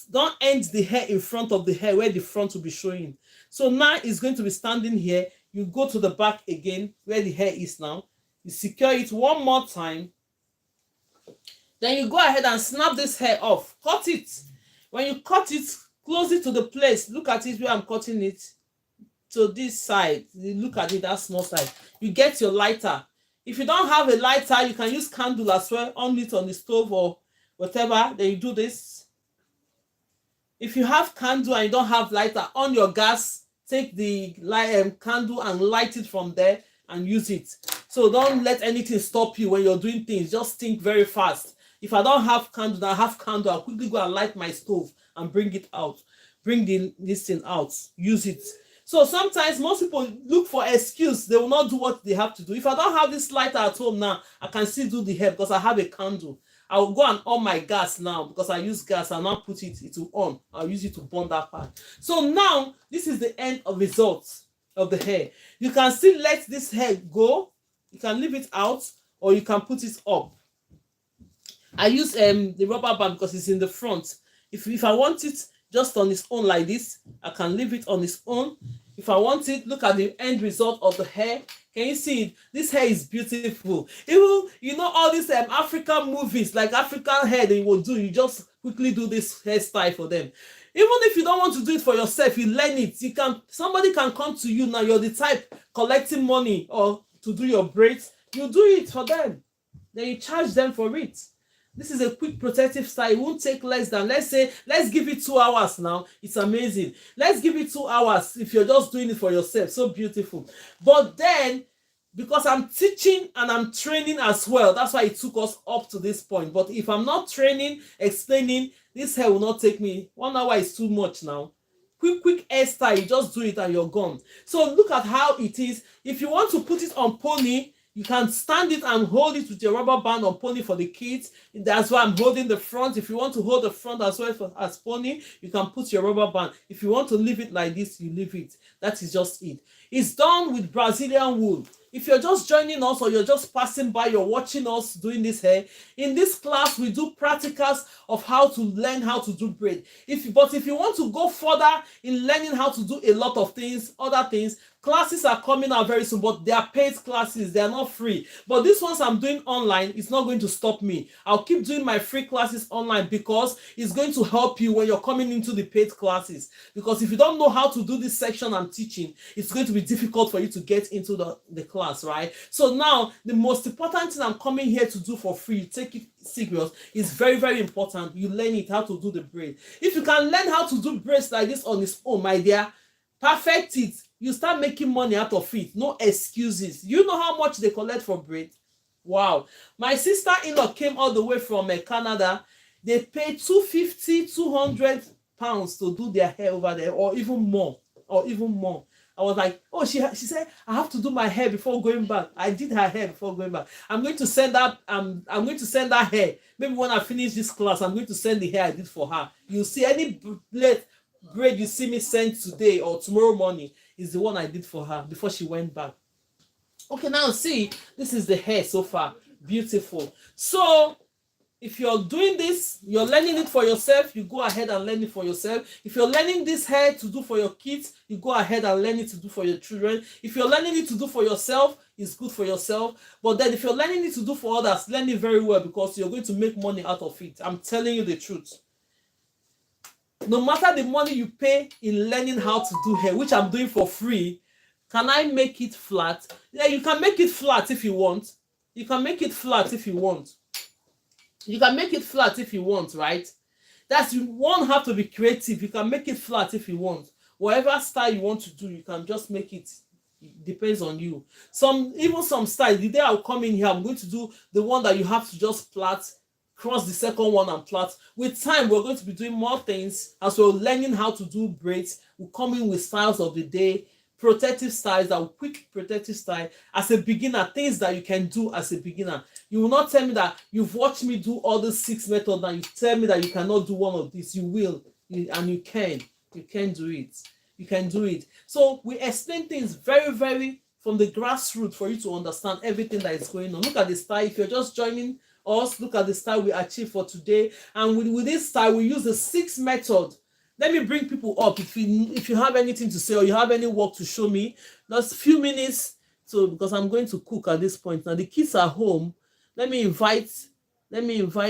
end the hair in front of the hair where the front will be showing. So now it's going to be standing here. You go to the back again where the hair is now. You secure it one more time. Then you go ahead and snap this hair off. Cut it. When you cut it, close it to the place. Look at it where I'm cutting it. To this side. Look at it, that small side. You get your lighter. If you don't have a lighter, you can use candle as well. On it on the stove or whatever. Then you do this. If you have candle and you don't have lighter, on your gas, take the candle and light it from there and use it. So don't let anything stop you when you're doing things. Just think very fast. If I don't have candle, I have candle, I'll quickly go and light my stove and bring it out. Bring this thing out. Use it. So sometimes most people look for excuse. They will not do what they have to do. If I don't have this lighter at home now, I can still do the hair because I have a candle. I will go and on my gas now because I use gas. I'll now put it to on. I'll use it to burn that part. So now this is the end of results of the hair. You can still let this hair go. You can leave it out or you can put it up. I use the rubber band because it's in the front. If I want it just on its own like this, I can leave it on its own. If I want it, look at the end result of the hair. Can you see it? This hair is beautiful. Even, you know, all these African movies, like African hair they will do, you just quickly do this hairstyle for them. Even if you don't want to do it for yourself, you learn it. Somebody can come to you now, you're the type collecting money or to do your braids, you do it for them. Then you charge them for it. This is a quick protective style. It won't take less than, let's give it 2 hours now. It's amazing. Let's give it 2 hours if you're just doing it for yourself. So beautiful. But then, because I'm teaching and I'm training as well, that's why it took us up to this point. But if I'm not training, explaining, this hair will not take me. 1 hour is too much now. Quick hairstyle, you just do it and you're gone. So look at how it is. If you want to put it on pony, you can stand it and hold it with your rubber band on pony for the kids. That's why I'm holding the front. If you want to hold the front as well as pony, you can put your rubber band. If you want to leave it like this, you leave it. That is just it. It's done with Brazilian wool. If you're just joining us or you're just passing by, you're watching us doing this hair, in this class we do practicals of how to learn how to do braid. But if you want to go further in learning how to do a lot of things, other things, classes are coming out very soon, but they are paid classes. They are not free. But these ones I'm doing online, it's not going to stop me. I'll keep doing my free classes online because it's going to help you when you're coming into the paid classes. Because if you don't know how to do this section I'm teaching, it's going to be difficult for you to get into the class, right? So now, the most important thing I'm coming here to do for free, you take it serious, is very, very important. You learn it, how to do the braid. If you can learn how to do braids like this on its own, my dear, perfect it. You start making money out of it. No excuses. You know how much they collect for braid? Wow. My sister-in-law came all the way from Canada. They paid £250, £200 to do their hair over there, or even more. I was like, oh, she said, I have to do my hair before going back. I did her hair before going back. I'm going to send that, I'm going to send that hair. Maybe when I finish this class, I'm going to send the hair I did for her. You'll see any braid you see me send today or tomorrow morning is the one I did for her before she went back. Okay, now see, this is the hair so far. Beautiful. So If you're doing this, you're learning it for yourself, you go ahead and learn it for yourself. If you're learning this hair to do for your kids, you go ahead and learn it to do for your children. If you're learning it to do for yourself, it's good for yourself. But then if you're learning it to do for others, learn it very well, because you're going to make money out of it. I'm telling you the truth. No matter the money you pay in learning how to do hair, which I'm doing for free, can I make it flat? Yeah, you can make it flat if you want. You can make it flat if you want. You can make it flat if you want, right? You won't have to be creative. You can make it flat if you want. Whatever style you want to do, you can just make it. It depends on you. Even some styles, the day I'll come in here, I'm going to do the one that you have to just plait, cross the second one and plait. With time, we're going to be doing more things as we're learning how to do braids. We'll come in with styles of the day, protective styles, that will quick protective style as a beginner, things that you can do as a beginner. You will not tell me that you've watched me do all the 6 methods and you tell me that you cannot do one of these. You will, and you can. You can do it. You can do it. So we explain things very, very from the grassroots for you to understand everything that is going on. Look at the style. If you're just joining us, look at the style we achieved for today. And with this style, we use the 6 method. Let me bring people up. If you have anything to say or you have any work to show me, just a few minutes. So because I'm going to cook at this point now, the kids are home. Let me invite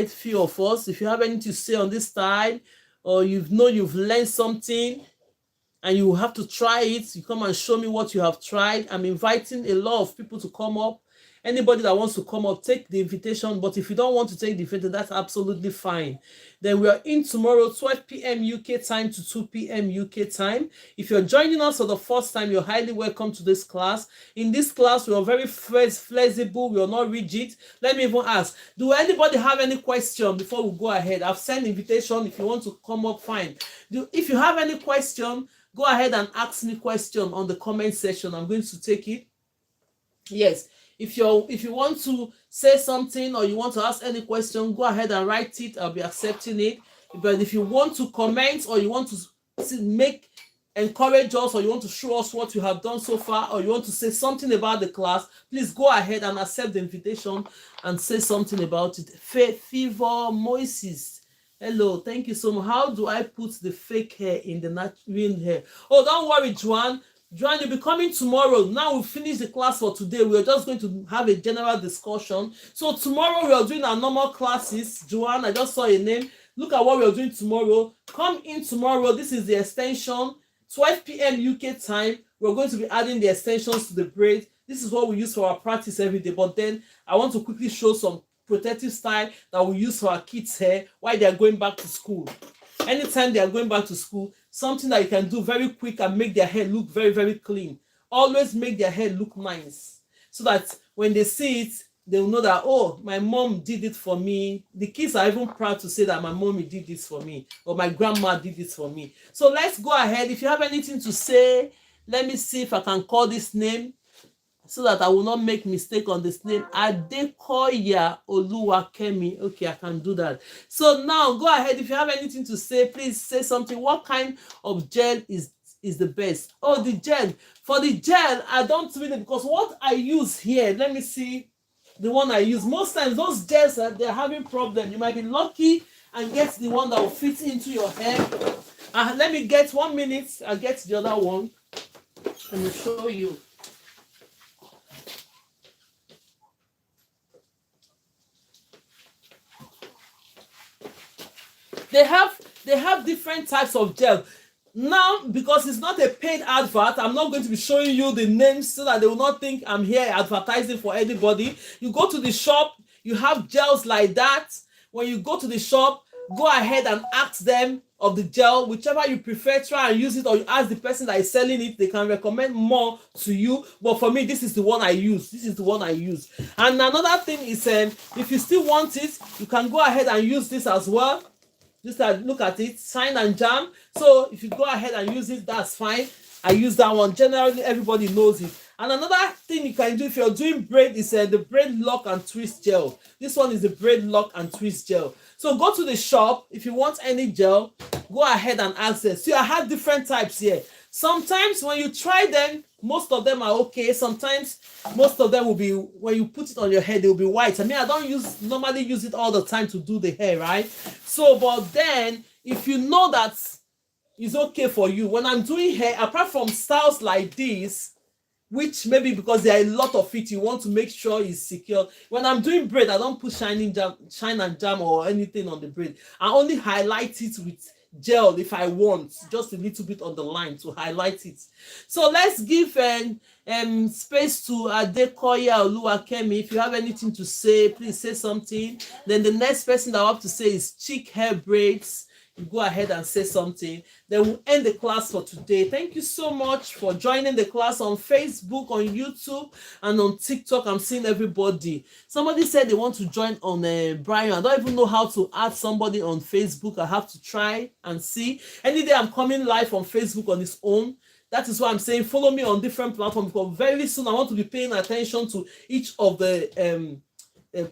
few of us. If you have anything to say on this style, or you've learned something and you have to try it, you come and show me what you have tried. I'm inviting a lot of people to come up. Anybody that wants to come up, take the invitation. But if you don't want to take the invitation, that's absolutely fine. Then we are in tomorrow, 12 p.m. UK time to 2 p.m. UK time. If you're joining us for the first time, you're highly welcome to this class. In this class, we are very flexible. We are not rigid. Let me even ask, do anybody have any question before we go ahead? I've sent invitation. If you want to come up, fine. If you have any question, go ahead and ask me question on the comment section. I'm going to take it. Yes. If you want to say something or you want to ask any question, go ahead and write it. I'll be accepting it. But if you want to comment or you want to encourage us, or you want to show us what you have done so far, or you want to say something about the class, please go ahead and accept the invitation and say something about it. Fever Moises. Hello, thank you so much. How do I put the fake hair in the natural hair? Oh, don't worry, Joanne. Joanne, you'll be coming tomorrow. Now we've finished the class for today. We're just going to have a general discussion. So tomorrow we are doing our normal classes. Joanne, I just saw your name. Look at what we are doing tomorrow. Come in tomorrow. This is the extension. 12 p.m. UK time. We're going to be adding the extensions to the braid. This is what we use for our practice every day. But then I want to quickly show some protective style that we use for our kids' hair while they are going back to school. Anytime they are going back to school, something that you can do very quick and make their hair look very, very clean. Always make their hair look nice, so that when they see it, they will know that, oh, my mom did it for me. The kids are even proud to say that my mommy did this for me, or my grandma did this for me. So let's go ahead. If you have anything to say, let me see if I can call this name so that I will not make mistake on this name. Adekoya Oluwakemi. Okay, I can do that. So now go ahead. If you have anything to say, please say something. What kind of gel is the best? Oh, the gel. For the gel, I don't really, because what I use here, let me see the one I use. Most times those gels, they're having problem. You might be lucky and get the one that will fit into your hair. Let me get 1 minute. I'll get the other one. Let me show you. They have different types of gel. Now, because it's not a paid advert, I'm not going to be showing you the names so that they will not think I'm here advertising for anybody. You go to the shop, you have gels like that. When you go to the shop, go ahead and ask them of the gel, whichever you prefer, try and use it, or you ask the person that is selling it. They can recommend more to you. But for me, this is the one I use. This is the one I use. And another thing is, if you still want it, you can go ahead and use this as well. Just look at it, shine and jam. So if you go ahead and use it, that's fine. I use that one. Generally, everybody knows it. And another thing you can do if you're doing braid is the braid lock and twist gel. This one is the braid lock and twist gel. So go to the shop. If you want any gel, go ahead and ask them. See, I have different types here. Sometimes when you try them, most of them are okay. Sometimes most of them will be, when you put it on your head, they will be white. I mean, I don't normally use it all the time to do the hair, right? So, but then if you know that it's okay for you, when I'm doing hair, apart from styles like this, which maybe because there are a lot of it, you want to make sure it's secure. When I'm doing braid, I don't put shine and jam or anything on the braid. I only highlight it with gel if I want, just a little bit on the line to highlight it. So let's give space to Adekoya Oluwakemi. If you have anything to say, please say something. Then the next person that I have to say is Chick Hair Braids. You go ahead and say something. Then we'll end the class for today. Thank you so much for joining the class on Facebook, on YouTube, and on TikTok. I'm seeing everybody. Somebody said they want to join on Brian. I don't even know how to add somebody on Facebook. I have to try and see. Any day I'm coming live on Facebook on its own. That is why I'm saying follow me on different platforms, because very soon I want to be paying attention to each of the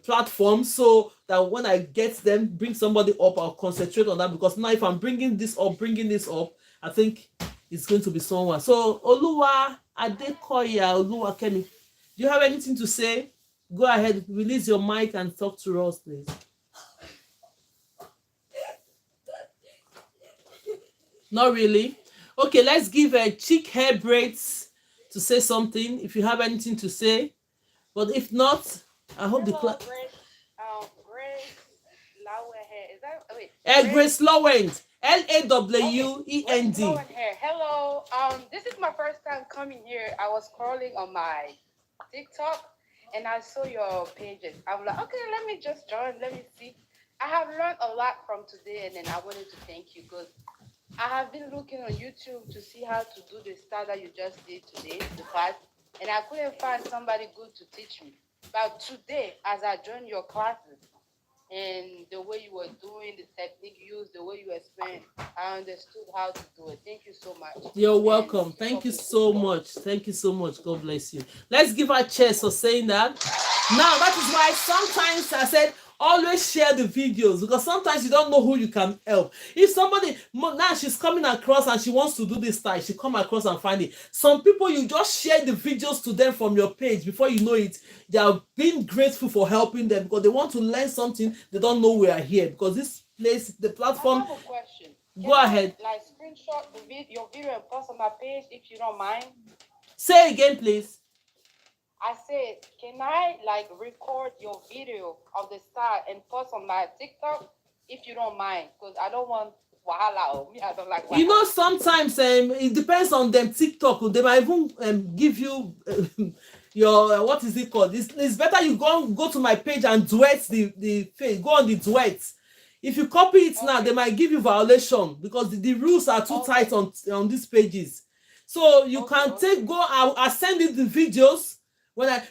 platform, so that when I get them, bring somebody up, I'll concentrate on that, because now if I'm bringing this up, I think it's going to be someone. So Oluwa Adekoya Oluwakemi, do you have anything to say? Go ahead, release your mic and talk to us, please. Not really. Okay, let's give a Chick Hair Braids to say something if you have anything to say. But if not, I hope the class. GraceLawendhair. Is that wait? GraceLawend. LAWEND. Hello. This is my first time coming here. I was scrolling on my TikTok and I saw your pages. I was like, okay, let me just join. Let me see. I have learned a lot from today, and then I wanted to thank you because I have been looking on YouTube to see how to do the style that you just did today, the class, and I couldn't find somebody good to teach me. But today, as I joined your classes and the way you were doing the technique used, the way you explained, I understood how to do it. Thank you so much. You're welcome. Thank you so much. Thank you so much. God bless you. Let's give her cheers for saying that. Now, that is why sometimes I said, always share the videos, because sometimes you don't know who you can help. If somebody now she's coming across and she wants to do this style, she come across and find it. Some people, you just share the videos to them from your page. Before you know it, they are being grateful for helping them, because they want to learn something. They don't know we are here, because this place, the platform. I have a question. Go ahead. Like screenshot your video and post on my page if you don't mind. Say again, please. I said, can I like record your video of the style and post on my TikTok if you don't mind? Because I don't want wahala. I don't like wahala. You know, sometimes it depends on them. TikTok, they might even give you your what is it called? It's better you go to my page and duet the page. Go on the duets. If you copy it now, they might give you violation, because the rules are too tight on these pages. So you can I'll send you the videos.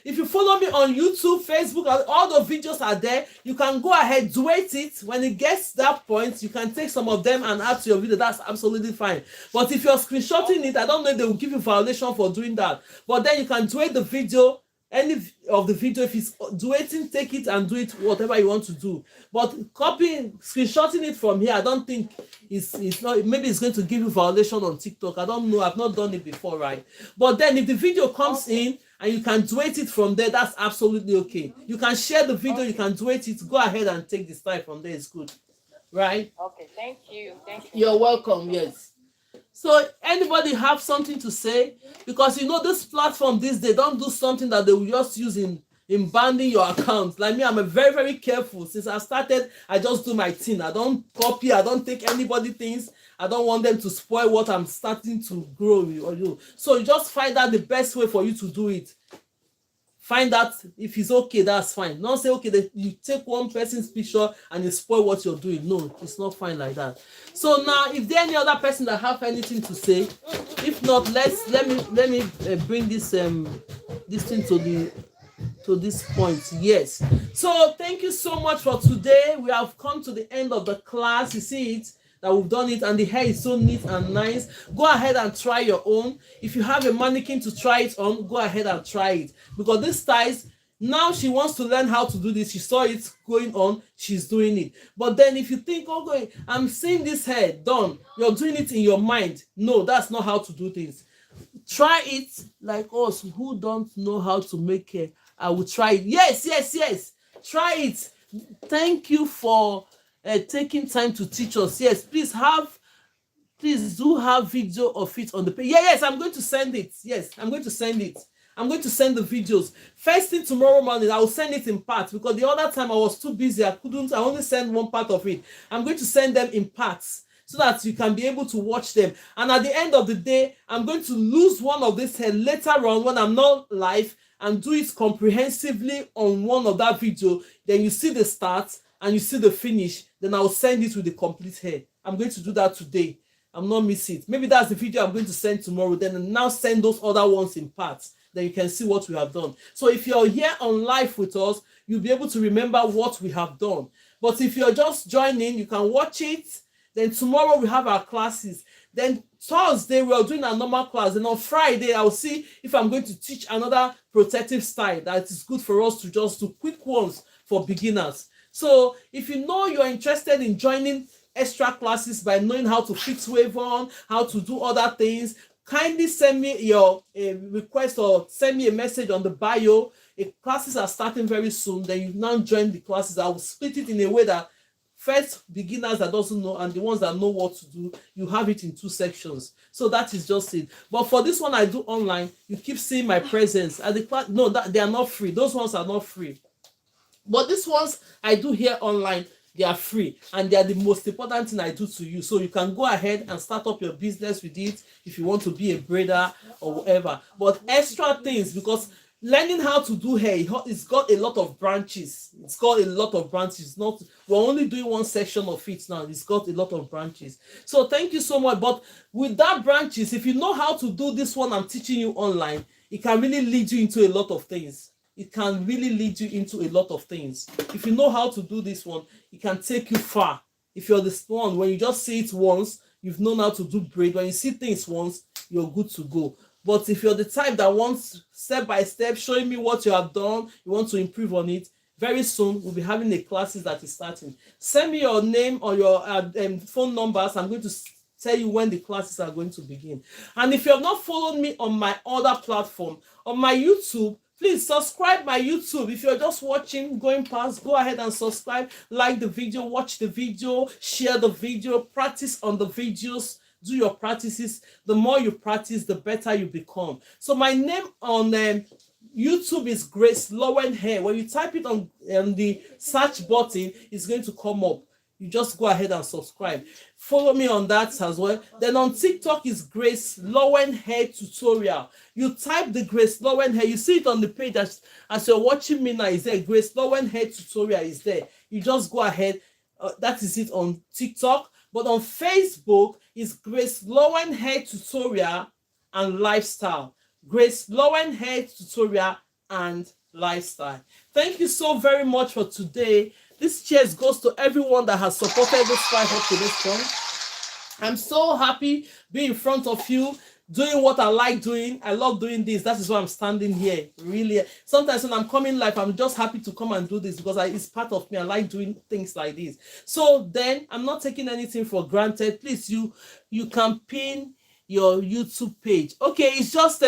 If you follow me on YouTube, Facebook, all the videos are there. You can go ahead, duet it. When it gets that point, you can take some of them and add to your video. That's absolutely fine. But if you're screenshotting it, I don't know if they will give you violation for doing that. But then you can duet the video, any of the video. If it's duetting, take it and do it whatever you want to do. But copying, screenshotting it from here, I don't think it's not. Maybe it's going to give you violation on TikTok. I don't know. I've not done it before, right? But then if the video comes in and you can duet it from there, that's absolutely okay. You can share the video, you can duet it. Go ahead and take the style from there. It's good, right? Okay, thank you. You're welcome. Yes. So anybody have something to say? Because you know this platform these days don't do something that they will just use in banding your account. Like me, I'm a very, very careful. Since I started, I just do my thing. I don't copy. I don't take anybody things. I don't want them to spoil what I'm starting to grow or do. So you just find out the best way for you to do it. Find out if it's okay, that's fine. Not say, okay, that you take one person's picture and you spoil what you're doing. No, it's not fine like that. So now, if there any other person that have anything to say, if not, let me bring this thing to this point. Yes. So thank you so much for today. We have come to the end of the class. You see it, that we've done it, and the hair is so neat and nice. Go ahead and try your own. If you have a mannequin to try it on, go ahead and try it, because these styles, Now she wants to learn how to do this. She saw it going on, she's doing it. But then if you think, okay, I'm seeing this hair done, you're doing it in your mind. No, that's not how to do things. Try it like us who don't know how to make hair. I will try it. Yes, yes, yes. Try it. Thank you for taking time to teach us. Yes, please do have video of it on the page. Yeah, yes, I'm going to send it. Yes, I'm going to send it. I'm going to send the videos. First thing tomorrow morning, I will send it in parts because the other time I was too busy. I only send one part of it. I'm going to send them in parts so that you can be able to watch them. And at the end of the day, I'm going to lose one of this hair later on when I'm not live and do it comprehensively on one of that video. Then you see the start and you see the finish. Then I'll send it with the complete hair. I'm going to do that today. I'm not missing it. Maybe that's the video I'm going to send tomorrow. Then now send those other ones in parts. Then you can see what we have done. So if you're here on live with us, you'll be able to remember what we have done. But if you're just joining, you can watch it. Then tomorrow we have our classes. Then Thursday we are doing a normal class. And on Friday, I'll see if I'm going to teach another protective style that is good for us to just do quick ones for beginners. So if you know you're interested in joining extra classes by knowing how to fix wave on, how to do other things, kindly send me your request or send me a message on the bio. Classes are starting very soon. Then you now join the classes. I will split it in a way that first beginners that doesn't know and the ones that know what to do, you have it in 2 sections. So that is just it. But for this one I do online, you keep seeing my presence at the class. No, they are not free. Those ones are not free. But these ones I do here online, they are free and they are the most important thing I do to you. So you can go ahead and start up your business with it if you want to be a braider or whatever. But extra things, because learning how to do hair, it's got a lot of branches. It's got a lot of branches. Not we're only doing one section of it now. It's got a lot of branches. So thank you so much. But with that branches, if you know how to do this one I'm teaching you online, it can really lead you into a lot of things. It can really lead you into a lot of things. If you know how to do this one, it can take you far. If you're this one, when you just see it once, you've known how to do braid. When you see things once, you're good to go. But if you're the type that wants step by step, showing me what you have done, you want to improve on it, very soon we'll be having a classes that is starting. Send me your name or your phone numbers. I'm going to tell you when the classes are going to begin. And if you have not followed me on my other platform, on my YouTube, please subscribe my YouTube. If you're just watching, going past, go ahead and subscribe, like the video, watch the video, share the video, practice on the videos, do your practices. The more you practice, the better you become. So my name on YouTube is GraceLawendhair. When you type it on the search button, it's going to come up. You just go ahead and subscribe. Follow me on that as well. Then on TikTok is GraceLawendhair Tutorial. You type the GraceLawendhair. You see it on the page as you're watching me now. Is there GraceLawendhair Tutorial is there. You just go ahead. That is it on TikTok. But on Facebook is GraceLawendhair Tutorial and Lifestyle. GraceLawendhair Tutorial and Lifestyle. Thank you so very much for today. This cheers goes to everyone that has supported this fight up to this point. I'm so happy being in front of you, doing what I like doing. I love doing this. That is why I'm standing here. Really, sometimes when I'm coming live, I'm just happy to come and do this because it's part of me. I like doing things like this. So then I'm not taking anything for granted. Please, you can pin your YouTube page. Okay, it's just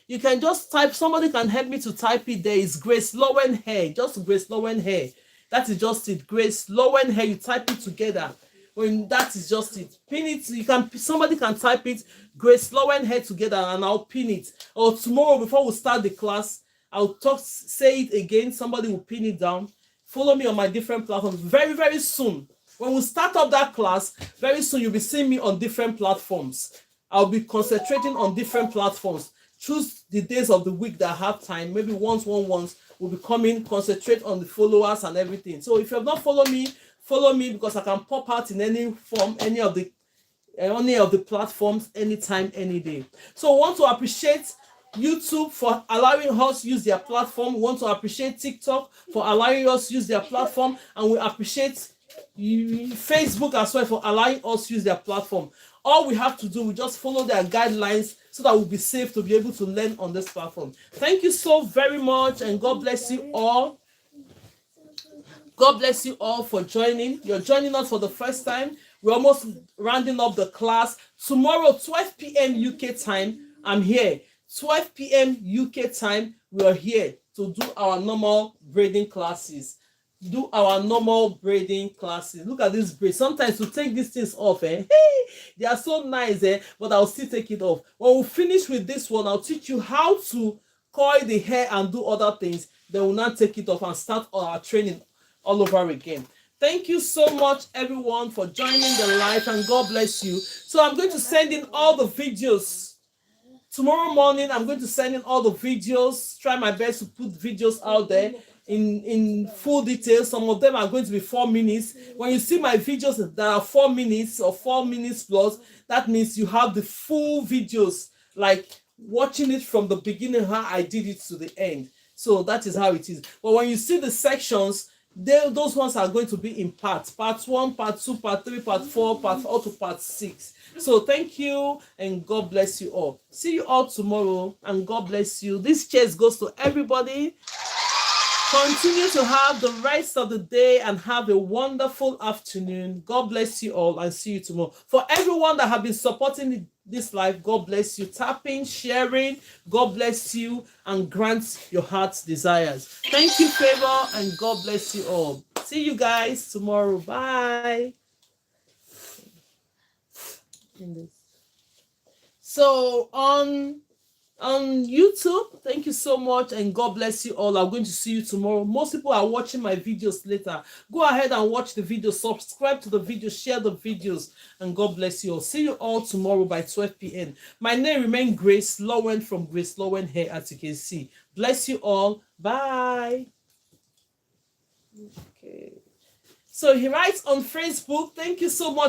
you can just type, somebody can help me to type it there. It's GraceLawendhair, just GraceLawendhair. That is just it. GraceLawendhair. You type it together. When that is just it. Pin it. You can. Somebody can type it. GraceLawendhair together, and I'll pin it. Or tomorrow, before we start the class, I'll say it again. Somebody will pin it down. Follow me on my different platforms. Very, very soon, when we start up that class, very soon you'll be seeing me on different platforms. I'll be concentrating on different platforms. Choose the days of the week that I have time. Maybe once will be coming, concentrate on the followers and everything. So if you have not followed me, follow me because I can pop out in any form, any of the platforms, anytime, any day. So I want to appreciate YouTube for allowing us to use their platform. We want to appreciate TikTok for allowing us to use their platform, and we appreciate Facebook as well for allowing us to use their platform. All we have to do, we just follow their guidelines so that we'll be safe to be able to learn on this platform. Thank you so very much, and God bless you all. God bless you all for joining. You're joining us for the first time. We're almost rounding up the class. Tomorrow, 12 p.m. UK time, I'm here. 12 p.m. UK time, we are here to do our normal braiding classes. Look at this braid. Sometimes we take these things off, Hey, they are so nice, but I'll still take it off. When we finish with this one, I'll teach you how to coil the hair and do other things. Then we'll not take it off and start our training all over again. Thank you so much, everyone, for joining the live, and God bless you. So I'm going to send in all the videos. Tomorrow morning, I'm going to send in all the videos. Try my best to put videos out there in full detail. Some of them are going to be 4 minutes. When you see my videos that are 4 minutes or 4 minutes plus, that means you have the full videos, like watching it from the beginning, how I did it to the end. So that is how it is. But when you see the sections, those ones are going to be in parts. Part 1, part 2, part 3, part 4, part 4 to part 6. So thank you, and God bless you all. See you all tomorrow, and God bless you. This cheers goes to everybody. Continue to have the rest of the day and have a wonderful afternoon. God bless you all, and see you tomorrow. For everyone that have been supporting this life, God bless you. Tapping, sharing, God bless you and grant your heart's desires. Thank you, Favor, and God bless you all. See you guys tomorrow. Bye. So on YouTube, thank you so much, and God bless you all. I'm going to see you tomorrow. Most people are watching my videos later. Go ahead and watch the video, subscribe to the video, share the videos, and God bless you all. See you all tomorrow by 12 p.m. My name remains Grace Lowen from GraceLawendhair, as you can see. Bless you all. Bye. Okay. So he writes on Facebook, thank you so much.